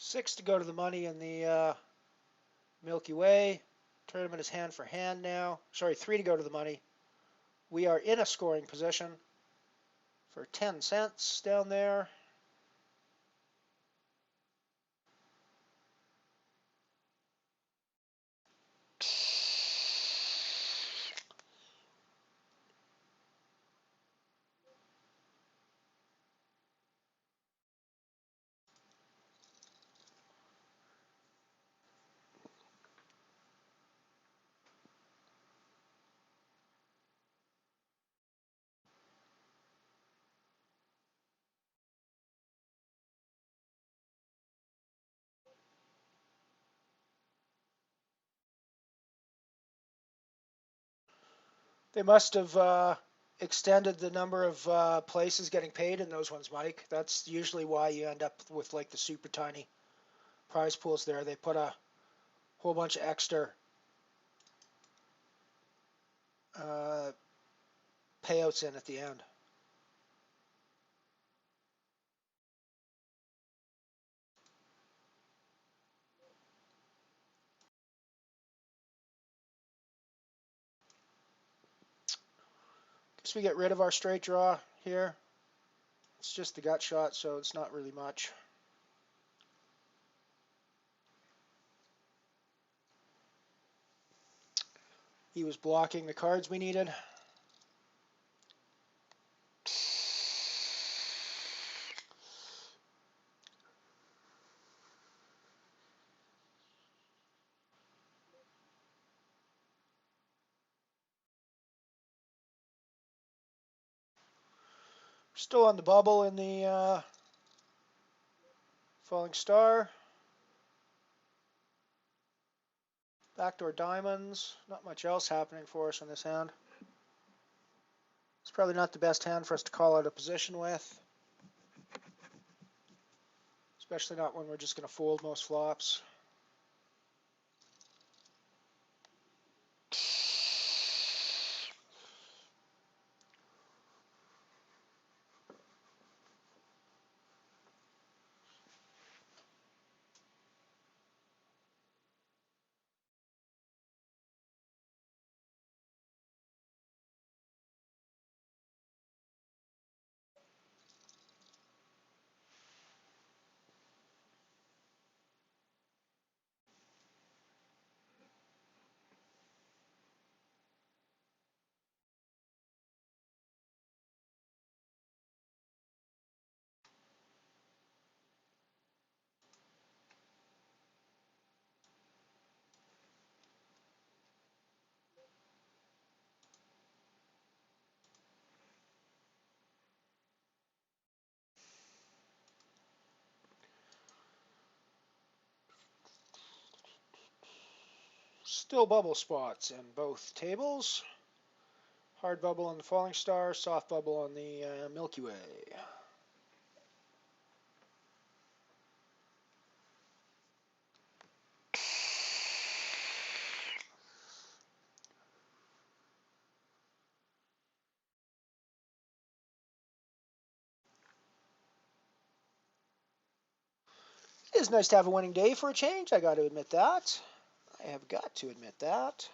Six to go to the money in the Milky Way. Tournament is hand for hand now. Sorry, 3 to go to the money. We are in a scoring position for 10 cents down there. They must have extended the number of places getting paid in those ones, Mike. That's usually why you end up with like the super tiny prize pools there. They put a whole bunch of extra payouts in at the end. Guess we get rid of our straight draw here. It's just the gut shot, so it's not really much. He was blocking the cards we needed. Still on the bubble in the falling star. Backdoor diamonds. Not much else happening for us in this hand. It's probably not the best hand for us to call out a position with. Especially not when we're just going to fold most flops. Still bubble spots in both tables. Hard bubble on the falling star, soft bubble on the Milky Way. It is nice to have a winning day for a change. I got to admit that. I have got to admit that.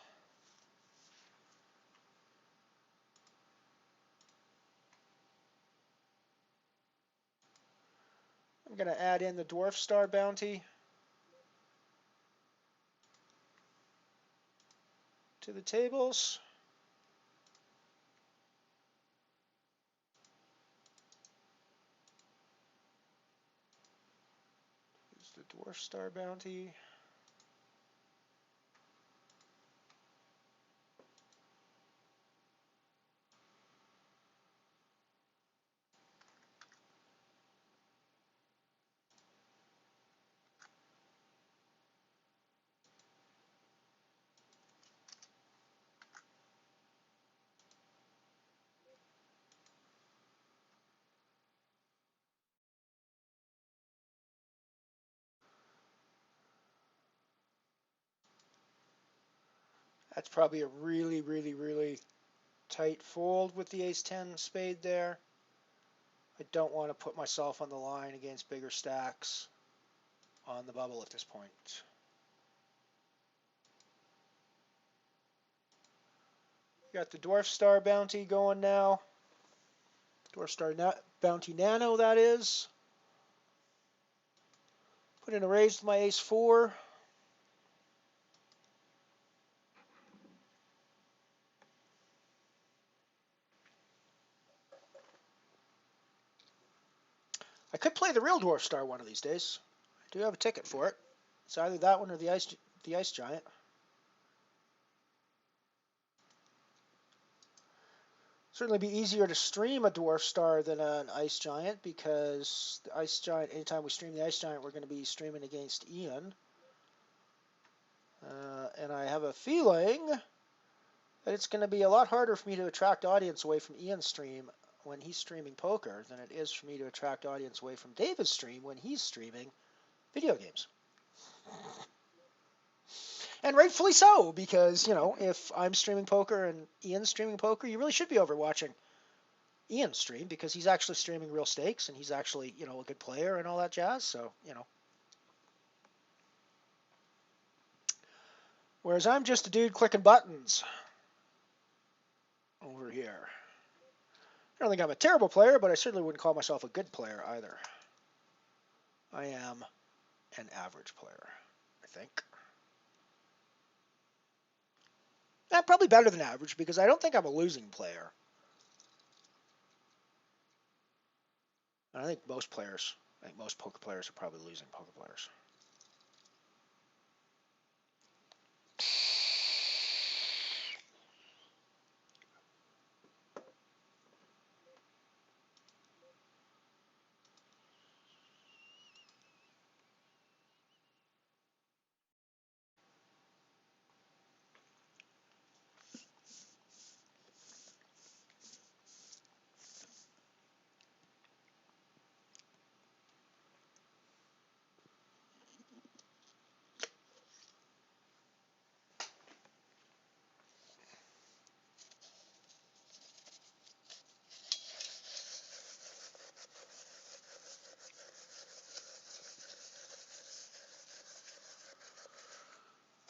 I'm going to add in the Dwarf Star bounty to the tables. Here's the Dwarf Star bounty. That's probably a really, really, really tight fold with the ace-10 spade there. I don't want to put myself on the line against bigger stacks on the bubble at this point. Got the Dwarf Star bounty going now. Dwarf Star bounty nano, that is. Put in a raise to my ace-4. I could play the real Dwarf Star one of these days. I do have a ticket for it. It's either that one or the Ice Giant. Certainly be easier to stream a Dwarf Star than an Ice Giant, because the Ice Giant, anytime we stream the Ice Giant, we're going to be streaming against Ian. And I have a feeling that it's going to be a lot harder for me to attract audience away from Ian's stream when he's streaming poker than it is for me to attract audience away from David's stream when he's streaming video games. And rightfully so, because, you know, if I'm streaming poker and Ian's streaming poker, you really should be over watching Ian's stream, because he's actually streaming real stakes and he's actually, you know, a good player and all that jazz. So, you know. Whereas I'm just a dude clicking buttons over here. I don't think I'm a terrible player, but I certainly wouldn't call myself a good player either. I am an average player, I think. Probably better than average, because I don't think I'm a losing player. And I think most poker players are probably losing poker players.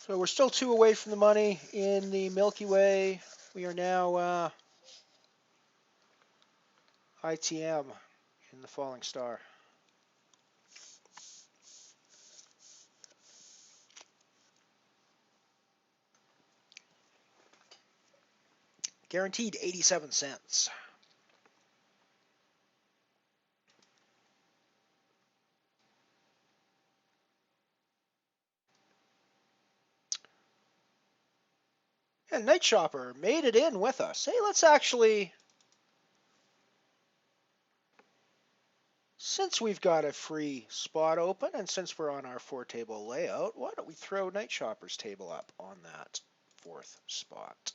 So we're still 2 away from the money in the Milky Way. We are now ITM in the Falling Star. Guaranteed 87 cents. And Night Shopper made it in with us. Hey, let's actually Since we've got a free spot open, and since we're on our 4-table layout, why don't we throw Night Shopper's table up on that 4th spot?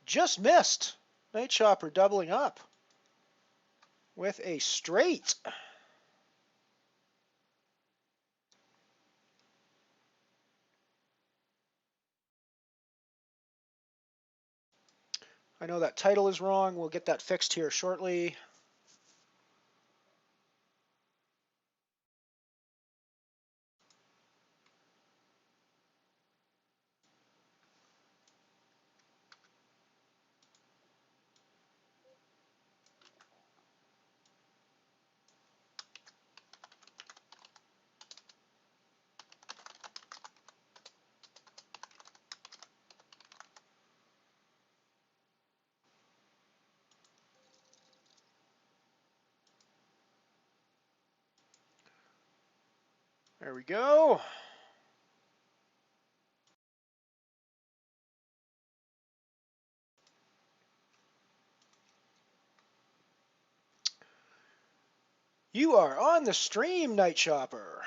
Just missed. Night Shopper doubling up with a straight. I know that title is wrong. We'll get that fixed here shortly. There we go. You are on the stream, Night Shopper.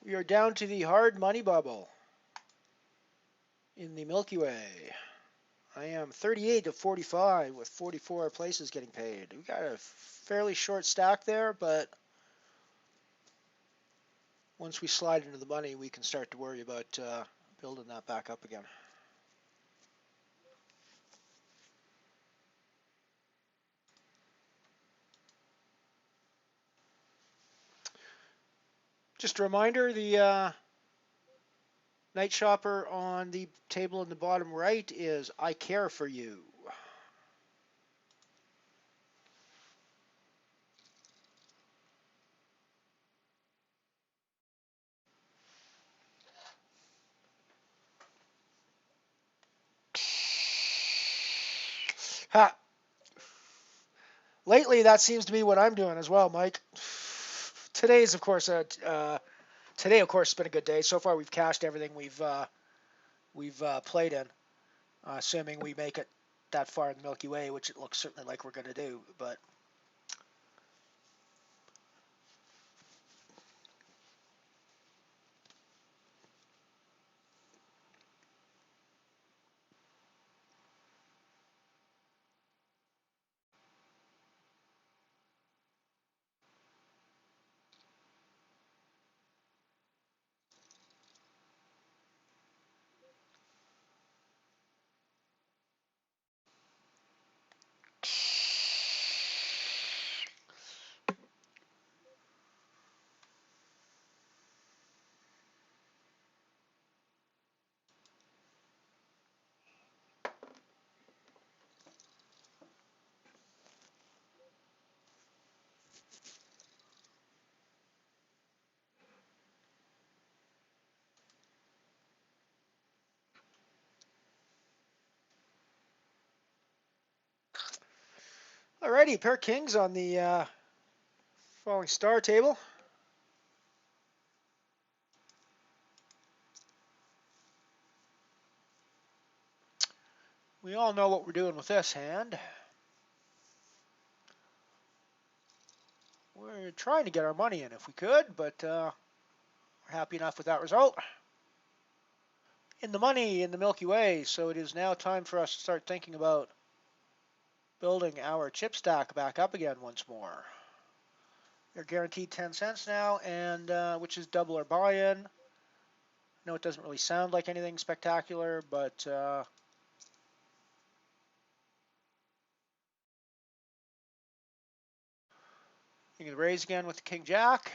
We are down to the hard money bubble in the Milky Way. I am 38 to 45 with 44 places getting paid. We got a fairly short stack there, but once we slide into the money, we can start to worry about building that back up again. Just a reminder, the Night Shopper on the table in the bottom right is I Care For You. Ha! Lately, that seems to be what I'm doing as well, Mike. Today, of course, has been a good day. So far, we've cashed everything we've played in, assuming we make it that far in the Milky Way, which it looks certainly like we're going to do. But alrighty, a pair of kings on the falling star table. We all know what we're doing with this hand. We're trying to get our money in if we could, but we're happy enough with that result. In the money in the Milky Way, so it is now time for us to start thinking about building our chip stack back up again once more. They're guaranteed 10 cents now, and which is double our buy-in. I know it doesn't really sound like anything spectacular, but you can raise again with the King Jack.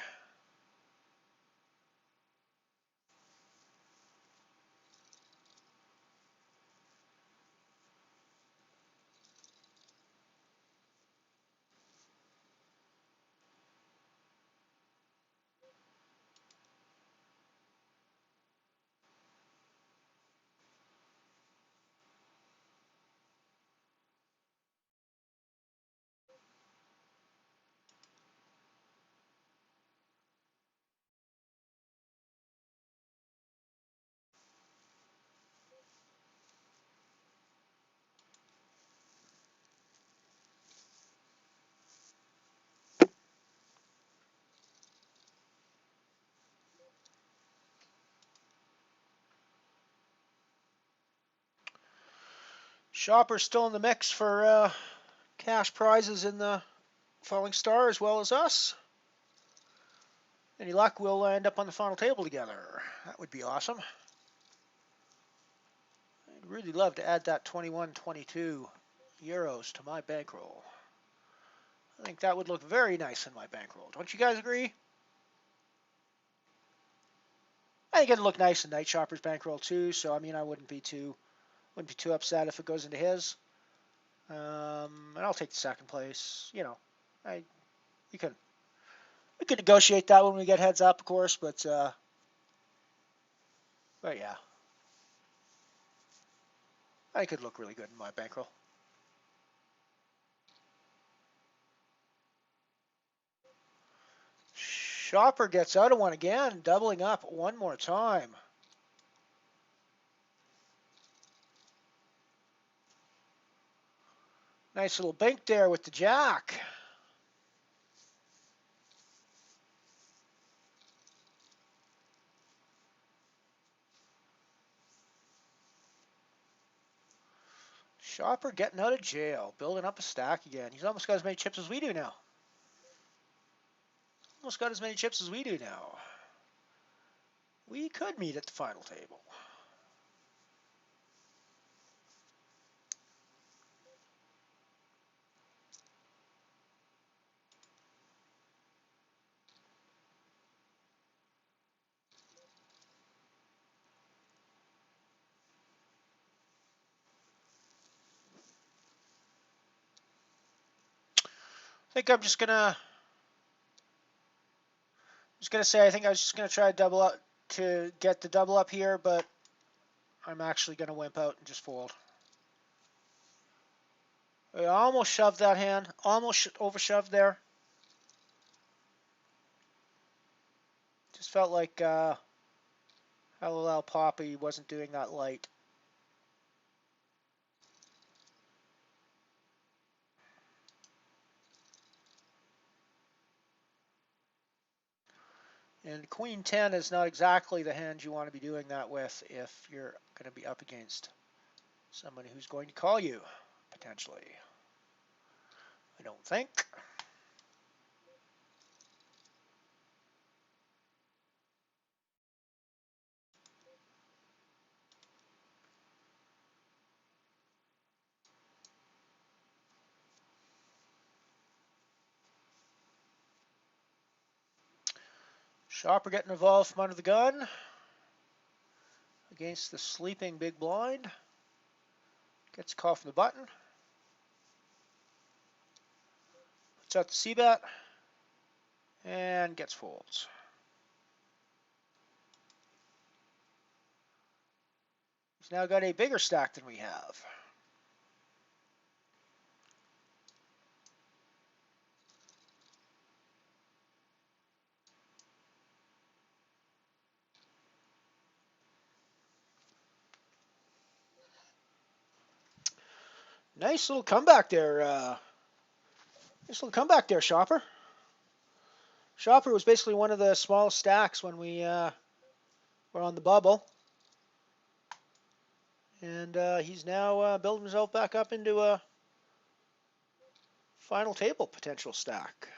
Shopper's still in the mix for cash prizes in the Falling Star as well as us. Any luck, we'll end up on the final table together. That would be awesome. I'd really love to add that 21-22 euros to my bankroll. I think that would look very nice in my bankroll. Don't you guys agree? I think it'd look nice in Night Shopper's bankroll too. So I mean, I wouldn't be too upset if it goes into his. And I'll take the second place. You know, we can negotiate that when we get heads up, of course. But yeah, I think it'd look really good in my bankroll. Shopper gets out of one again, doubling up one more time. Nice little bank there with the jack. Shopper getting out of jail, building up a stack again. He's almost got as many chips as we do now. Almost got as many chips as we do now. We could meet at the final table. I think I'm just gonna say I think I was just gonna try to double up to get the double up here, but I'm actually gonna wimp out and just fold. I almost shoved that hand, almost overshoved there. Just felt like Hallel Poppy wasn't doing that light. And Queen 10 is not exactly the hand you want to be doing that with if you're going to be up against somebody who's going to call you, potentially. I don't think. Shopper getting involved from under the gun against the sleeping big blind. Gets a call from the button. Puts out the C-bet and gets folds. He's now got a bigger stack than we have. Nice little comeback there. Nice little comeback there, Shopper. Shopper was basically one of the smallest stacks when we were on the bubble. And he's now building himself back up into a final table potential stack.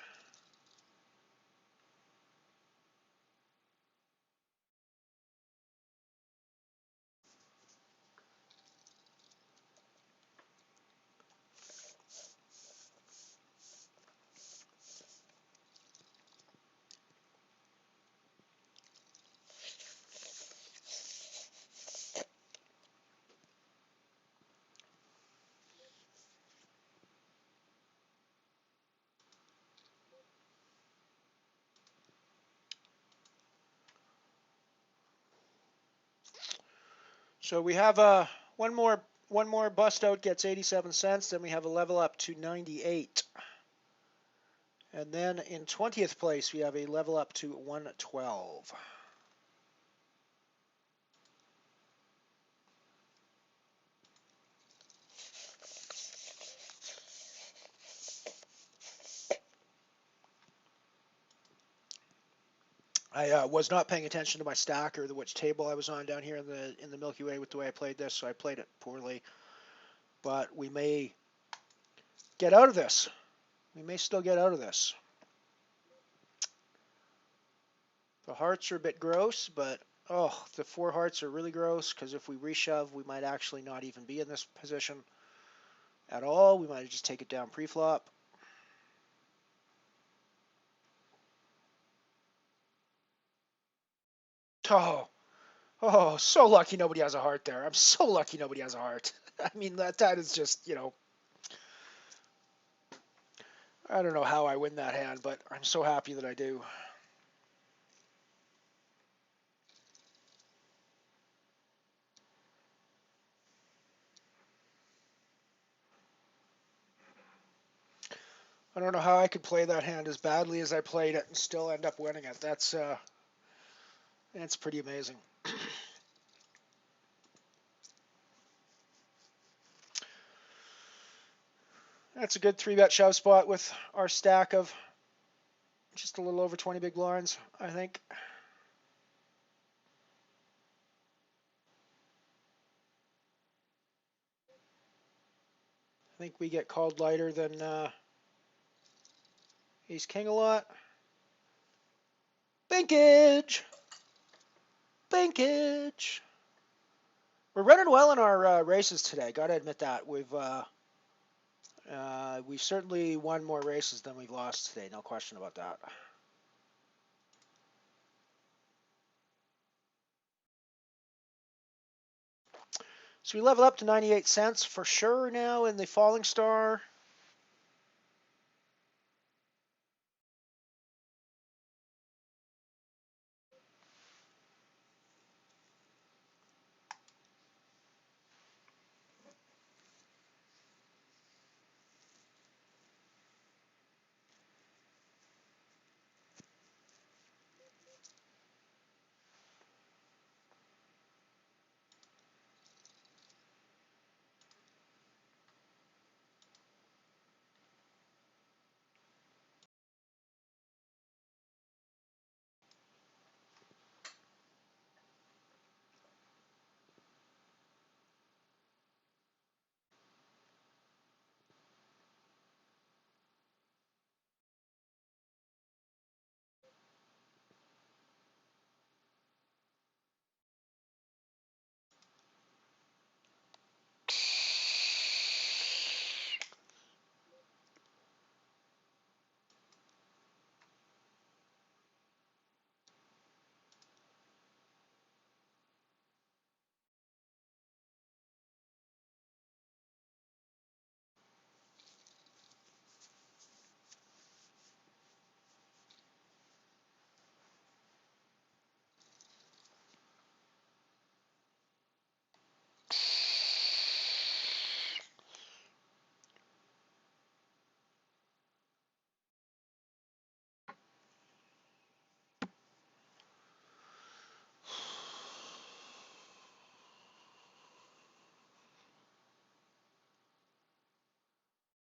So we have one more bust out gets 87 cents. Then we have a level up to 98. And then in 20th place we have a level up to 112. I was not paying attention to my stack or which table I was on down here in the Milky Way with the way I played this, so I played it poorly. but we may get out of this. We may still get out of this. The hearts are a bit gross, but oh, the 4 hearts are really gross because if we reshove, we might actually not even be in this position at all. We might just take it down pre-flop. Oh, so lucky nobody has a heart there. I'm so lucky nobody has a heart. I mean, that is just, I don't know how I win that hand, but I'm so happy that I do. I don't know how I could play that hand as badly as I played it and still end up winning it. That's pretty amazing. That's a good 3-bet shove spot with our stack of just a little over 20 big blinds, I think. I think we get called lighter than Ace King a lot. Binkage! Binkage! We're running well in our races today. Got to admit that. We've certainly won more races than we've lost today. No question about that. So we level up to 98 cents for sure now in the Falling Star.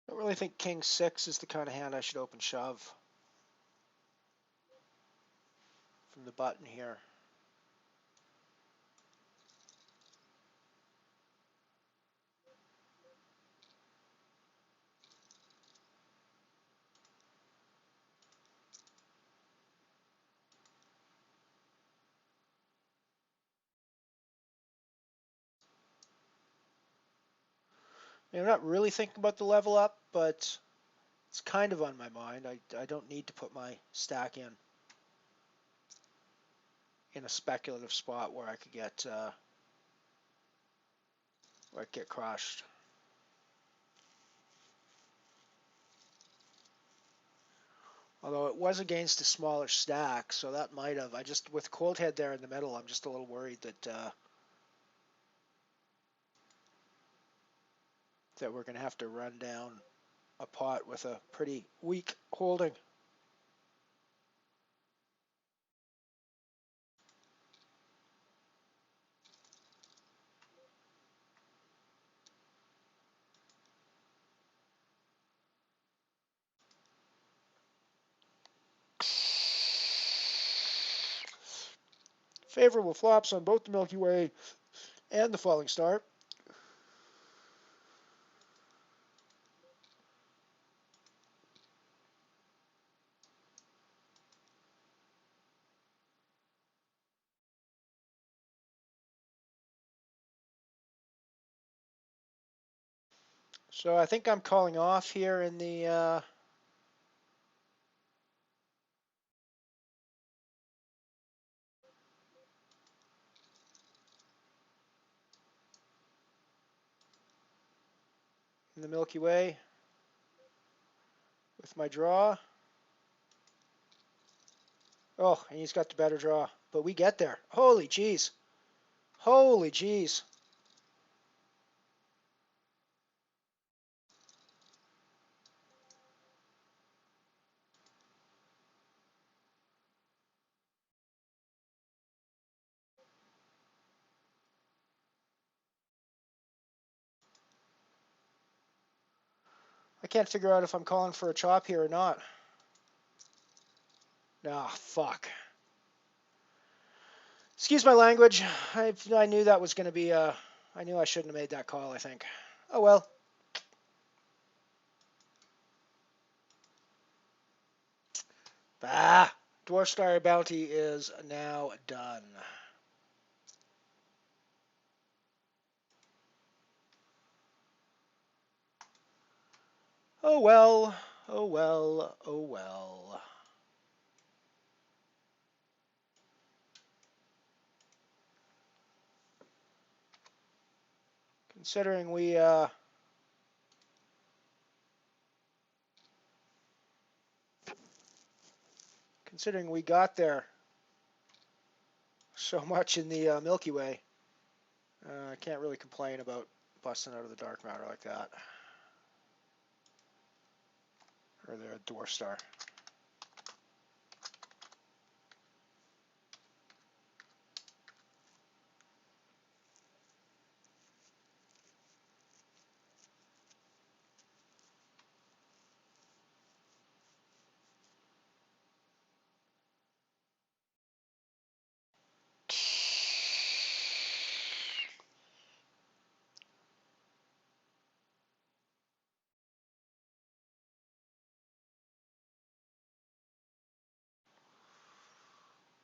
I don't really think King 6 is the kind of hand I should open shove from the button here. I mean, I'm not really thinking about the level up, but it's kind of on my mind. I don't need to put my stack in a speculative spot where I could get crushed. Although it was against a smaller stack, so that might have. With cold head there in the middle, I'm just a little worried that we're going to have to run down a pot with a pretty weak holding. Favorable flops on both the Milky Way and the Falling Star. So I think I'm calling off here in the Milky Way with my draw. Oh, and he's got the better draw. But we get there. Holy jeez. Holy jeez. I can't figure out if I'm calling for a chop here or not. Ah, fuck. Excuse my language. I knew that was going to be I knew I shouldn't have made that call, I think. Oh well. Ah, Dwarf Star Bounty is now done. Oh well, oh well, oh well. Considering we got there so much in the Milky Way, I can't really complain about busting out of the dark matter like that. Or the Dwarf Star.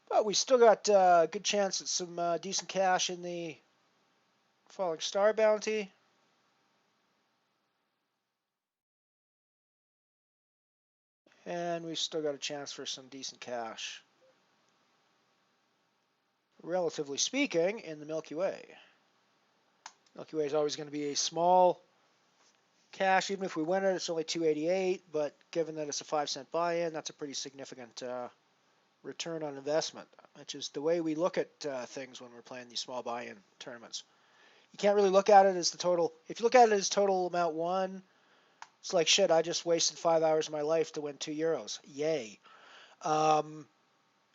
But we still got a good chance at some decent cash in the Falling Star Bounty. And we've still got a chance for some decent cash, relatively speaking, in the Milky Way. Milky Way is always going to be a small cash. Even if we win it, it's only 288. But given that it's a 5-cent buy-in, that's a pretty significant return on investment, which is the way we look at things when we're playing these small buy-in tournaments. You can't really look at it as the total. If you look at it as total amount won, it's like, shit, I just wasted 5 hours of my life to win €2. Yay. And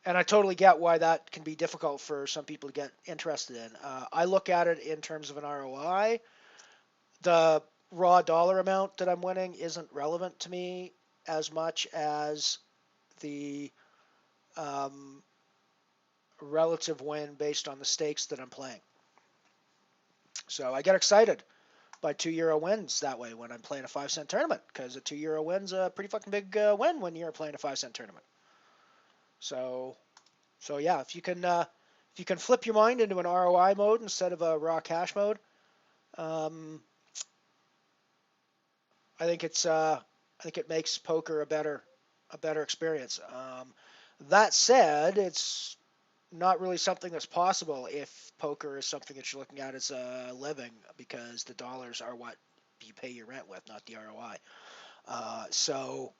I totally get why that can be difficult for some people to get interested in. I look at it in terms of an ROI. The raw dollar amount that I'm winning isn't relevant to me as much as the relative win based on the stakes that I'm playing. So I get excited by €2 wins that way when I'm playing a 5-cent tournament, because a €2 win's a pretty fucking big win when you're playing a 5-cent tournament. So yeah, if you can flip your mind into an ROI mode instead of a raw cash mode, I think it makes poker a better experience. That said, it's not really something that's possible if poker is something that you're looking at as a living, because the dollars are what you pay your rent with, not the ROI. So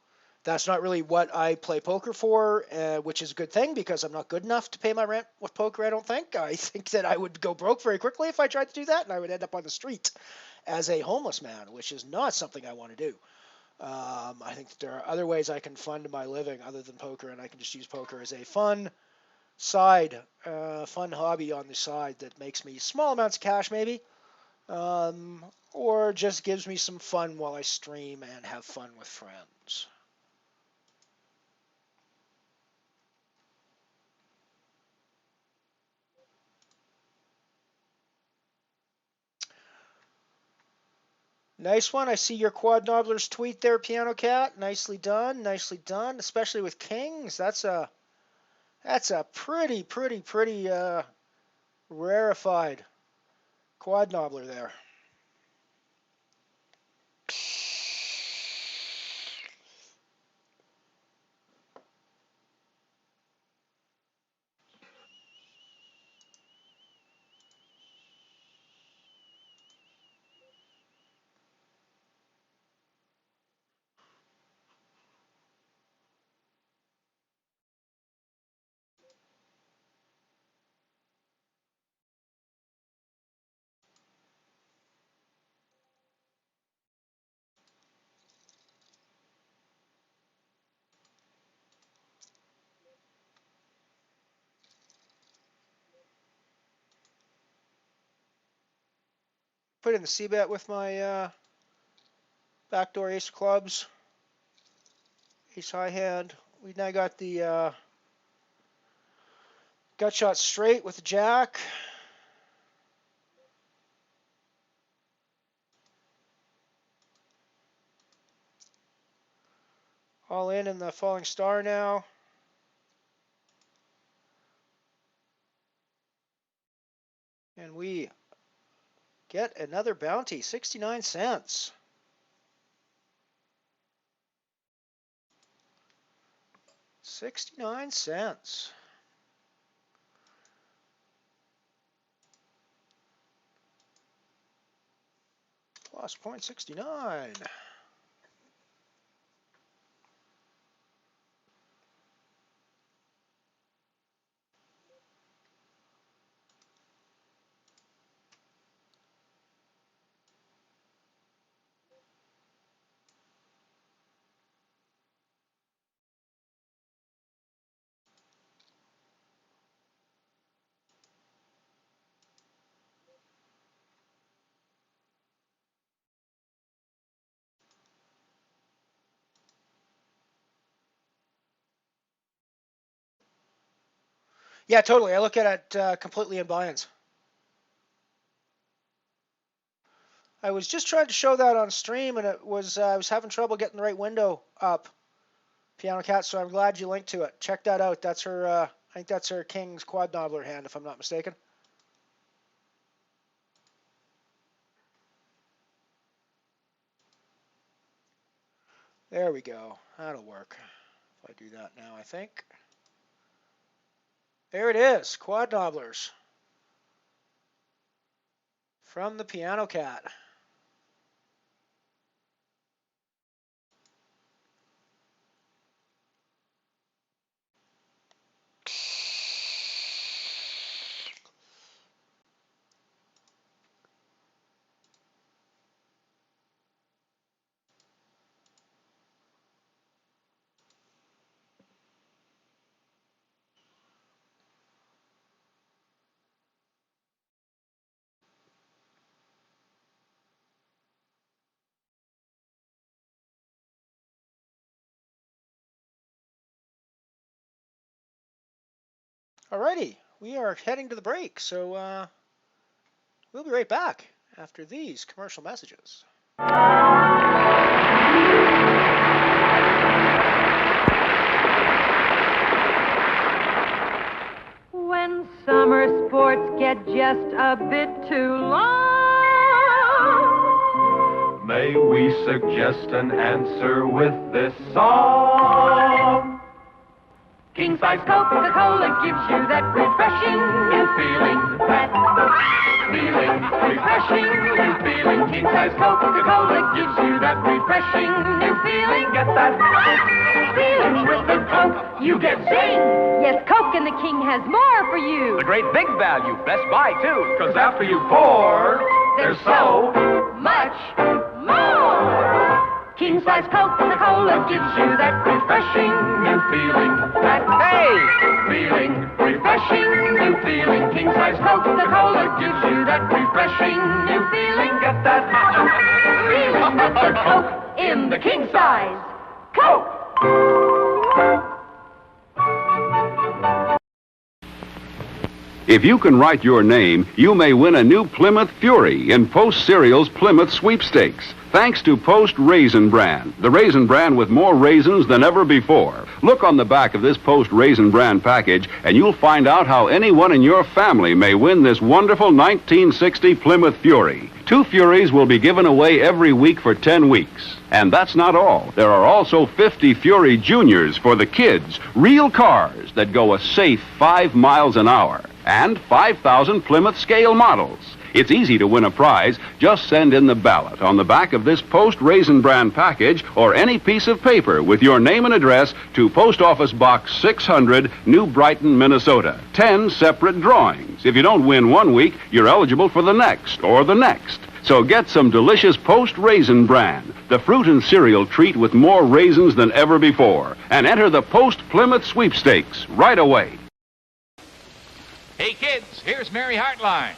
that's not really what I play poker for, which is a good thing, because I'm not good enough to pay my rent with poker, I don't think. I think that I would go broke very quickly if I tried to do that, and I would end up on the street as a homeless man, which is not something I want to do. I think that there are other ways I can fund my living other than poker, and I can just use poker as a fun hobby on the side that makes me small amounts of cash maybe, or just gives me some fun while I stream and have fun with friends. Nice one. I see your Quad Nobbler's tweet there, Piano Cat. Nicely done. Nicely done. Especially with kings. That's a pretty rarefied Quad Nobbler there. put in the C-bet with my backdoor ace of clubs, ace high hand. We now got the gut shot straight with the jack. All in the falling star now. And we get another bounty, 69 cents. 69 cents. Plus 0.69. Yeah, totally. I look at it completely in buy-ins. I was just trying to show that on stream, and it was I was having trouble getting the right window up. Piano Cat, so I'm glad you linked to it. Check that out. That's her. I think that's her King's quad nobbler hand, if I'm not mistaken. There we go. That'll work. If I do that now, I think. There it is. Quad nobblers from the Piano Cat. Alrighty, we are heading to the break, so we'll be right back after these commercial messages. When summer sports get just a bit too long, may we suggest an answer with this song? King-size Coca-Cola gives you that refreshing new feeling. That feeling, refreshing new feeling. King-size Coca-Cola gives you that refreshing new feeling. Get that feeling with the Coke, you get zing. Yes, Coke and the King has more for you. The great big value, best buy too. Because after you pour, there's so much more. King-size Coca-Cola gives you that refreshing new feeling. That feeling, refreshing new feeling. King-size Coca-Cola gives you that refreshing new feeling. Get that feeling with the Coke in the king-size Coke. If you can write your name, you may win a new Plymouth Fury in Post Cereal's Plymouth Sweepstakes. Thanks to Post Raisin Bran, the raisin bran with more raisins than ever before. Look on the back of this Post Raisin Bran package, and you'll find out how anyone in your family may win this wonderful 1960 Plymouth Fury. 2 Furies will be given away every week for 10 weeks. And that's not all. There are also 50 Fury Juniors for the kids, real cars that go a safe 5 miles an hour, and 5,000 Plymouth scale models. It's easy to win a prize. Just send in the ballot on the back of this Post Raisin Bran package or any piece of paper with your name and address to Post Office Box 600, New Brighton, Minnesota. 10 separate drawings. If you don't win one week, you're eligible for the next or the next. So get some delicious Post Raisin Bran, the fruit and cereal treat with more raisins than ever before, and enter the Post Plymouth Sweepstakes right away. Hey kids, here's Mary Hartline.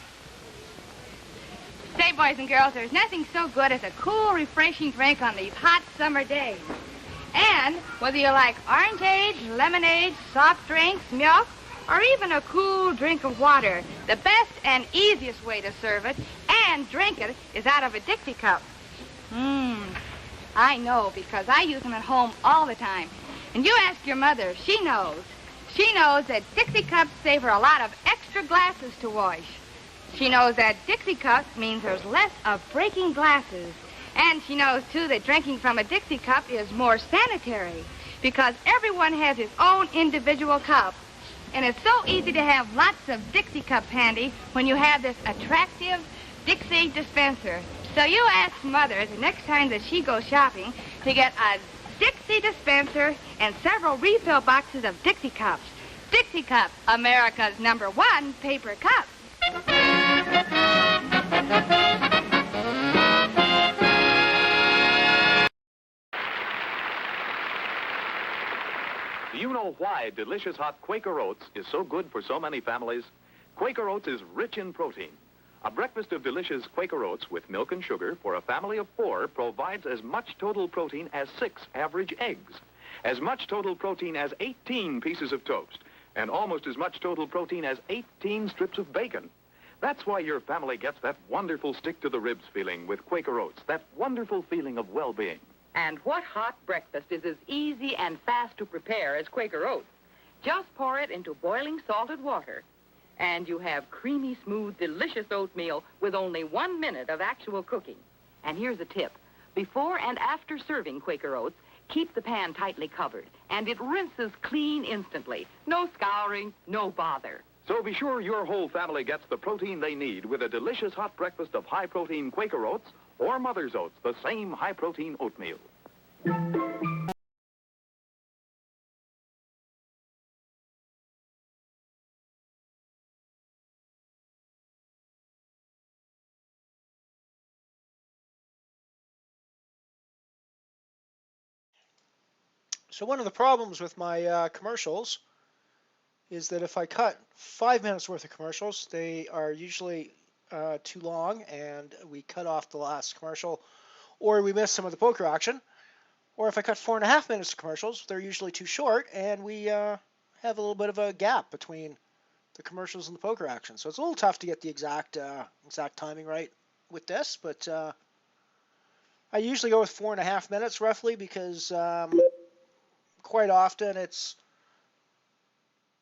Say, boys and girls, there's nothing so good as a cool, refreshing drink on these hot summer days. And whether you like orangeade, lemonade, soft drinks, milk, or even a cool drink of water, the best and easiest way to serve it and drink it is out of a Dixie cup. I know, because I use them at home all the time. And you ask your mother, she knows. She knows that Dixie cups save her a lot of extra glasses to wash. She knows that Dixie cup means there's less of breaking glasses. And she knows, too, that drinking from a Dixie cup is more sanitary because everyone has his own individual cup. And it's so easy to have lots of Dixie cups handy when you have this attractive Dixie dispenser. So you ask Mother the next time that she goes shopping to get a Dixie dispenser and several refill boxes of Dixie cups. Dixie cup, America's #1 paper cup. Do you know why delicious hot Quaker Oats is so good for so many families? Quaker Oats is rich in protein. A breakfast of delicious Quaker Oats with milk and sugar for a family of 4 provides as much total protein as 6 average eggs, as much total protein as 18 pieces of toast, and almost as much total protein as 18 strips of bacon. That's why your family gets that wonderful stick-to-the-ribs feeling with Quaker Oats, that wonderful feeling of well-being. And what hot breakfast is as easy and fast to prepare as Quaker Oats? Just pour it into boiling salted water, and you have creamy, smooth, delicious oatmeal with only 1 minute of actual cooking. And here's a tip. Before and after serving Quaker Oats, keep the pan tightly covered, and it rinses clean instantly. No scouring, no bother. So be sure your whole family gets the protein they need with a delicious hot breakfast of high-protein Quaker Oats or Mother's Oats, the same high-protein oatmeal. So one of the problems with my commercials is that if I cut 5 minutes worth of commercials, they are usually too long, and we cut off the last commercial, or we miss some of the poker action. Or if I cut 4.5 minutes of commercials, they're usually too short, and we have a little bit of a gap between the commercials and the poker action. So it's a little tough to get the exact timing right with this, but I usually go with 4.5 minutes roughly, because quite often it's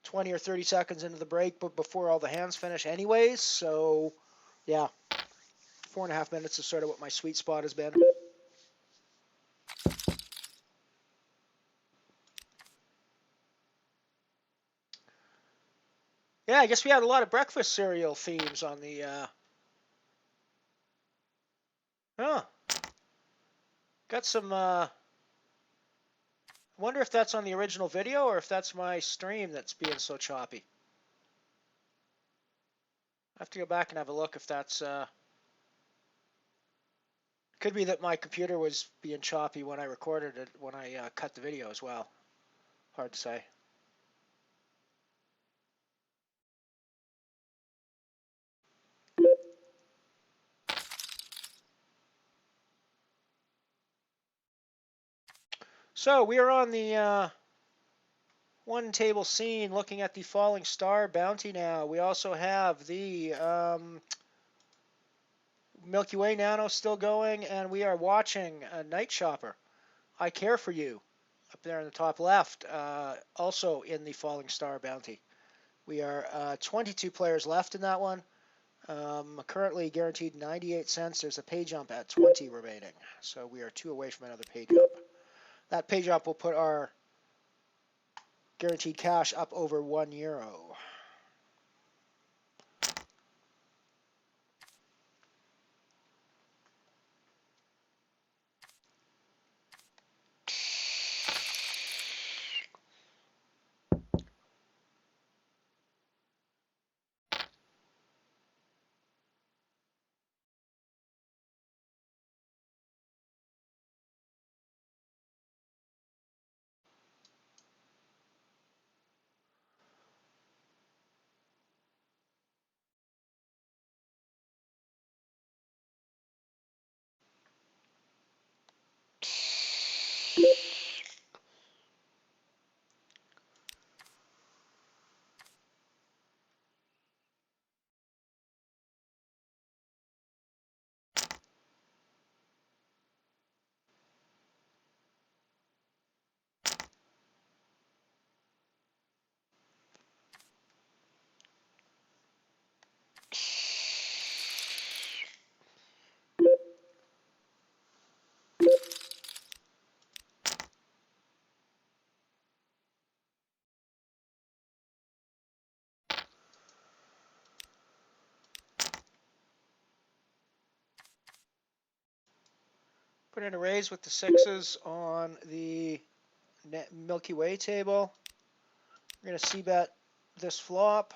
20 or 30 seconds into the break, but before all the hands finish anyways. So yeah, 4.5 minutes is sort of what my sweet spot has been. Yeah, I guess we had a lot of breakfast cereal themes on the got some I wonder if that's on the original video or if that's my stream that's being so choppy. I have to go back and have a look if that's could be that my computer was being choppy when I recorded it, when I cut the video as well. Hard to say. So we are on the one table scene looking at the Falling Star bounty now. We also have the Milky Way Nano still going, and we are watching Night Shopper, I Care For You, up there in the top left, also in the Falling Star bounty. We are 22 players left in that one. Currently guaranteed 98 cents. There's a pay jump at 20 remaining, so we are 2 away from another pay jump. That pay jump will put our guaranteed cash up over €1. Put in arrays with the 6s on the Milky Way table. We're going to c-bet this flop.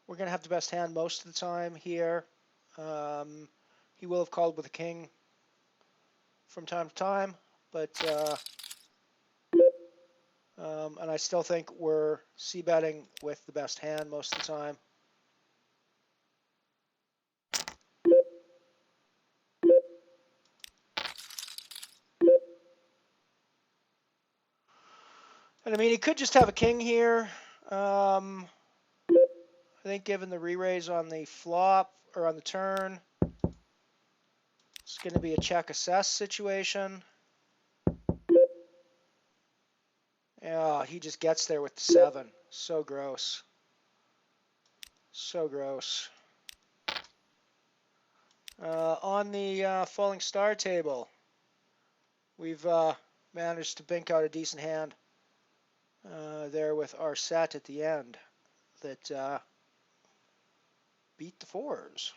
We're going to have the best hand most of the time here. He will have called with a king from time to time, but and I still think we're c-betting with the best hand most of the time. And I mean, he could just have a king here. I think given the re-raise on the flop or on the turn, it's going to be a check assess situation. Yeah, he just gets there with the 7. So gross. So gross. On the falling star table, we've managed to bink out a decent hand there with our set at the end that beat the 4s.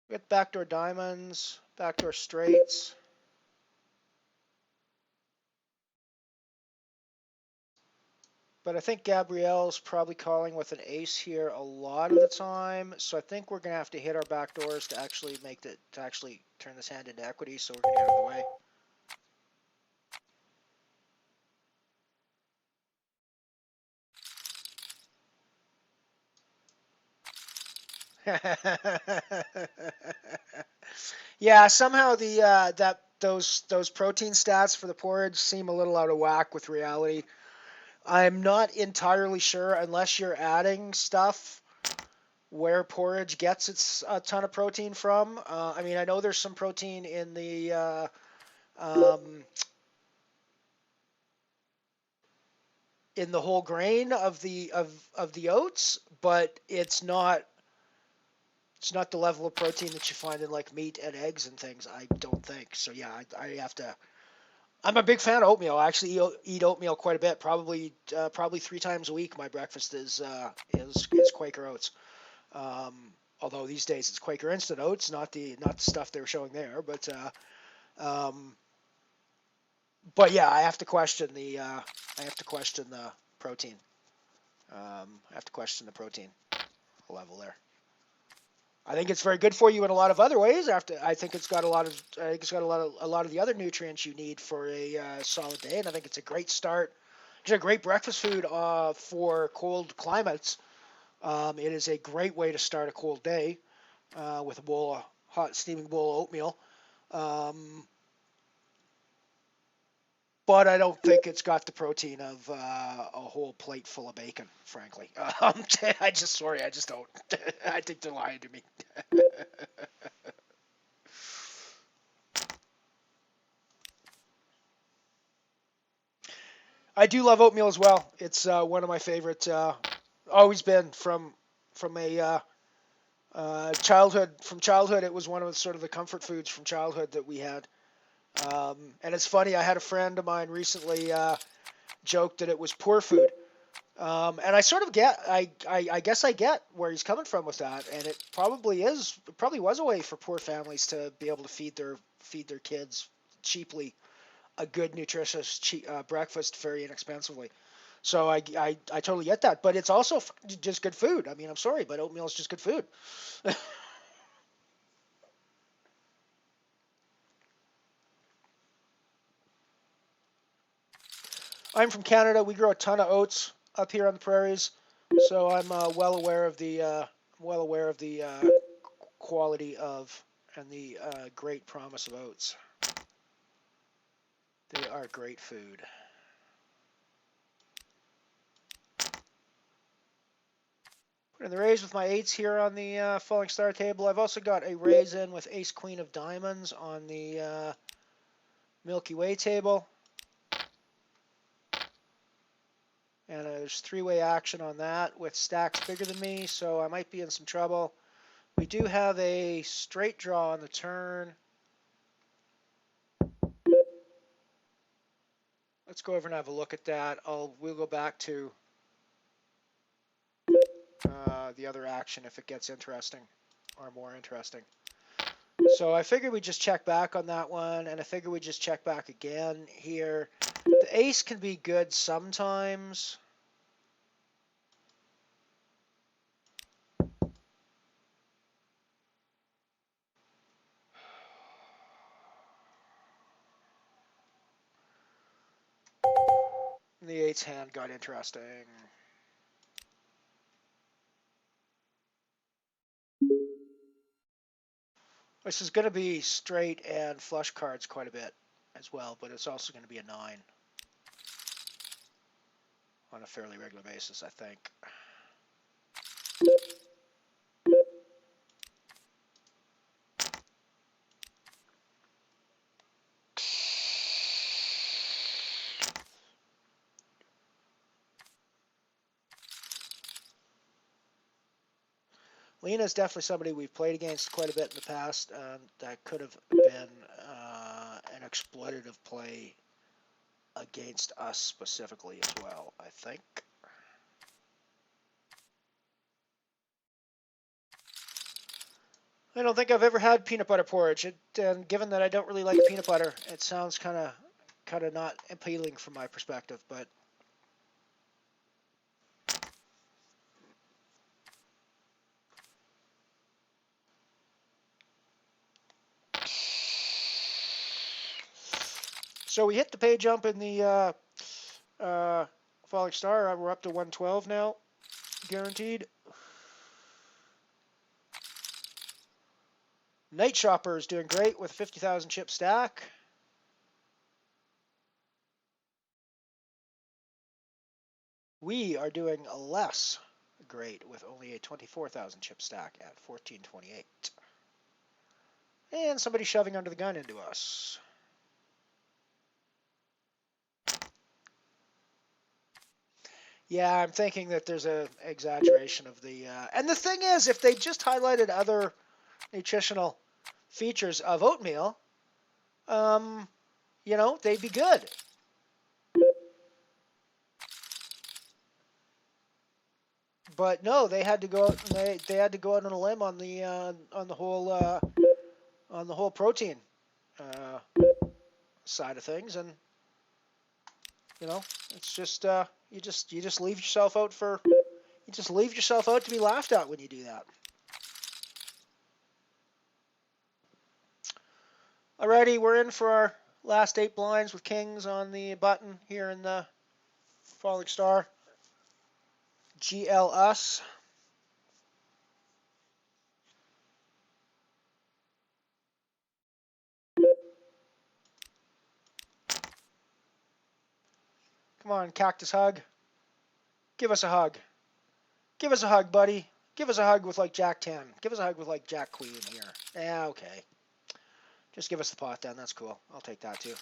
We got backdoor diamonds, backdoor straights. But I think Gabrielle's probably calling with an ace here a lot of the time. So I think we're going to have to hit our backdoors to actually turn this hand into equity. So we're going to get out of the way. Yeah, somehow those protein stats for the porridge seem a little out of whack with reality. I'm not entirely sure unless you're adding stuff where porridge gets its a ton of protein from. I mean, I know there's some protein in the whole grain of the oats, but it's not the level of protein that you find in like meat and eggs and things. I don't think so. Yeah, I have to. I'm a big fan of oatmeal. I actually eat oatmeal quite a bit. Probably 3 times a week. My breakfast is Quaker oats. Although these days it's Quaker instant oats, not the stuff they were showing there. But yeah, I have to question the protein. I have to question the protein level there. I think it's very good for you in a lot of other ways. I think it's got a lot of the other nutrients you need for a solid day, and I think it's a great start. It's a great breakfast food for cold climates. It is a great way to start a cold day with a bowl of hot steaming bowl of oatmeal. But I don't think it's got the protein of a whole plate full of bacon, frankly. I just don't. I think they're lying to me. I do love oatmeal as well. It's one of my favorite. Always been from a childhood. From childhood, it was one of sort of the comfort foods from childhood that we had. And it's funny. I had a friend of mine recently joked that it was poor food. And I sort of get, I guess I get where he's coming from with that, and it probably was a way for poor families to be able to feed their kids cheaply a good nutritious breakfast very inexpensively. So I totally get that, but it's also just good food. I mean, I'm sorry, but oatmeal is just good food. I'm from Canada. We grow a ton of oats up here on the prairies, so I'm well aware of the quality of and the great promise of oats. They are great food. Putting the raise with my 8s here on the falling star table. I've also got a raise in with ace queen of diamonds on the Milky Way table. And there's 3-way action on that with stacks bigger than me, so I might be in some trouble. We do have a straight draw on the turn. Let's go over and have a look at that. We'll go back to the other action if it gets interesting or more interesting. So I figured we just check back on that one, and I figure we just check back again here. The ace can be good sometimes. The 8's hand got interesting. This is going to be straight and flush cards quite a bit as well, but it's also going to be a 9 on a fairly regular basis, I think. Lena is definitely somebody we've played against quite a bit in the past. That could have been an exploitative play against us specifically as well, I think. I don't think I've ever had peanut butter porridge, and given that I don't really like peanut butter, it sounds kind of not appealing from my perspective, but so we hit the pay jump in the falling star. We're up to 112 now, guaranteed. Night Shopper is doing great with a 50,000 chip stack. We are doing less great with only a 24,000 chip stack at 1428. And somebody shoving under the gun into us. Yeah, I'm thinking that there's an exaggeration of the... and the thing is, if they just highlighted other nutritional features of oatmeal, you know, they'd be good. But no, they had to go out and they had to go out on a limb on the whole protein side of things, and you know, it's just you just leave yourself out to be laughed at when you do that. Alrighty, we're in for our last 8 blinds with kings on the button here in the falling star. GL us. Come on, Cactus Hug. Give us a hug. Give us a hug, buddy. Give us a hug with like Jack 10. Give us a hug with like Jack Queen here. Yeah, okay. Just give us the pot then. That's cool. I'll take that too.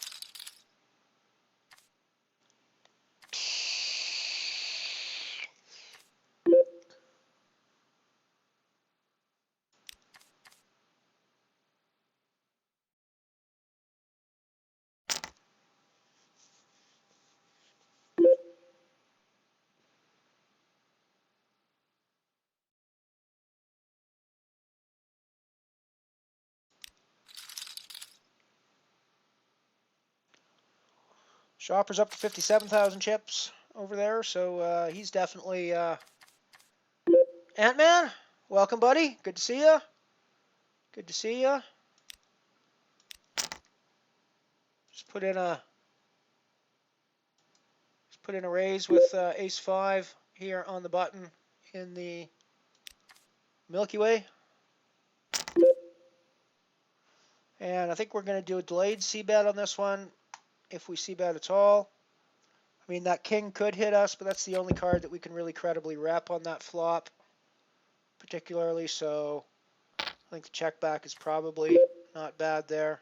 Shopper's up to 57,000 chips over there, so he's definitely Ant-Man. Welcome, buddy. Good to see you. Good to see you. Just put in a raise with Ace 5 here on the button in the Milky Way. And I think we're going to do a delayed c-bet on this one, if we c-bet at all. I mean, that king could hit us, but that's the only card that we can really credibly rep on that flop, particularly. So I think the check back is probably not bad there.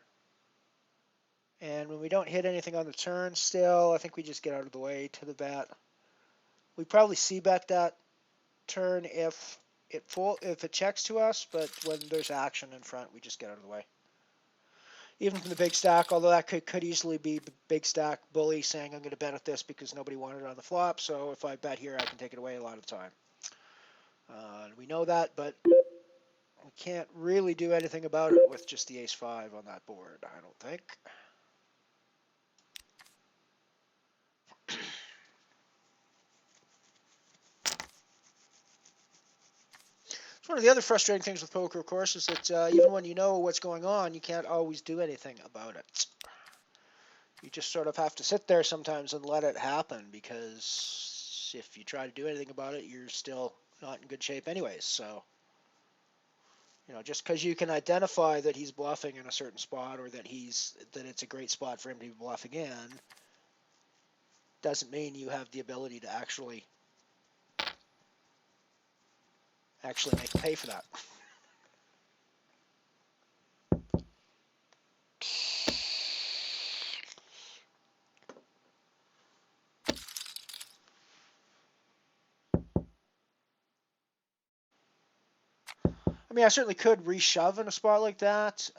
And when we don't hit anything on the turn still, I think we just get out of the way to the bet. We probably c-bet that turn if it checks to us, but when there's action in front, we just get out of the way. Even from the big stack, although that could easily be the big stack bully saying I'm going to bet at this because nobody wanted it on the flop, so if I bet here, I can take it away a lot of the time. We know that, but we can't really do anything about it with just the ace-5 on that board, I don't think. It's one of the other frustrating things with poker, of course, is that even when you know what's going on, you can't always do anything about it. You just sort of have to sit there sometimes and let it happen, because if you try to do anything about it, you're still not in good shape anyways. So, just because you can identify that he's bluffing in a certain spot, or that it's a great spot for him to be bluffing in, doesn't mean you have the ability to actually make him pay for that. I mean, I certainly could reshove in a spot like that,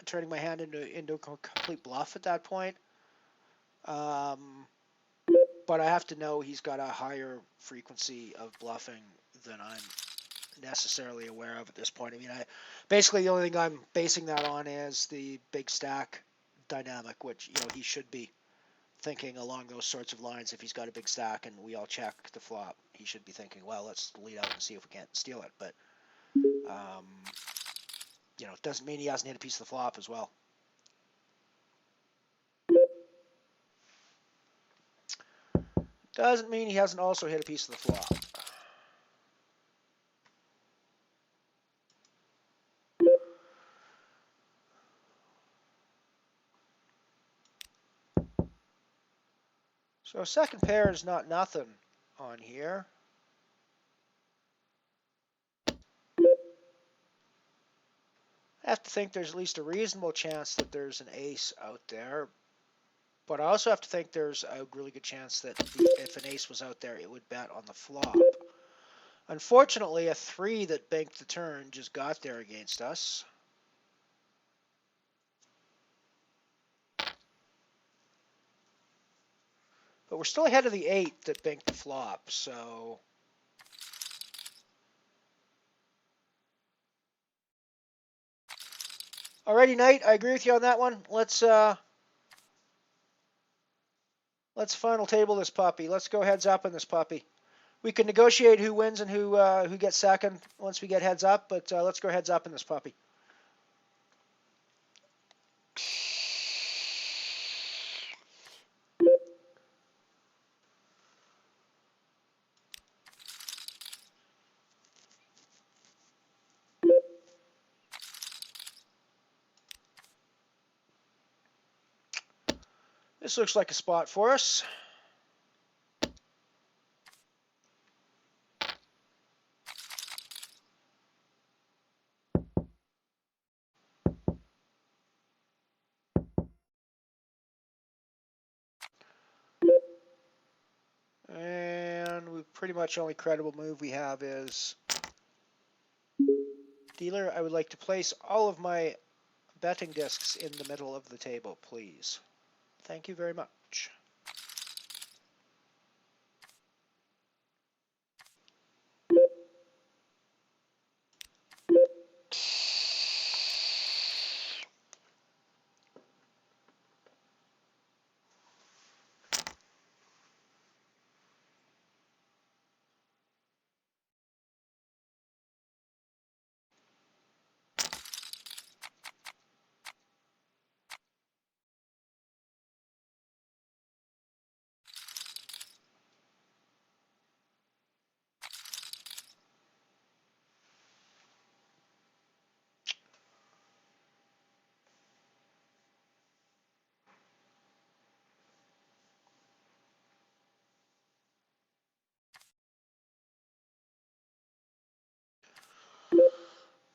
turning my hand into a complete bluff at that point. But I have to know he's got a higher frequency of bluffing than I'm necessarily aware of at this point. I mean, basically the only thing I'm basing that on is the big stack dynamic, which he should be thinking along those sorts of lines. If he's got a big stack and we all check the flop, he should be thinking, well, let's lead out and see if we can't steal it. But it doesn't mean he hasn't hit a piece of the flop as well. Doesn't mean he hasn't also hit a piece of the flop. So second pair is not nothing on here. I have to think there's at least a reasonable chance that there's an ace out there. But I also have to think there's a really good chance that if an ace was out there, it would bet on the flop. Unfortunately, a 3 that banked the turn just got there against us. But we're still ahead of the 8 that banked the flop, so... Alrighty, Knight, I agree with you on that one. Let's final table this puppy. Let's go heads up on this puppy. We can negotiate who wins and who gets second once we get heads up, but let's go heads up in this puppy. This looks like a spot for us. And we pretty much only credible move we have is dealer. I would like to place all of my betting discs in the middle of the table, please. Thank you very much.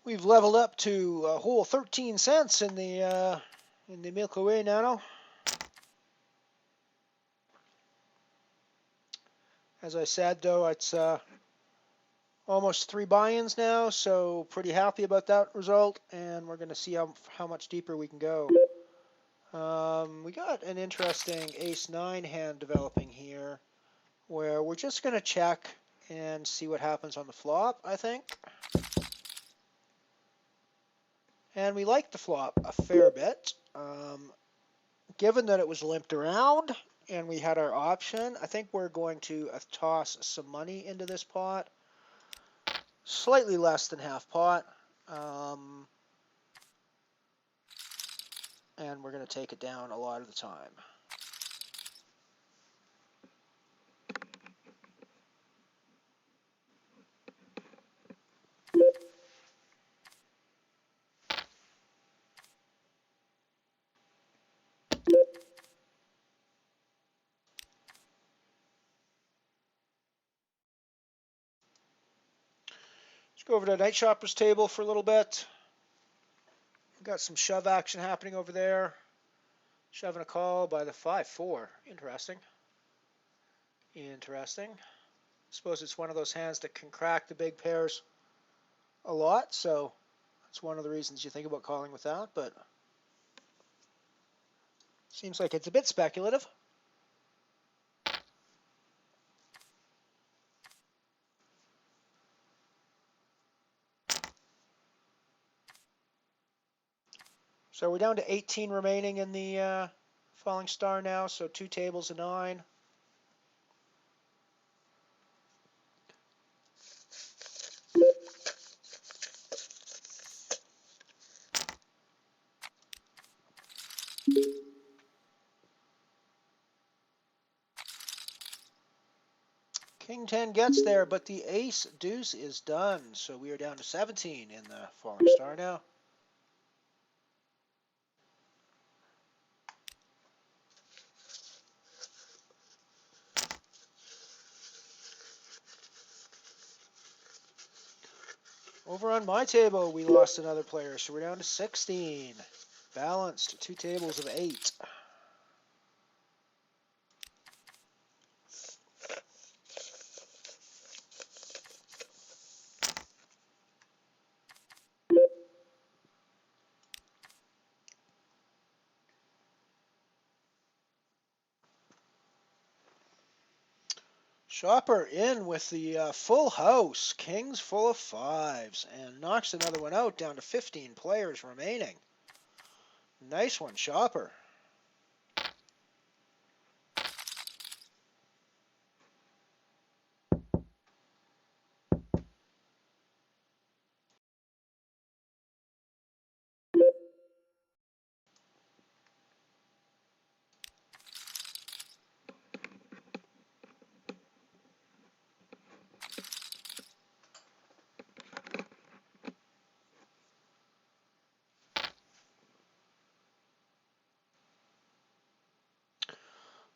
We've leveled up to a whole 13 cents in the Milky Way Nano. As I said, though, it's almost 3 buy-ins now, so pretty happy about that result, and we're going to see how much deeper we can go. We got an interesting ace-9 hand developing here, where we're just going to check and see what happens on the flop, I think. And we like the flop a fair bit. Given that it was limped around and we had our option, I think we're going to toss some money into this pot. Slightly less than half pot. And we're going to take it down a lot of the time. Let's go over to Night Shopper's table for a little bit. We've got some shove action happening over there. Shoving a call by the 5-4. Interesting. Interesting. Suppose it's one of those hands that can crack the big pairs a lot, so that's one of the reasons you think about calling with that, but seems like it's a bit speculative. So we're down to 18 remaining in the Falling Star now, so 2 tables of 9. King 10 gets there, but the ace deuce is done, so we are down to 17 in the Falling Star now. Over on my table, we lost another player, so we're down to 16. Balanced, 2 tables of 8. Shopper in with the full house, kings full of 5s, and knocks another one out down to 15 players remaining. Nice one, Shopper.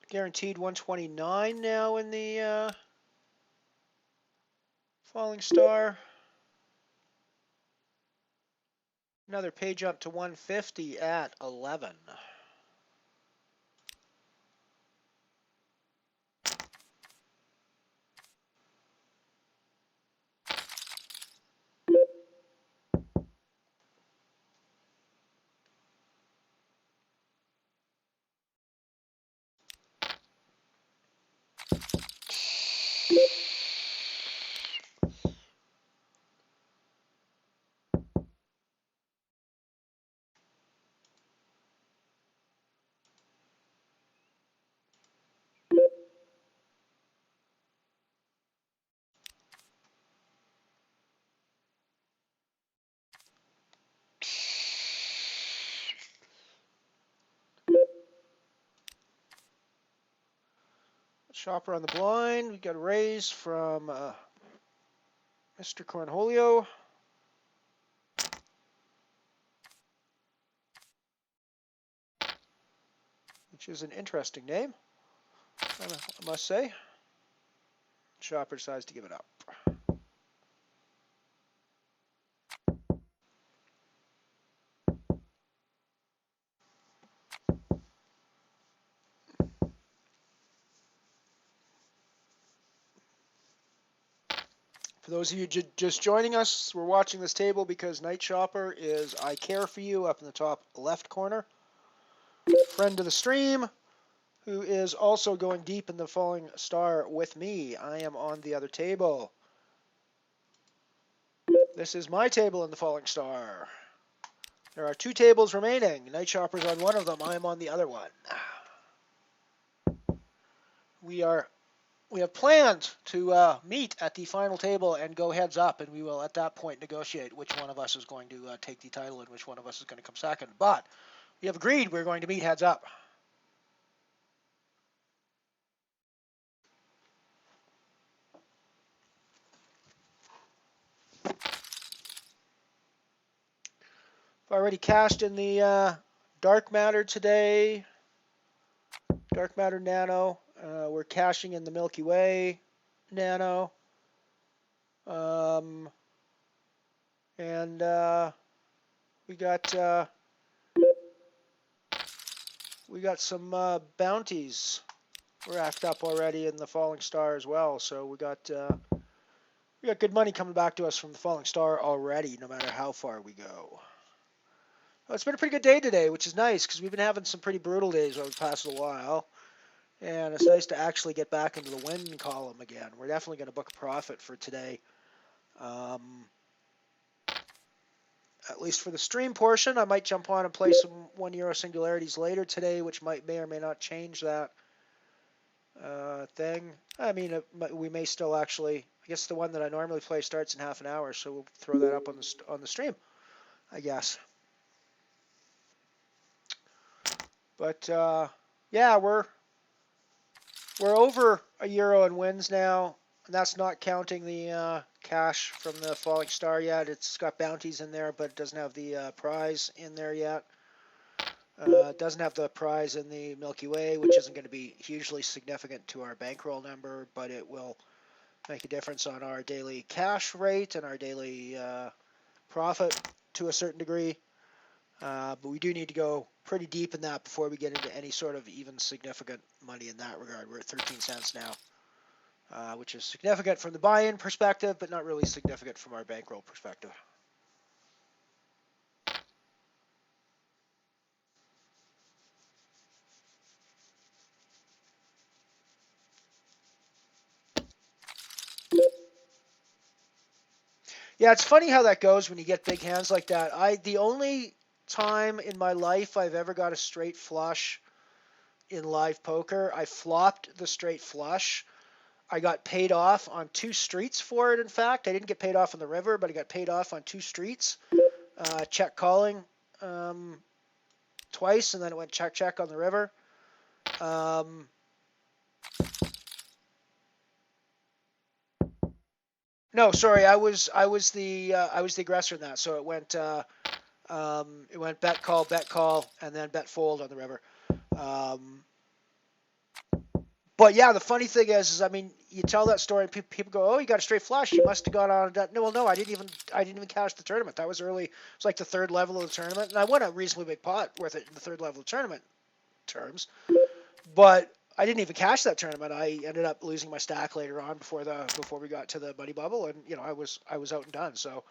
Guaranteed 129 now in the Falling Star. Another page up to 150 at 11. Shopper on the blind. We got a raise from Mr. Cornholio. Which is an interesting name, I must say. Shopper decides to give it up. For those of you just joining us, we're watching this table because Night Shopper is I Care For You up in the top left corner. Friend of the stream, who is also going deep in the Falling Star with me. I am on the other table. This is my table in the Falling Star. There are 2 tables remaining. Night Shopper's on one of them. I am on the other one. We have planned to meet at the final table and go heads up, and we will at that point negotiate which one of us is going to take the title and which one of us is going to come second. But we have agreed we're going to meet heads up. I've already cashed in the Dark Matter today. Dark Matter Nano. We're cashing in the Milky Way Nano. And we got some bounties racked up already in the Falling Star as well. So we got good money coming back to us from the Falling Star already, no matter how far we go. Well, it's been a pretty good day today, which is nice because we've been having some pretty brutal days over the past little while. And it's nice to actually get back into the win column again. We're definitely going to book a profit for today. At least for the stream portion. I might jump on and play some €1 singularities later today, which may or may not change that thing. I mean, we may still actually. I guess the one that I normally play starts in half an hour, so we'll throw that up on the stream, I guess. But yeah, we're over €1 in wins now, and that's not counting the cash from the Falling Star yet. It's got bounties in there, but it doesn't have the prize in there yet. It doesn't have the prize in the Milky Way, which isn't going to be hugely significant to our bankroll number, but it will make a difference on our daily cash rate and our daily profit to a certain degree. But we do need to go pretty deep in that before we get into any sort of even significant money in that regard. We're at 13 cents now, which is significant from the buy-in perspective, but not really significant from our bankroll perspective. Yeah, it's funny how that goes when you get big hands like that. The only time in my life I've ever got a straight flush in live poker, I flopped the straight flush. I got paid off on 2 streets for it, in fact. I didn't get paid off on the river, but I got paid off on 2 streets. Check calling twice, and then it went check on the river. No, sorry, I was the aggressor in that. So it went bet call, and then bet fold on the river. But yeah, the funny thing is I mean, you tell that story, and people go, "Oh, you got a straight flush. You must have gone on that." No, well, no, I didn't even cash the tournament. That was early. It was like the 3rd level of the tournament, and I won a reasonably big pot worth it in the 3rd level of tournament terms. But I didn't even cash that tournament. I ended up losing my stack later on before we got to the money bubble, and I was out and done. So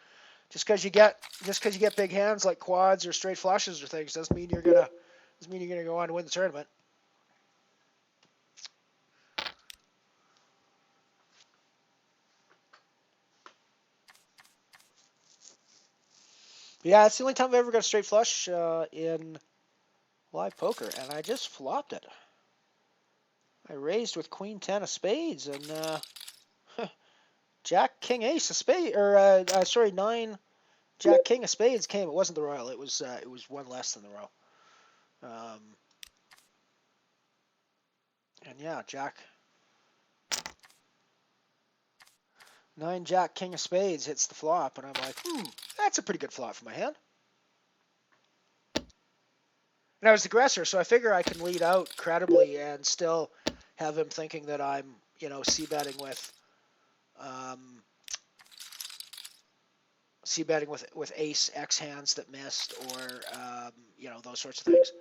just because you get big hands like quads or straight flushes or things doesn't mean you're gonna go on to win the tournament. Yeah, it's the only time I've ever got a straight flush in live poker, and I just flopped it. I raised with Queen 10 of spades and Jack King Ace of spades, or 9 Jack King of spades came. It wasn't the royal. It was one less than the royal. And yeah, Jack 9 Jack King of spades hits the flop, and I'm like, that's a pretty good flop for my hand. And I was the aggressor, so I figure I can lead out credibly and still have him thinking that I'm, c-betting with ace X hands that missed, or those sorts of things.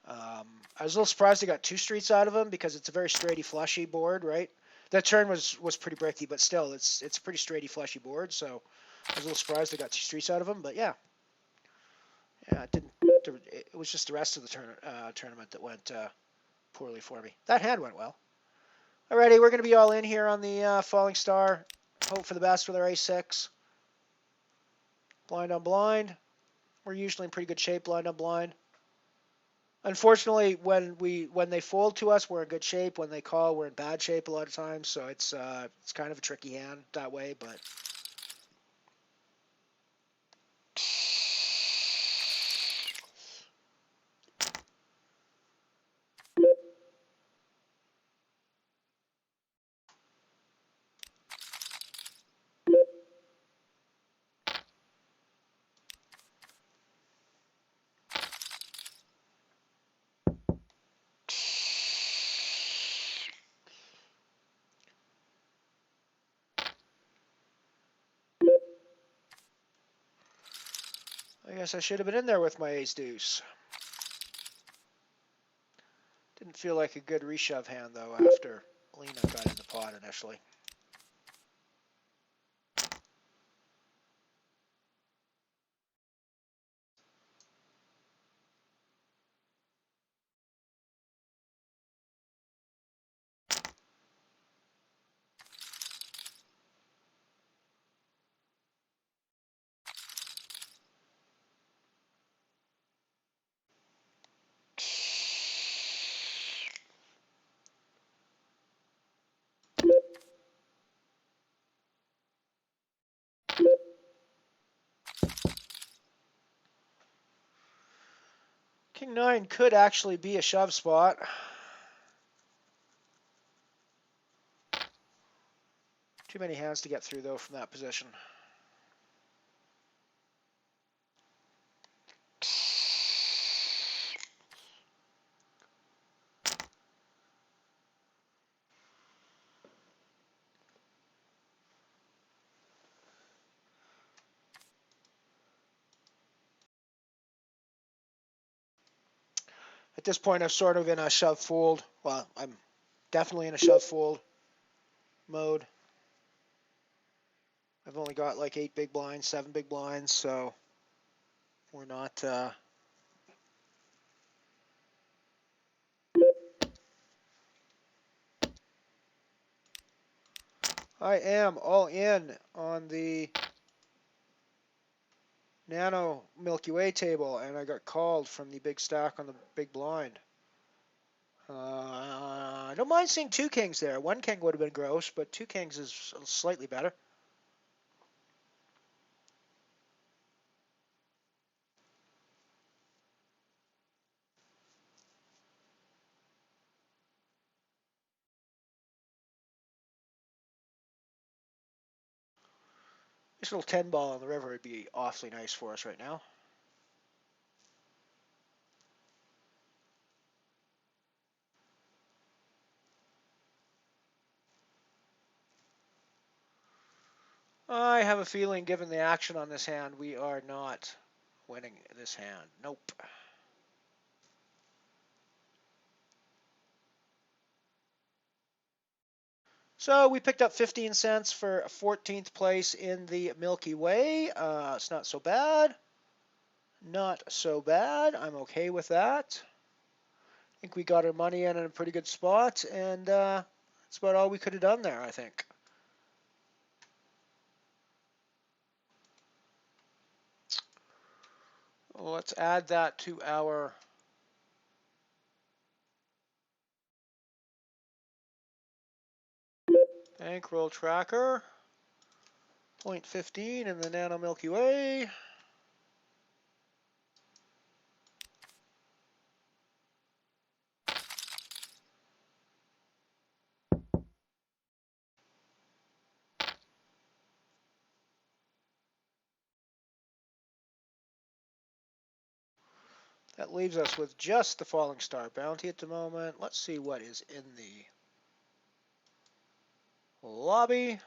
I was a little surprised I got 2 streets out of him because it's a very straighty flushy board, right? That turn was pretty bricky, but still, it's a pretty straighty, fleshy board. So I was a little surprised they got 2 streets out of him. But yeah, it didn't. It was just the rest of the tournament that went poorly for me. That hand went well. Alrighty, we're going to be all in here on the Falling Star. Hope for the best with our ace-6. Blind on blind. We're usually in pretty good shape, blind on blind. Unfortunately, when they fold to us, we're in good shape. When they call, we're in bad shape a lot of times. So it's kind of a tricky hand that way, but. I guess I should have been in there with my ace-deuce. Didn't feel like a good reshove hand, though, after Lena got in the pot initially. King 9 could actually be a shove spot. Too many hands to get through, though, from that position. At this point, I'm sort of in a shove fold. Well, I'm definitely in a shove fold mode. I've only got like 8 big blinds, 7 big blinds, so we're not. I am all in on the Nano Milky Way table, and I got called from the big stack on the big blind. I don't mind seeing 2 kings there. 1 king would have been gross, but 2 kings is slightly better. This little 10 ball on the river would be awfully nice for us right now. I have a feeling, given the action on this hand, we are not winning this hand. Nope. So we picked up 15 cents for 14th place in the Milky Way. It's not so bad. Not so bad. I'm okay with that. I think we got our money in a pretty good spot, and that's about all we could have done there, I think. Well, let's add that to our bankroll tracker. 0.15 in the Nano Milky Way. That leaves us with just the Falling Star bounty at the moment. Let's see what is in the lobby.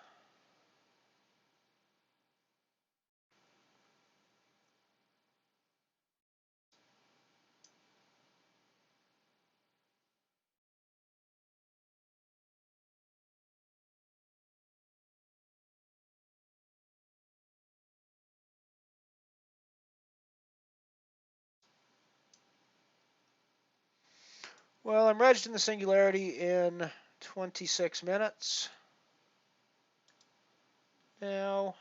Well, I'm wedged in the singularity in 26 minutes. Now,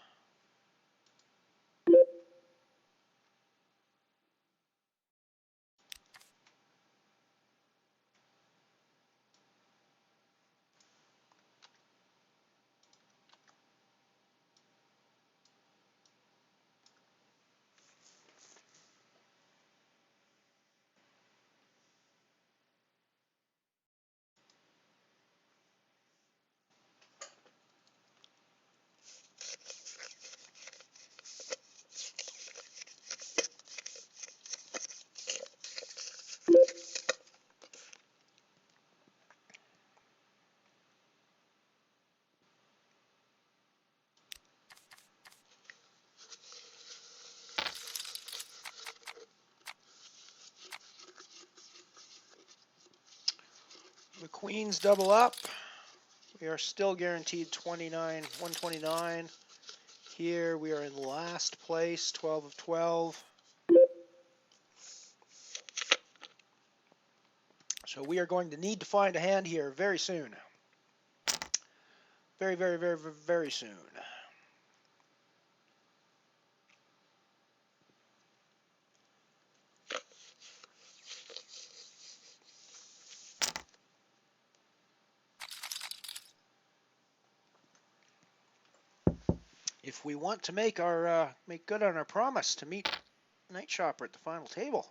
the queens double up. We are still guaranteed 129. Here we are in last place, 12 of 12. So we are going to need to find a hand here very soon. Very, very, very, very soon. If we want to make good on our promise to meet Night Shopper at the final table,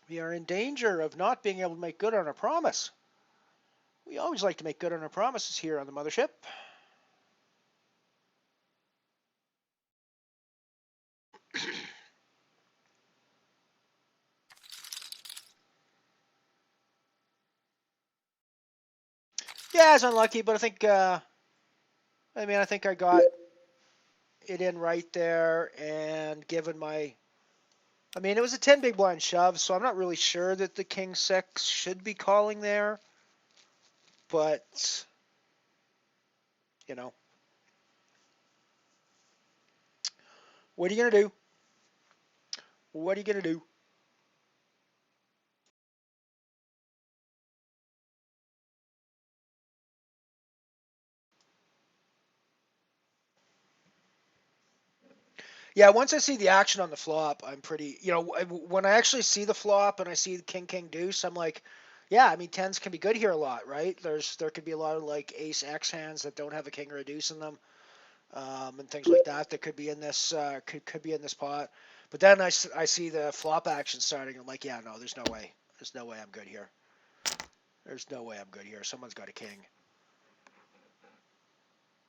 we are in danger of not being able to make good on our promise. We always like to make good on our promises here on the Mothership. Yeah, it's unlucky, but I think I think I got it in right there, and given my, it was a 10 big blind shove, so I'm not really sure that the King 6 should be calling there, but, what are you going to do? What are you going to do? Yeah, once I see the action on the flop, I'm pretty, when I actually see the flop and I see the king, king, deuce, I'm like, yeah, tens can be good here a lot, right? There could be a lot of like ace X hands that don't have a king or a deuce in them, and things like that could be in this could be in this pot. But then I see the flop action starting. I'm like, yeah, no, there's no way. There's no way I'm good here. There's no way I'm good here. Someone's got a king.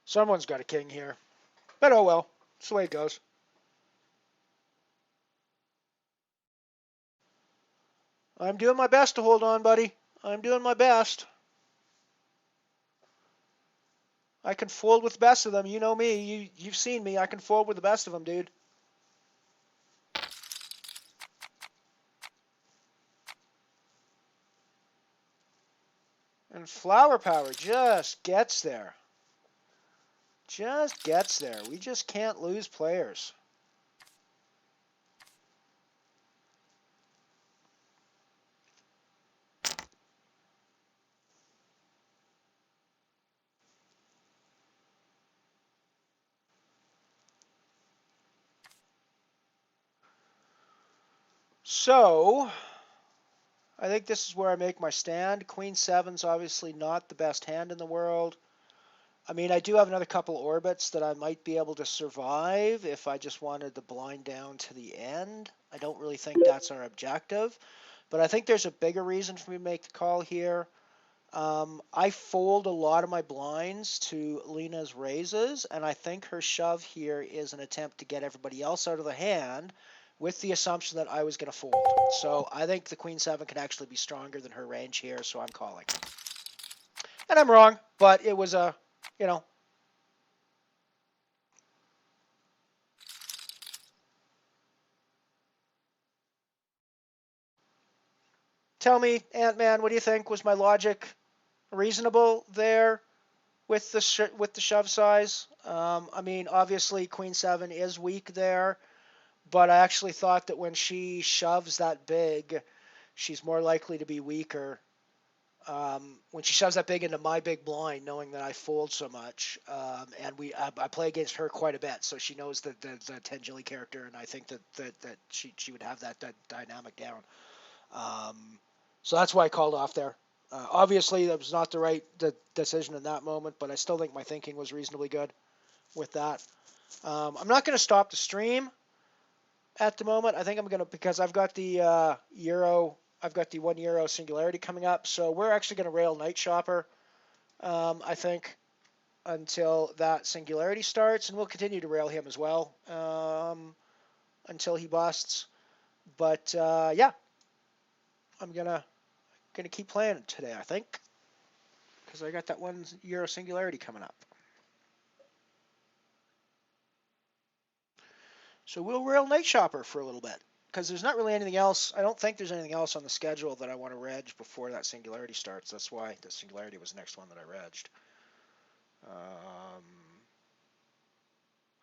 Someone's got a king here. But oh well, it's the way it goes. I'm doing my best to hold on, buddy. I'm doing my best. I can fold with the best of them. You know me. You've seen me. I can fold with the best of them, dude. And Flower Power just gets there. Just gets there. We just can't lose players. So, I think this is where I make my stand. Queen 7's obviously not the best hand in the world. I do have another couple orbits that I might be able to survive if I just wanted the blind down to the end. I don't really think that's our objective. But I think there's a bigger reason for me to make the call here. I fold a lot of my blinds to Lena's raises, and I think her shove here is an attempt to get everybody else out of the hand with the assumption that I was going to fold. So I think the Queen 7 can actually be stronger than her range here, so I'm calling. And I'm wrong, but it was a, Tell me, Ant-Man, what do you think? Was my logic reasonable there with the shove size? Obviously Queen 7 is weak there, but I actually thought that when she shoves that big, she's more likely to be weaker. When she shoves that big into my big blind, knowing that I fold so much, and I play against her quite a bit, so she knows the 10 Jilly character, and I think that she would have that dynamic down. So that's why I called off there. Obviously, that was not the right decision in that moment, but I still think my thinking was reasonably good with that. I'm not going to stop the stream at the moment. I think I'm going to, because I've got the I've got the €1 Singularity coming up, so we're actually going to rail Night Shopper, I think, until that Singularity starts, and we'll continue to rail him as well until he busts. But yeah, I'm gonna keep playing today, I think, because I got that €1 Singularity coming up. So we'll rail Night Shopper for a little bit, because there's not really anything else. I don't think there's anything else on the schedule that I want to reg before that Singularity starts. That's why the Singularity was the next one that I regged.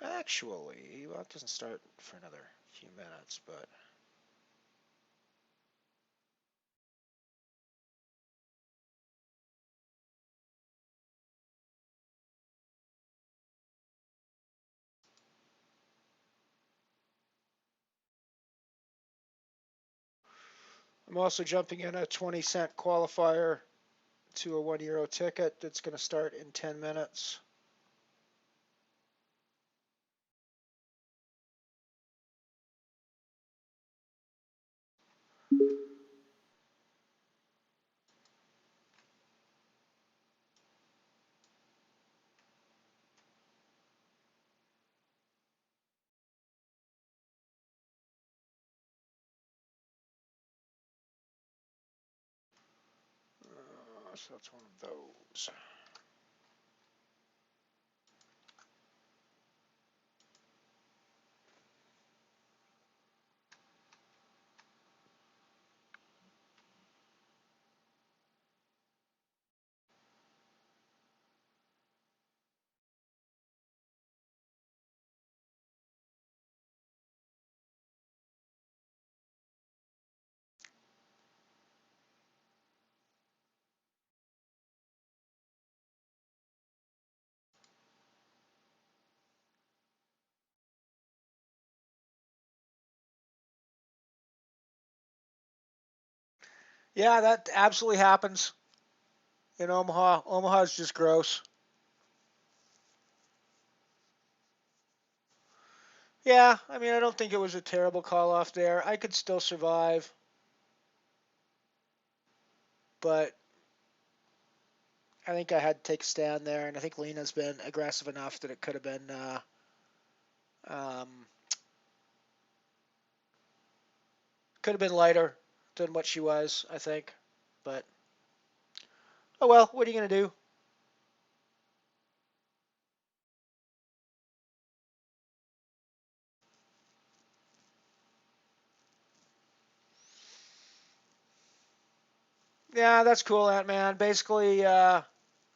Actually, well, it doesn't start for another few minutes, but... I'm also jumping in a 20-cent qualifier to a €1 ticket that's going to start in 10 minutes. So that's one of those. Yeah, that absolutely happens in Omaha. Omaha's just gross. Yeah, I mean, I don't think it was a terrible call off there. I could still survive, but I think I had to take a stand there, and I think Lena's been aggressive enough that it could have been um, lighter than what she was, I think. But oh well, what are you gonna do? Yeah, that's cool, Ant-Man. Basically, I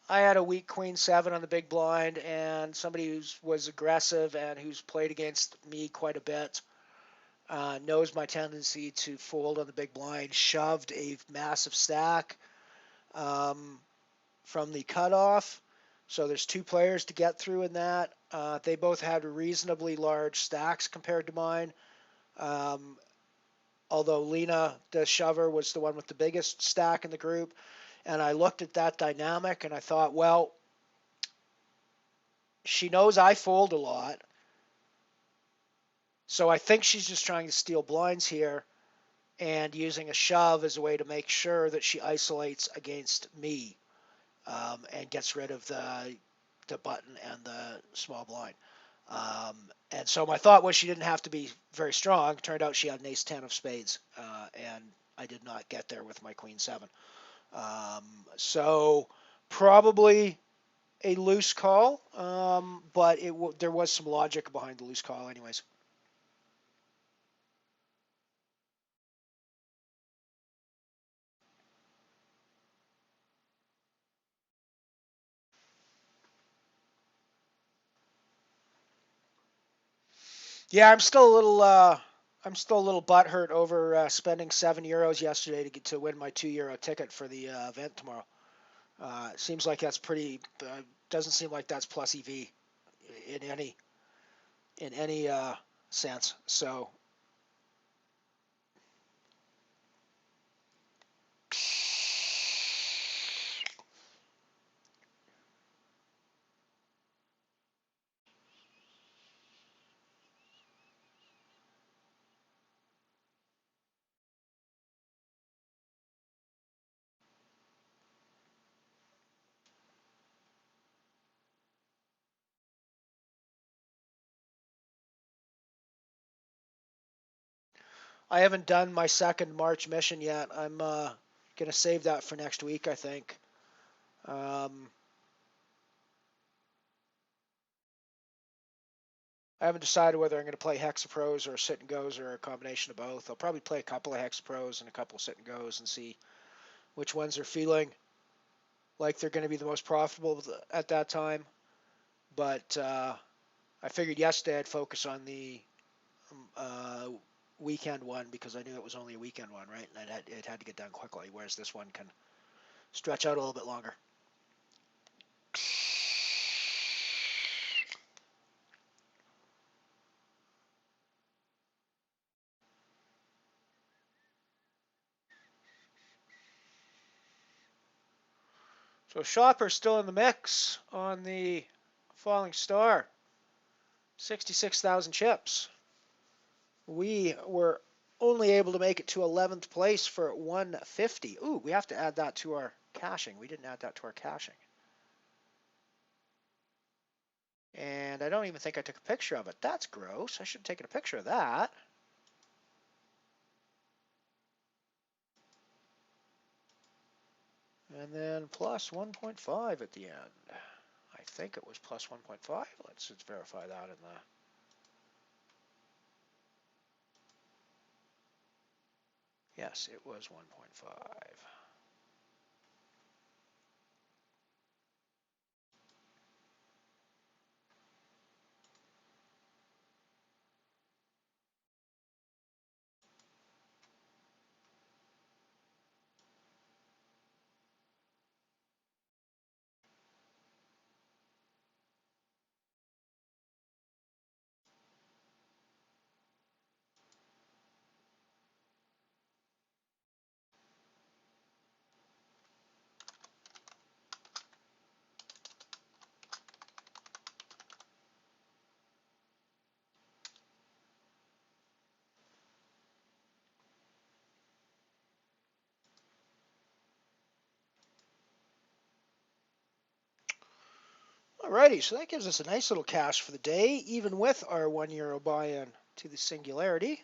had a weak Queen 7 on the big blind, and somebody who was aggressive and who's played against me quite a bit knows my tendency to fold on the big blind, shoved a massive stack from the cutoff. So there's two players to get through in that. They both had reasonably large stacks compared to mine. Although Lena, the shover, was the one with the biggest stack in the group. And I looked at that dynamic and I thought, well, she knows I fold a lot. So I think she's just trying to steal blinds here and using a shove as a way to make sure that she isolates against me and gets rid of the button and the small blind. And so my thought was she didn't have to be very strong. Turned out she had an ace-10 of spades, and I did not get there with my queen 7. So probably a loose call, but there was some logic behind the loose call anyways. Yeah, I'm still a little butthurt over spending €7 yesterday to get to win my €2 ticket for the event tomorrow. It seems like that's pretty. Doesn't seem like that's plus EV in any sense. So I haven't done my second March mission yet. I'm gonna save that for next week, I think. I haven't decided whether I'm going to play Hexapros or sit and goes or a combination of both. I'll probably play a couple of Hexapros and a couple of sit and goes and see which ones are feeling like they're going to be the most profitable at that time. But I figured yesterday I'd focus on the weekend one because I knew it was only a weekend one, right? And it had to get done quickly, whereas this one can stretch out a little bit longer. So Shopper's still in the mix on the Falling Star. 66,000 chips. We were only able to make it to 11th place for 150. Ooh, we have to add that to our caching. We didn't add that to our caching. And I don't even think I took a picture of it. That's gross. I should have taken a picture of that. And then plus 1.5 at the end. I think it was plus 1.5. Let's just verify that in the... Yes, it was 1.5. Alrighty, so that gives us a nice little cash for the day, even with our €1 buy-in to the Singularity.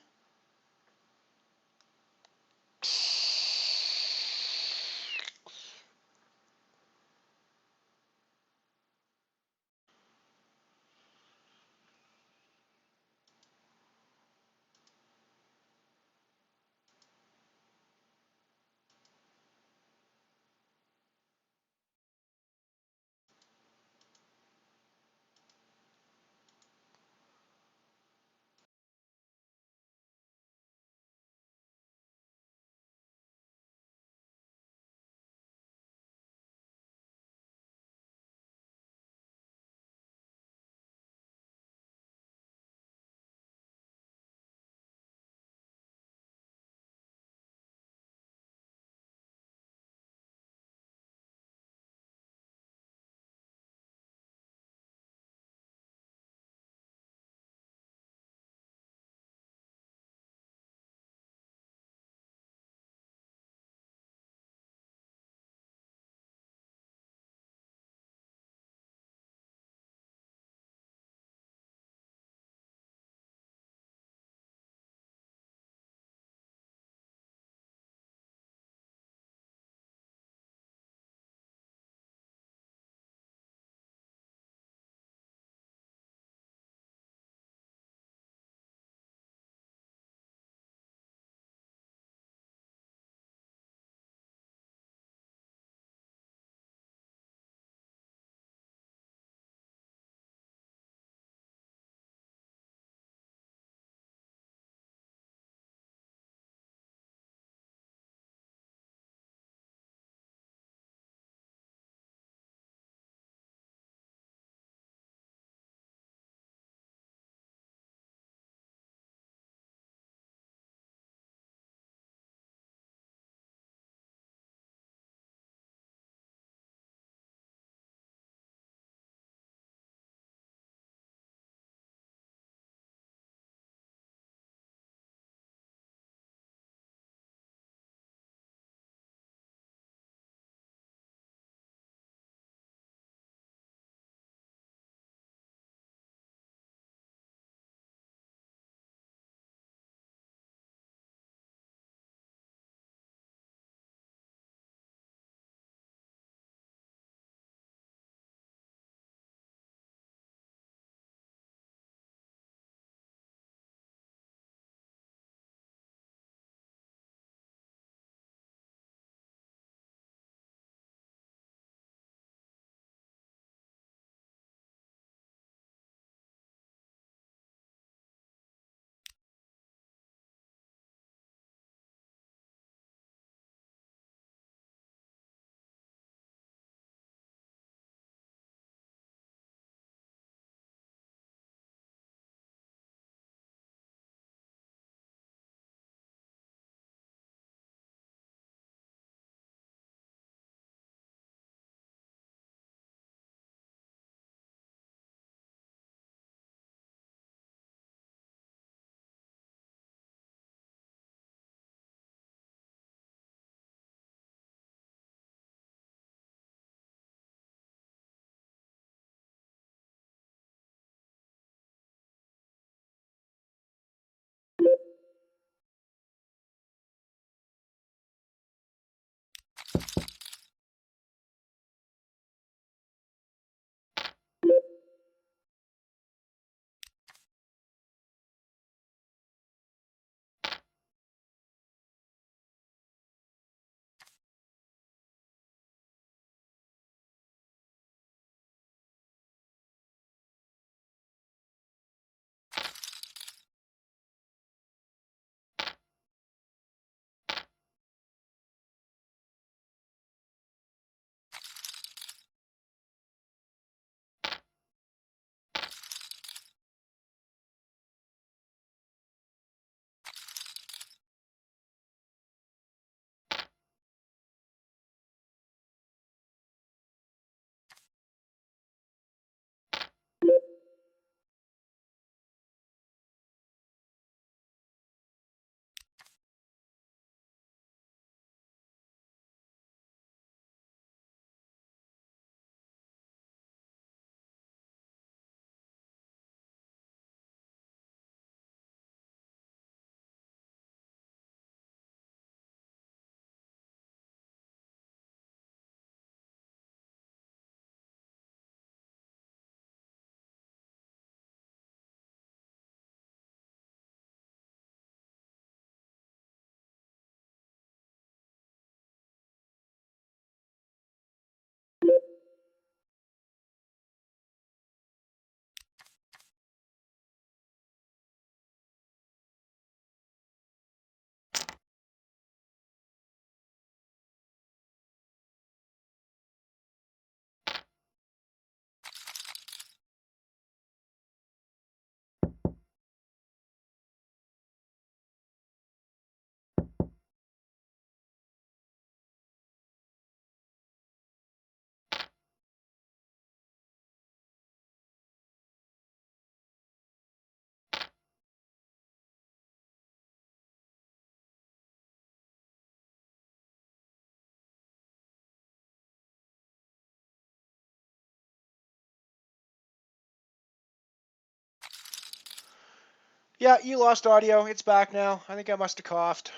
Yeah, you lost audio. It's back now. I think I must have coughed.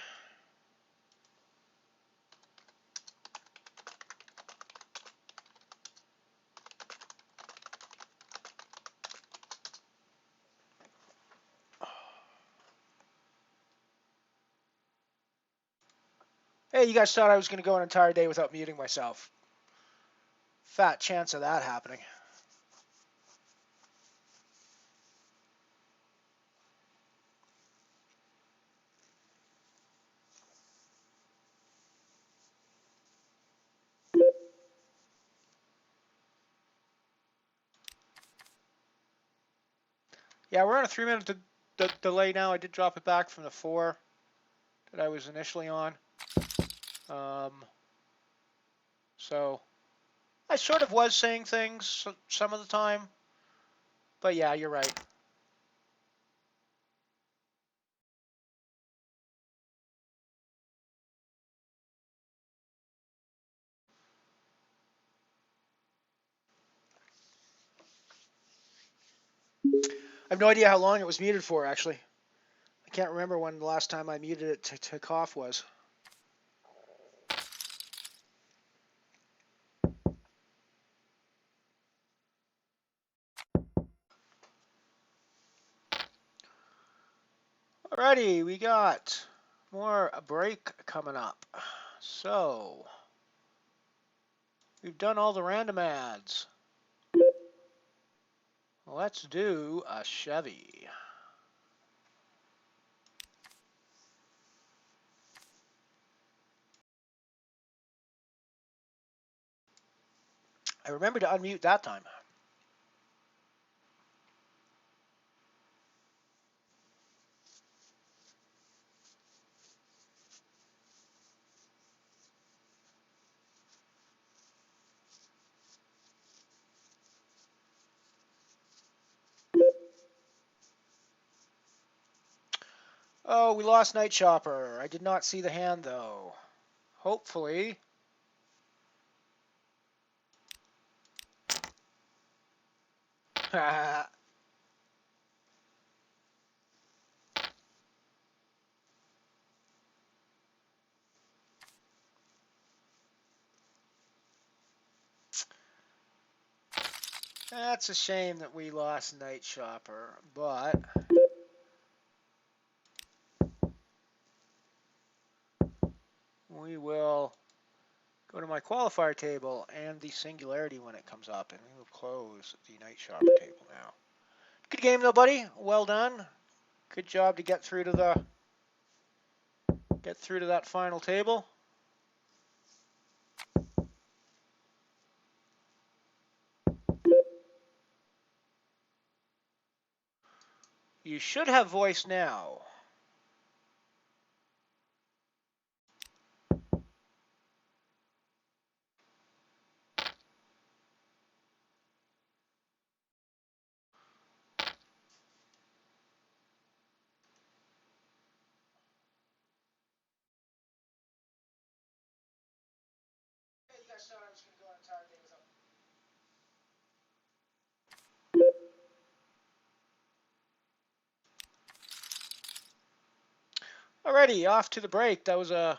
Hey, you guys thought I was going to go an entire day without muting myself. Fat chance of that happening. Yeah, we're on a 3-minute delay now. I did drop it back from the 4 that I was initially on. So I sort of was saying things some of the time. But yeah, you're right. I have no idea how long it was muted for, actually. I can't remember when the last time I muted it to cough was. Alrighty, we got more break coming up. So, we've done all the random ads. Let's do a Chevy. I remember to unmute that time. Oh, we lost Night Chopper. I did not see the hand, though. Hopefully. That's a shame that we lost Night Chopper, but we will go to my qualifier table and the singularity when it comes up, and we will close the Night Chopper table now. Good game, though, buddy. Well done. Good job to get through to that final table. You should have voice now. Alrighty, off to the break. That was a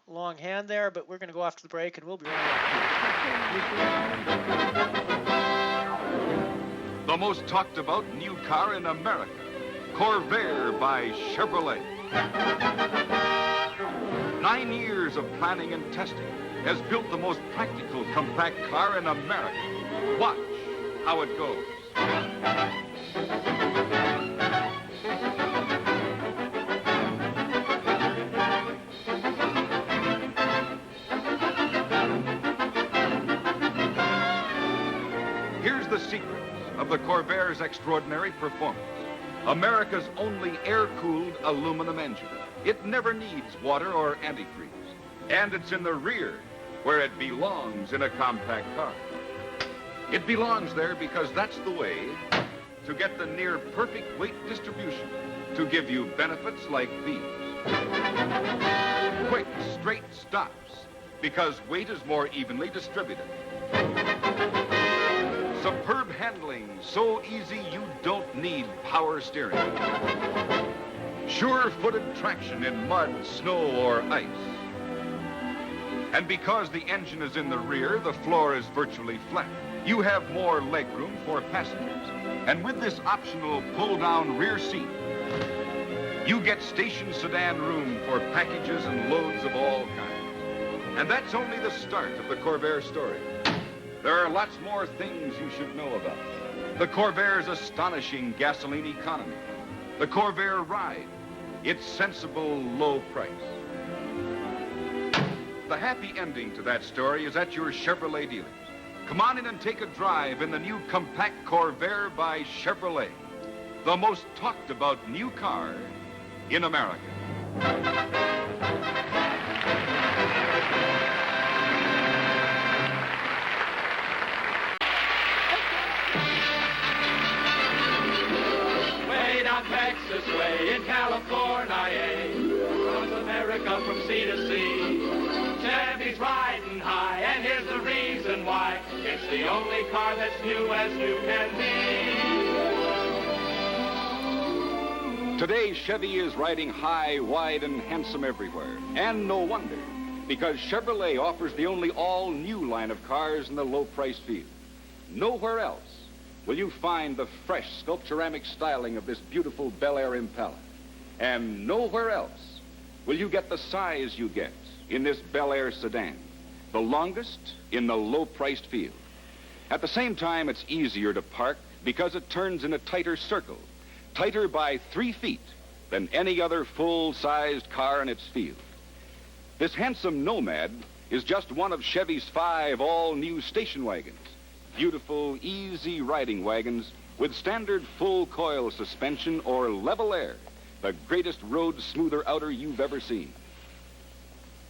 long hand there, but we're going to go after the break, and we'll be right back. The most talked about new car in America, Corvair by Chevrolet. 9 years of planning and testing has built the most practical compact car in America. Watch how it goes. Here's the secret of the Corvair's extraordinary performance. America's only air-cooled aluminum engine. It never needs water or antifreeze. And it's in the rear, where it belongs in a compact car. It belongs there because that's the way to get the near-perfect weight distribution to give you benefits like these. Quick, straight stops, because weight is more evenly distributed. Superb handling, so easy you don't need power steering. Sure-footed traction in mud, snow, or ice. And because the engine is in the rear, the floor is virtually flat. You have more legroom for passengers. And with this optional pull-down rear seat, you get station sedan room for packages and loads of all kinds. And that's only the start of the Corvair story. There are lots more things you should know about. The Corvair's astonishing gasoline economy. The Corvair ride, its sensible low price. The happy ending to that story is at your Chevrolet dealers. Come on in and take a drive in the new compact Corvair by Chevrolet, the most talked about new car in America. Way down Texas way in California, across America from sea to sea. Chevy's riding high, and here's the reason why. It's the only car that's new as new can be. Today, Chevy is riding high, wide, and handsome everywhere. And no wonder, because Chevrolet offers the only all-new line of cars in the low-price field. Nowhere else will you find the fresh sculpturamic styling of this beautiful Bel Air Impala. And nowhere else will you get the size you get in this Bel Air sedan, the longest in the low-priced field. At the same time, it's easier to park because it turns in a tighter circle, tighter by 3 feet than any other full-sized car in its field. This handsome Nomad is just one of Chevy's 5 all-new station wagons, beautiful, easy riding wagons with standard full-coil suspension or level air, the greatest road smoother outer you've ever seen.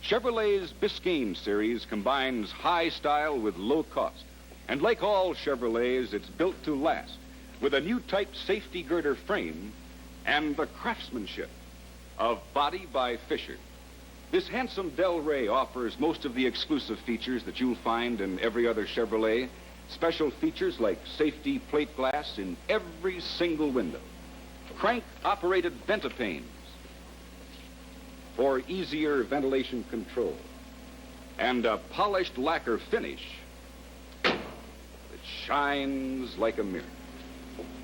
Chevrolet's Biscayne series combines high style with low cost. And like all Chevrolets, it's built to last with a new type safety girder frame and the craftsmanship of Body by Fisher. This handsome Del Rey offers most of the exclusive features that you'll find in every other Chevrolet. Special features like safety plate glass in every single window. Crank-operated ventipanes for easier ventilation control, and a polished lacquer finish that shines like a mirror.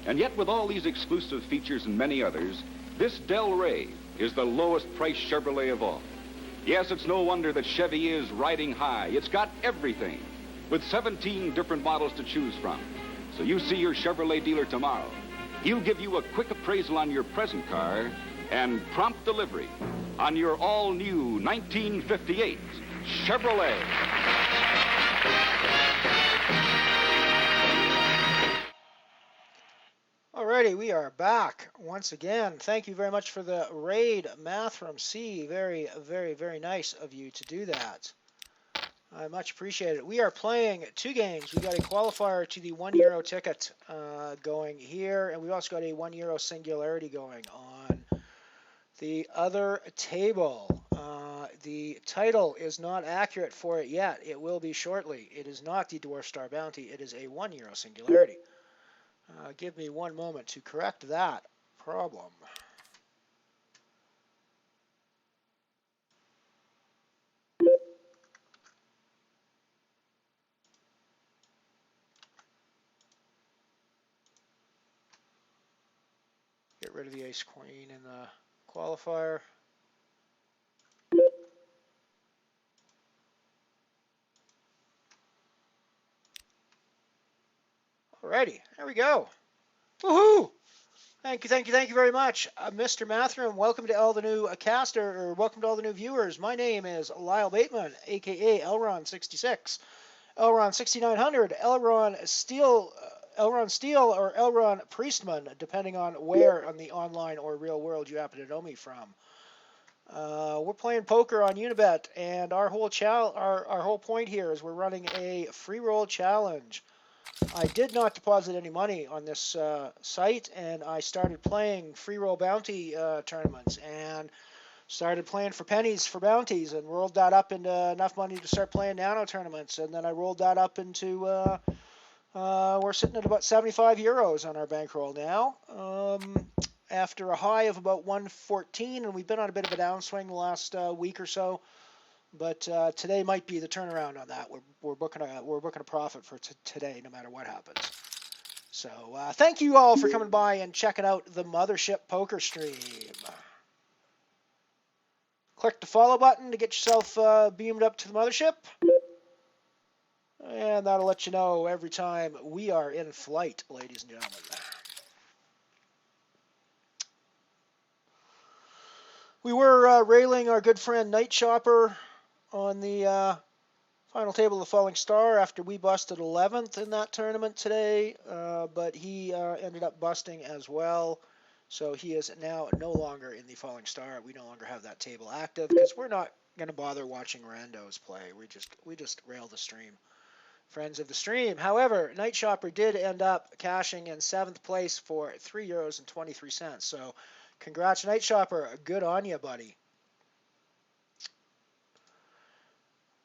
And yet, with all these exclusive features and many others, this Del Rey is the lowest priced Chevrolet of all. Yes, it's no wonder that Chevy is riding high. It's got everything, with 17 different models to choose from. So you see your Chevrolet dealer tomorrow. He'll give you a quick appraisal on your present car and prompt delivery on your all-new 1958 Chevrolet. Alrighty, we are back once again. Thank you very much for the raid, Math from C. Very, very, very nice of you to do that. I much appreciate it. We are playing 2 games. We got a qualifier to the €1 ticket going here, and we also got a €1 singularity going on the other table. The title is not accurate for it yet. It will be shortly. It is not the Dwarf Star Bounty. It is a €1 singularity. Give me one moment to correct that problem. Get rid of the ace queen in the qualifier. Alrighty, there we go. Woohoo! Thank you very much, Mr. Mathram. Welcome to all the new welcome to all the new viewers. My name is Lyle Bateman, aka Elron66, Elron6900, Elron Steel, or Elron Priestman, depending on where on the online or real world you happen to know me from. We're playing poker on Unibet, and our whole point here is we're running a free roll challenge. I did not deposit any money on this site, and I started playing free roll bounty tournaments and started playing for pennies for bounties and rolled that up into enough money to start playing nano tournaments, and then I rolled that up into We're sitting at about 75 euros on our bankroll now. After a high of about 114, and we've been on a bit of a downswing the last week or so. But today might be the turnaround on that. We're booking a profit for today, no matter what happens. So thank you all for coming by and checking out the Mothership poker stream. Click the follow button to get yourself beamed up to the Mothership. And that'll let you know every time we are in flight, ladies and gentlemen. We were railing our good friend Night Shopper on the final table of the Falling Star after we busted 11th in that tournament today, but he ended up busting as well. So he is now no longer in the Falling Star. We no longer have that table active because we're not going to bother watching randos play. We just rail the stream. Friends of the stream. However, Night Shopper did end up cashing in 7th place for €3.23. So congrats, Night Shopper. Good on you, buddy.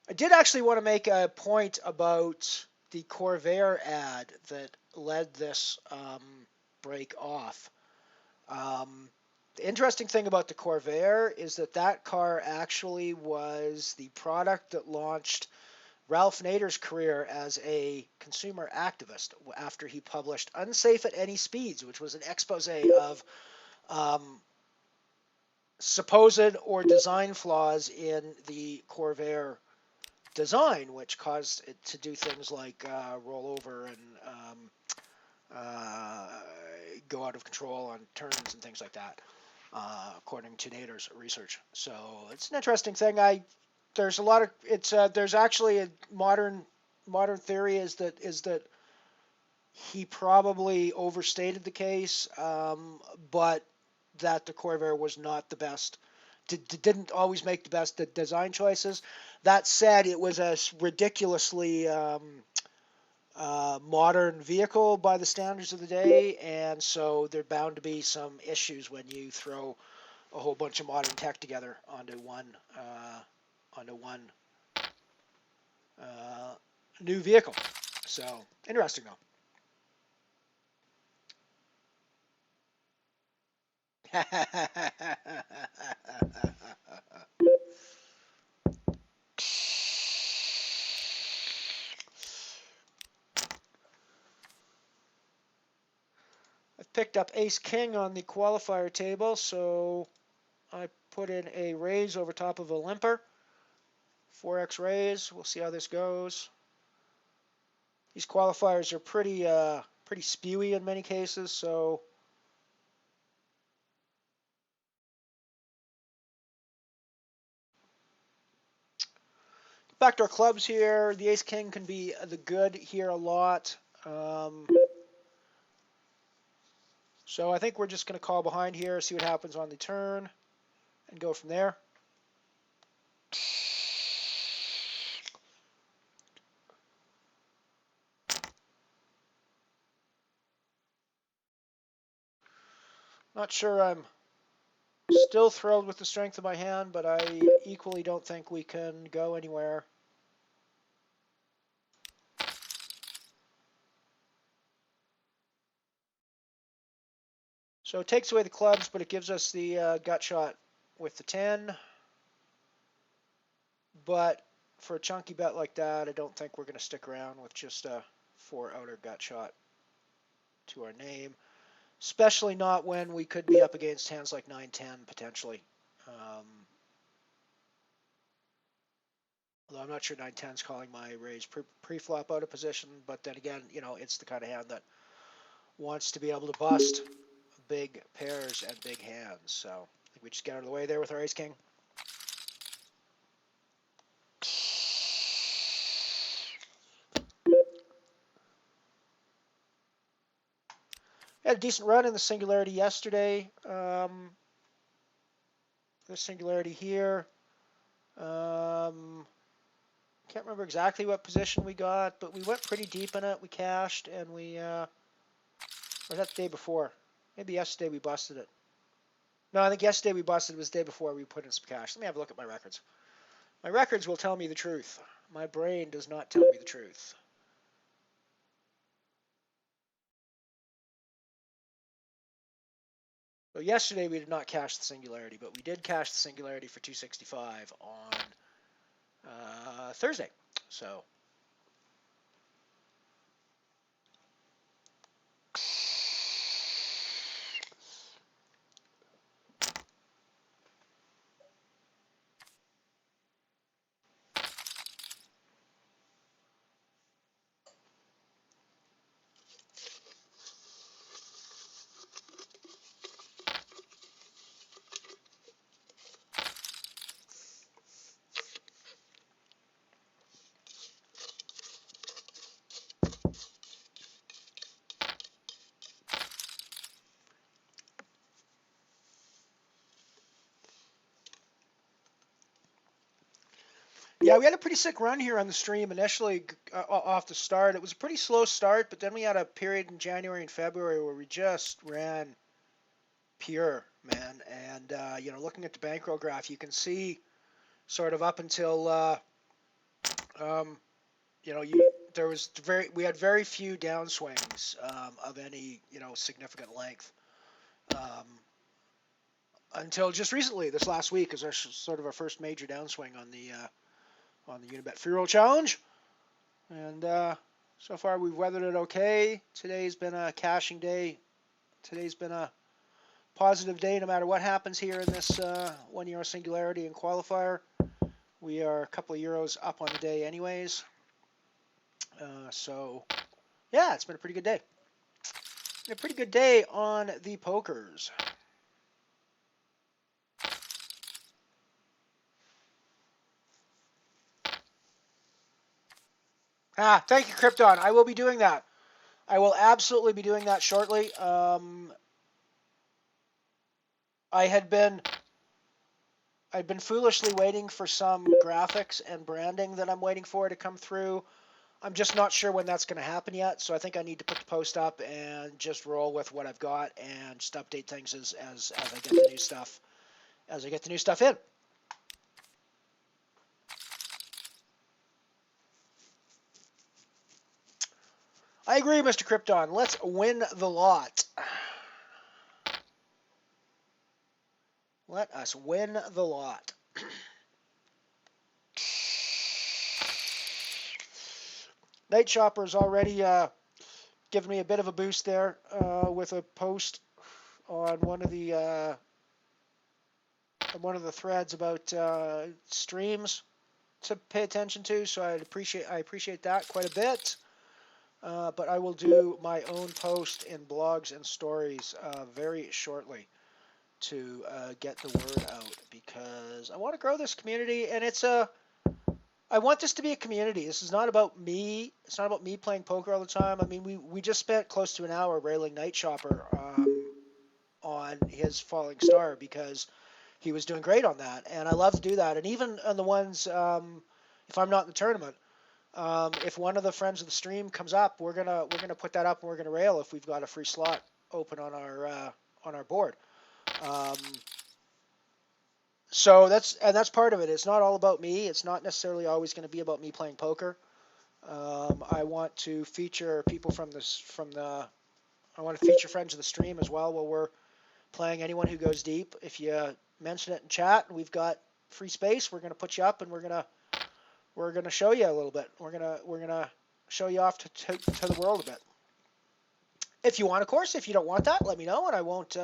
I did actually want to make a point about the Corvair ad that led this break off. The interesting thing about the Corvair is that car actually was the product that launched Ralph Nader's career as a consumer activist after he published Unsafe at Any Speeds, which was an expose of supposed or design flaws in the Corvair design, which caused it to do things like roll over and go out of control on turns and things like that, according to Nader's research. So it's an interesting thing. There's a lot of there's actually a modern theory is that he probably overstated the case, but that the Corvair was not the best. Didn't always make the best design choices. That said, it was a ridiculously modern vehicle by the standards of the day, and so there are bound to be some issues when you throw a whole bunch of modern tech together onto one new vehicle. So interesting though. I've picked up Ace-King on the qualifier table, so I put in a raise over top of a limper. 4x raise. We'll see how this goes. These qualifiers are pretty spewy in many cases, so backdoor clubs here. The Ace-King can be the good here a lot. So I think we're just going to call behind here, see what happens on the turn, and go from there. Not sure I'm still thrilled with the strength of my hand, but I equally don't think we can go anywhere. So it takes away the clubs, but it gives us the gut shot with the 10. But for a chunky bet like that, I don't think we're going to stick around with just a 4-outer gut shot to our name. Especially not when we could be up against hands like 9-10 potentially. Although I'm not sure 9-10 is calling my raise pre-flop out of position, but then again, it's the kind of hand that wants to be able to bust big pairs and big hands. So I think we just get out of the way there with our Ace-King. Had a decent run in the Singularity yesterday. The Singularity here. Can't remember exactly what position we got, but we went pretty deep in it. We cashed, and we... or was that the day before? Maybe yesterday we busted it. No, I think yesterday we busted it. Was the day before we put in some cash. Let me have a look at my records. My records will tell me the truth. My brain does not tell me the truth. So yesterday we did not cash the Singularity, but we did cash the Singularity for 265 on Thursday. So yeah, we had a pretty sick run here on the stream initially off the start. It was a pretty slow start, but then we had a period in January and February where we just ran pure, man. And looking at the bankroll graph, you can see sort of up until we had very few downswings of any significant length until just recently. This last week is sort of our first major downswing on the Unibet Free Roll Challenge, and so far we've weathered it okay. Today's been a cashing day. Today's been a positive day no matter what happens here in this €1 Singularity and qualifier. We are a couple of euros up on the day anyways. So yeah, it's been a pretty good day. A pretty good day on the pokers. Thank you, Krypton. I will be doing that. I will absolutely be doing that shortly. I'd been foolishly waiting for some graphics and branding that I'm waiting for to come through. I'm just not sure when that's going to happen yet, so I think I need to put the post up and just roll with what I've got and just update things as I get the new stuff. As I get the new stuff in. I agree, Mr. Krypton. Let's win the lot. Let us win the lot. Night Shopper's already given me a bit of a boost there with a post on one of the threads about streams to pay attention to. So I appreciate that quite a bit. But I will do my own post in blogs and stories very shortly to get the word out, because I want to grow this community, and I want this to be a community. This is not about me. It's not about me playing poker all the time. I mean, we just spent close to an hour railing Night Shopper on his falling star because he was doing great on that, and I love to do that. And even on the ones, if I'm not in the tournament, if one of the friends of the stream comes up, we're gonna put that up and we're gonna rail if we've got a free slot open on our board. So that's part of it. It's not all about me. It's not necessarily always going to be about me playing poker. I want to feature people I want to feature friends of the stream as well while we're playing. Anyone who goes deep, if you mention it in chat and we've got free space, we're going to put you up and we're going to show you a little bit. We're going to show you off to the world a bit. If you want, of course. If you don't want that, let me know, and I won't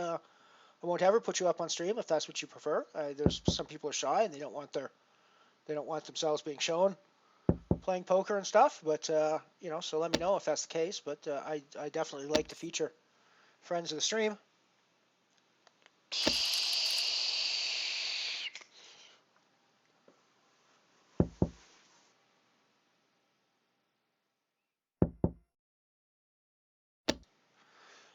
ever put you up on stream if that's what you prefer. There's some people are shy and they don't want themselves being shown playing poker and stuff. But so let me know if that's the case. But I definitely like to feature friends of the stream.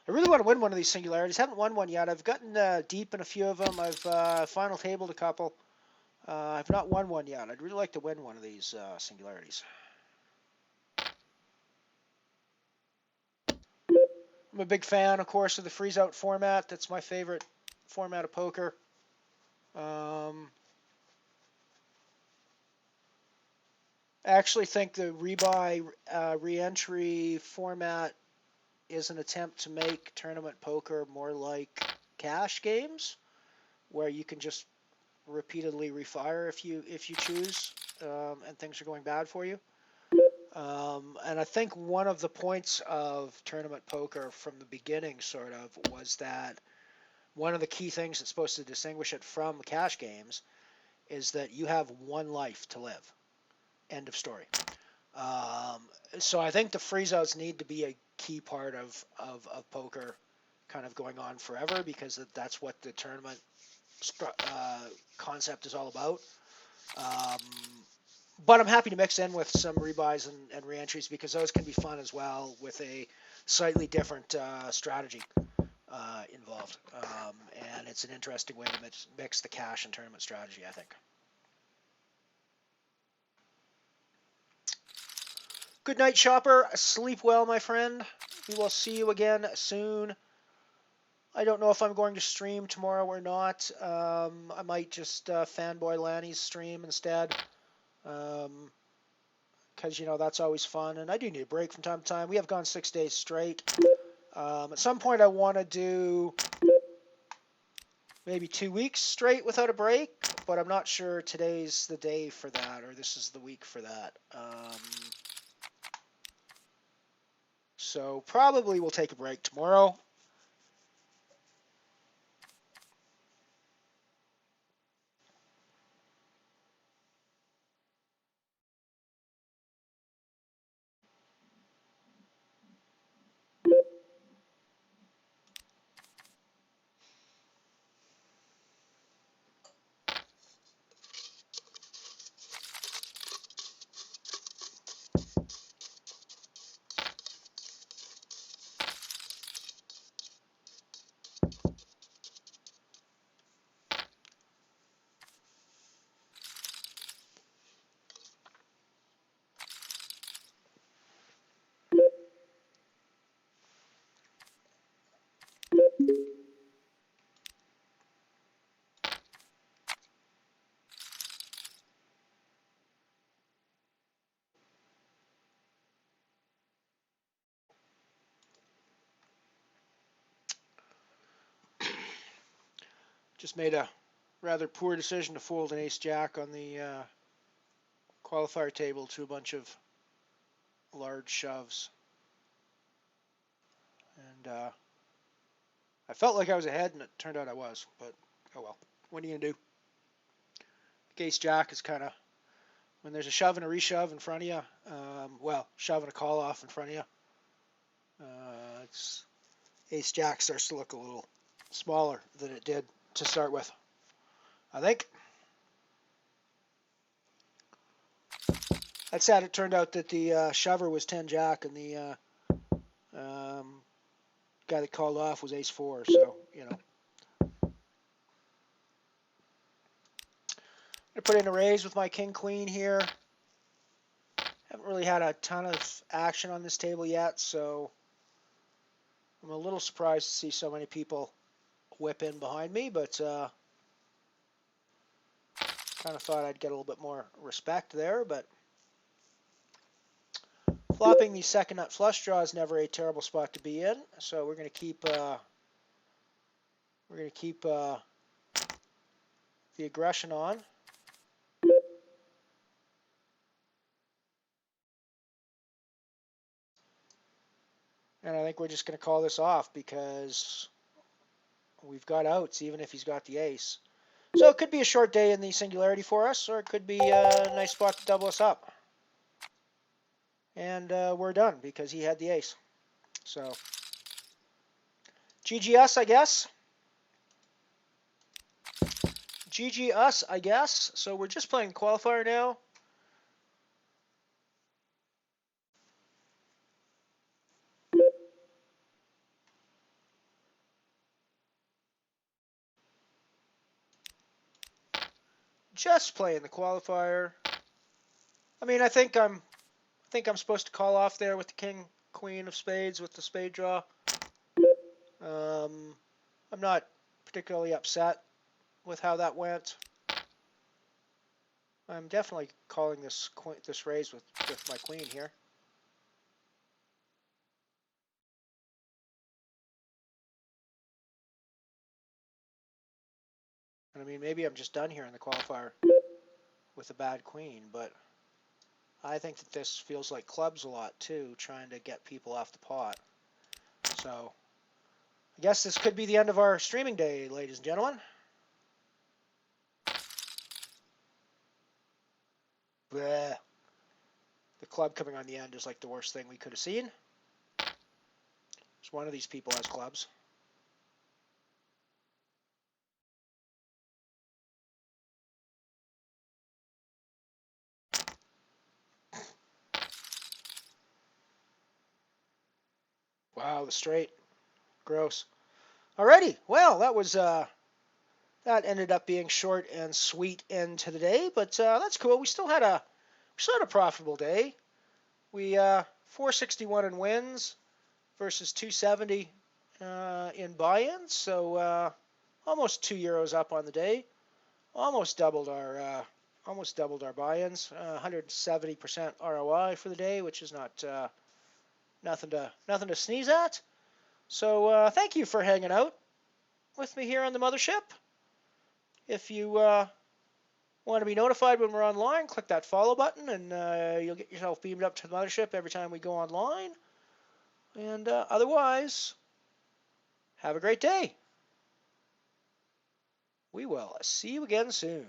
I really want to win one of these singularities. Haven't won one yet. I've gotten deep in a few of them. I've final tabled a couple. I've not won one yet. I'd really like to win one of these singularities. I'm a big fan, of course, of the freeze-out format. That's my favorite format of poker. I actually think the rebuy re-entry format is an attempt to make tournament poker more like cash games, where you can just repeatedly refire if you choose, and things are going bad for you. And I think one of the points of tournament poker from the beginning, sort of, was that one of the key things that's supposed to distinguish it from cash games is that you have one life to live. End of story. So I think the freeze-outs need to be a key part of poker kind of going on forever, because that's what the tournament concept is all about. But I'm happy to mix in with some rebuys and reentries, because those can be fun as well, with a slightly different strategy involved. And it's an interesting way to mix the cash and tournament strategy, I think. Good night, shopper. Sleep well, my friend. We will see you again soon. I don't know if I'm going to stream tomorrow or not. I might just fanboy Lanny's stream instead. Because, you know, that's always fun. And I do need a break from time to time. We have gone 6 days straight. At some point, I want to do maybe 2 weeks straight without a break. But I'm not sure today's the day for that, or this is the week for that. So probably we'll take a break tomorrow. Just made a rather poor decision to fold an ace-jack on the qualifier table to a bunch of large shoves. And I felt like I was ahead, and it turned out I was. But, oh well. What are you going to do? Ace-jack is kind of, when there's a shove and a reshove in front of you, well, shove and a call-off in front of you, ace-jack starts to look a little smaller than it did to start with, I think. That said, it turned out that the shover was 10-jack, and the guy that called off was ace-4, so, you know. I'm going to put in a raise with my king-queen here. Haven't really had a ton of action on this table yet, so I'm a little surprised to see so many people whip in behind me, but kind of thought I'd get a little bit more respect there. But flopping the second nut flush draw is never a terrible spot to be in, so we're going to keep the aggression on. And I think we're just going to call this off, because we've got outs, even if he's got the ace. So it could be a short day in the singularity for us, or it could be a nice spot to double us up. And we're done, because he had the ace. So, GG us, I guess. GG us, I guess. So we're just playing qualifier now. Just playing the qualifier. I mean, I think I'm supposed to call off there with the king, queen of spades with the spade draw. I'm not particularly upset with how that went. I'm definitely calling this raise with my queen here. I mean, maybe I'm just done here in the qualifier with a bad queen, but I think that this feels like clubs a lot too, trying to get people off the pot. So I guess this could be the end of our streaming day, ladies and gentlemen. Bleh. The club coming on the end is like the worst thing we could have seen. Just one of these people has clubs. Wow, the straight. Gross. Alrighty, well, that was that ended up being short and sweet end to the day, but that's cool. We still had a profitable day. We 461 in wins versus 270 in buy-ins, so almost €2 up on the day. Almost doubled our buy-ins. 170% ROI for the day, which is not nothing to sneeze at. So thank you for hanging out with me here on the Mothership. If you want to be notified when we're online, click that follow button, and you'll get yourself beamed up to the Mothership every time we go online. And otherwise, have a great day. We will see you again soon.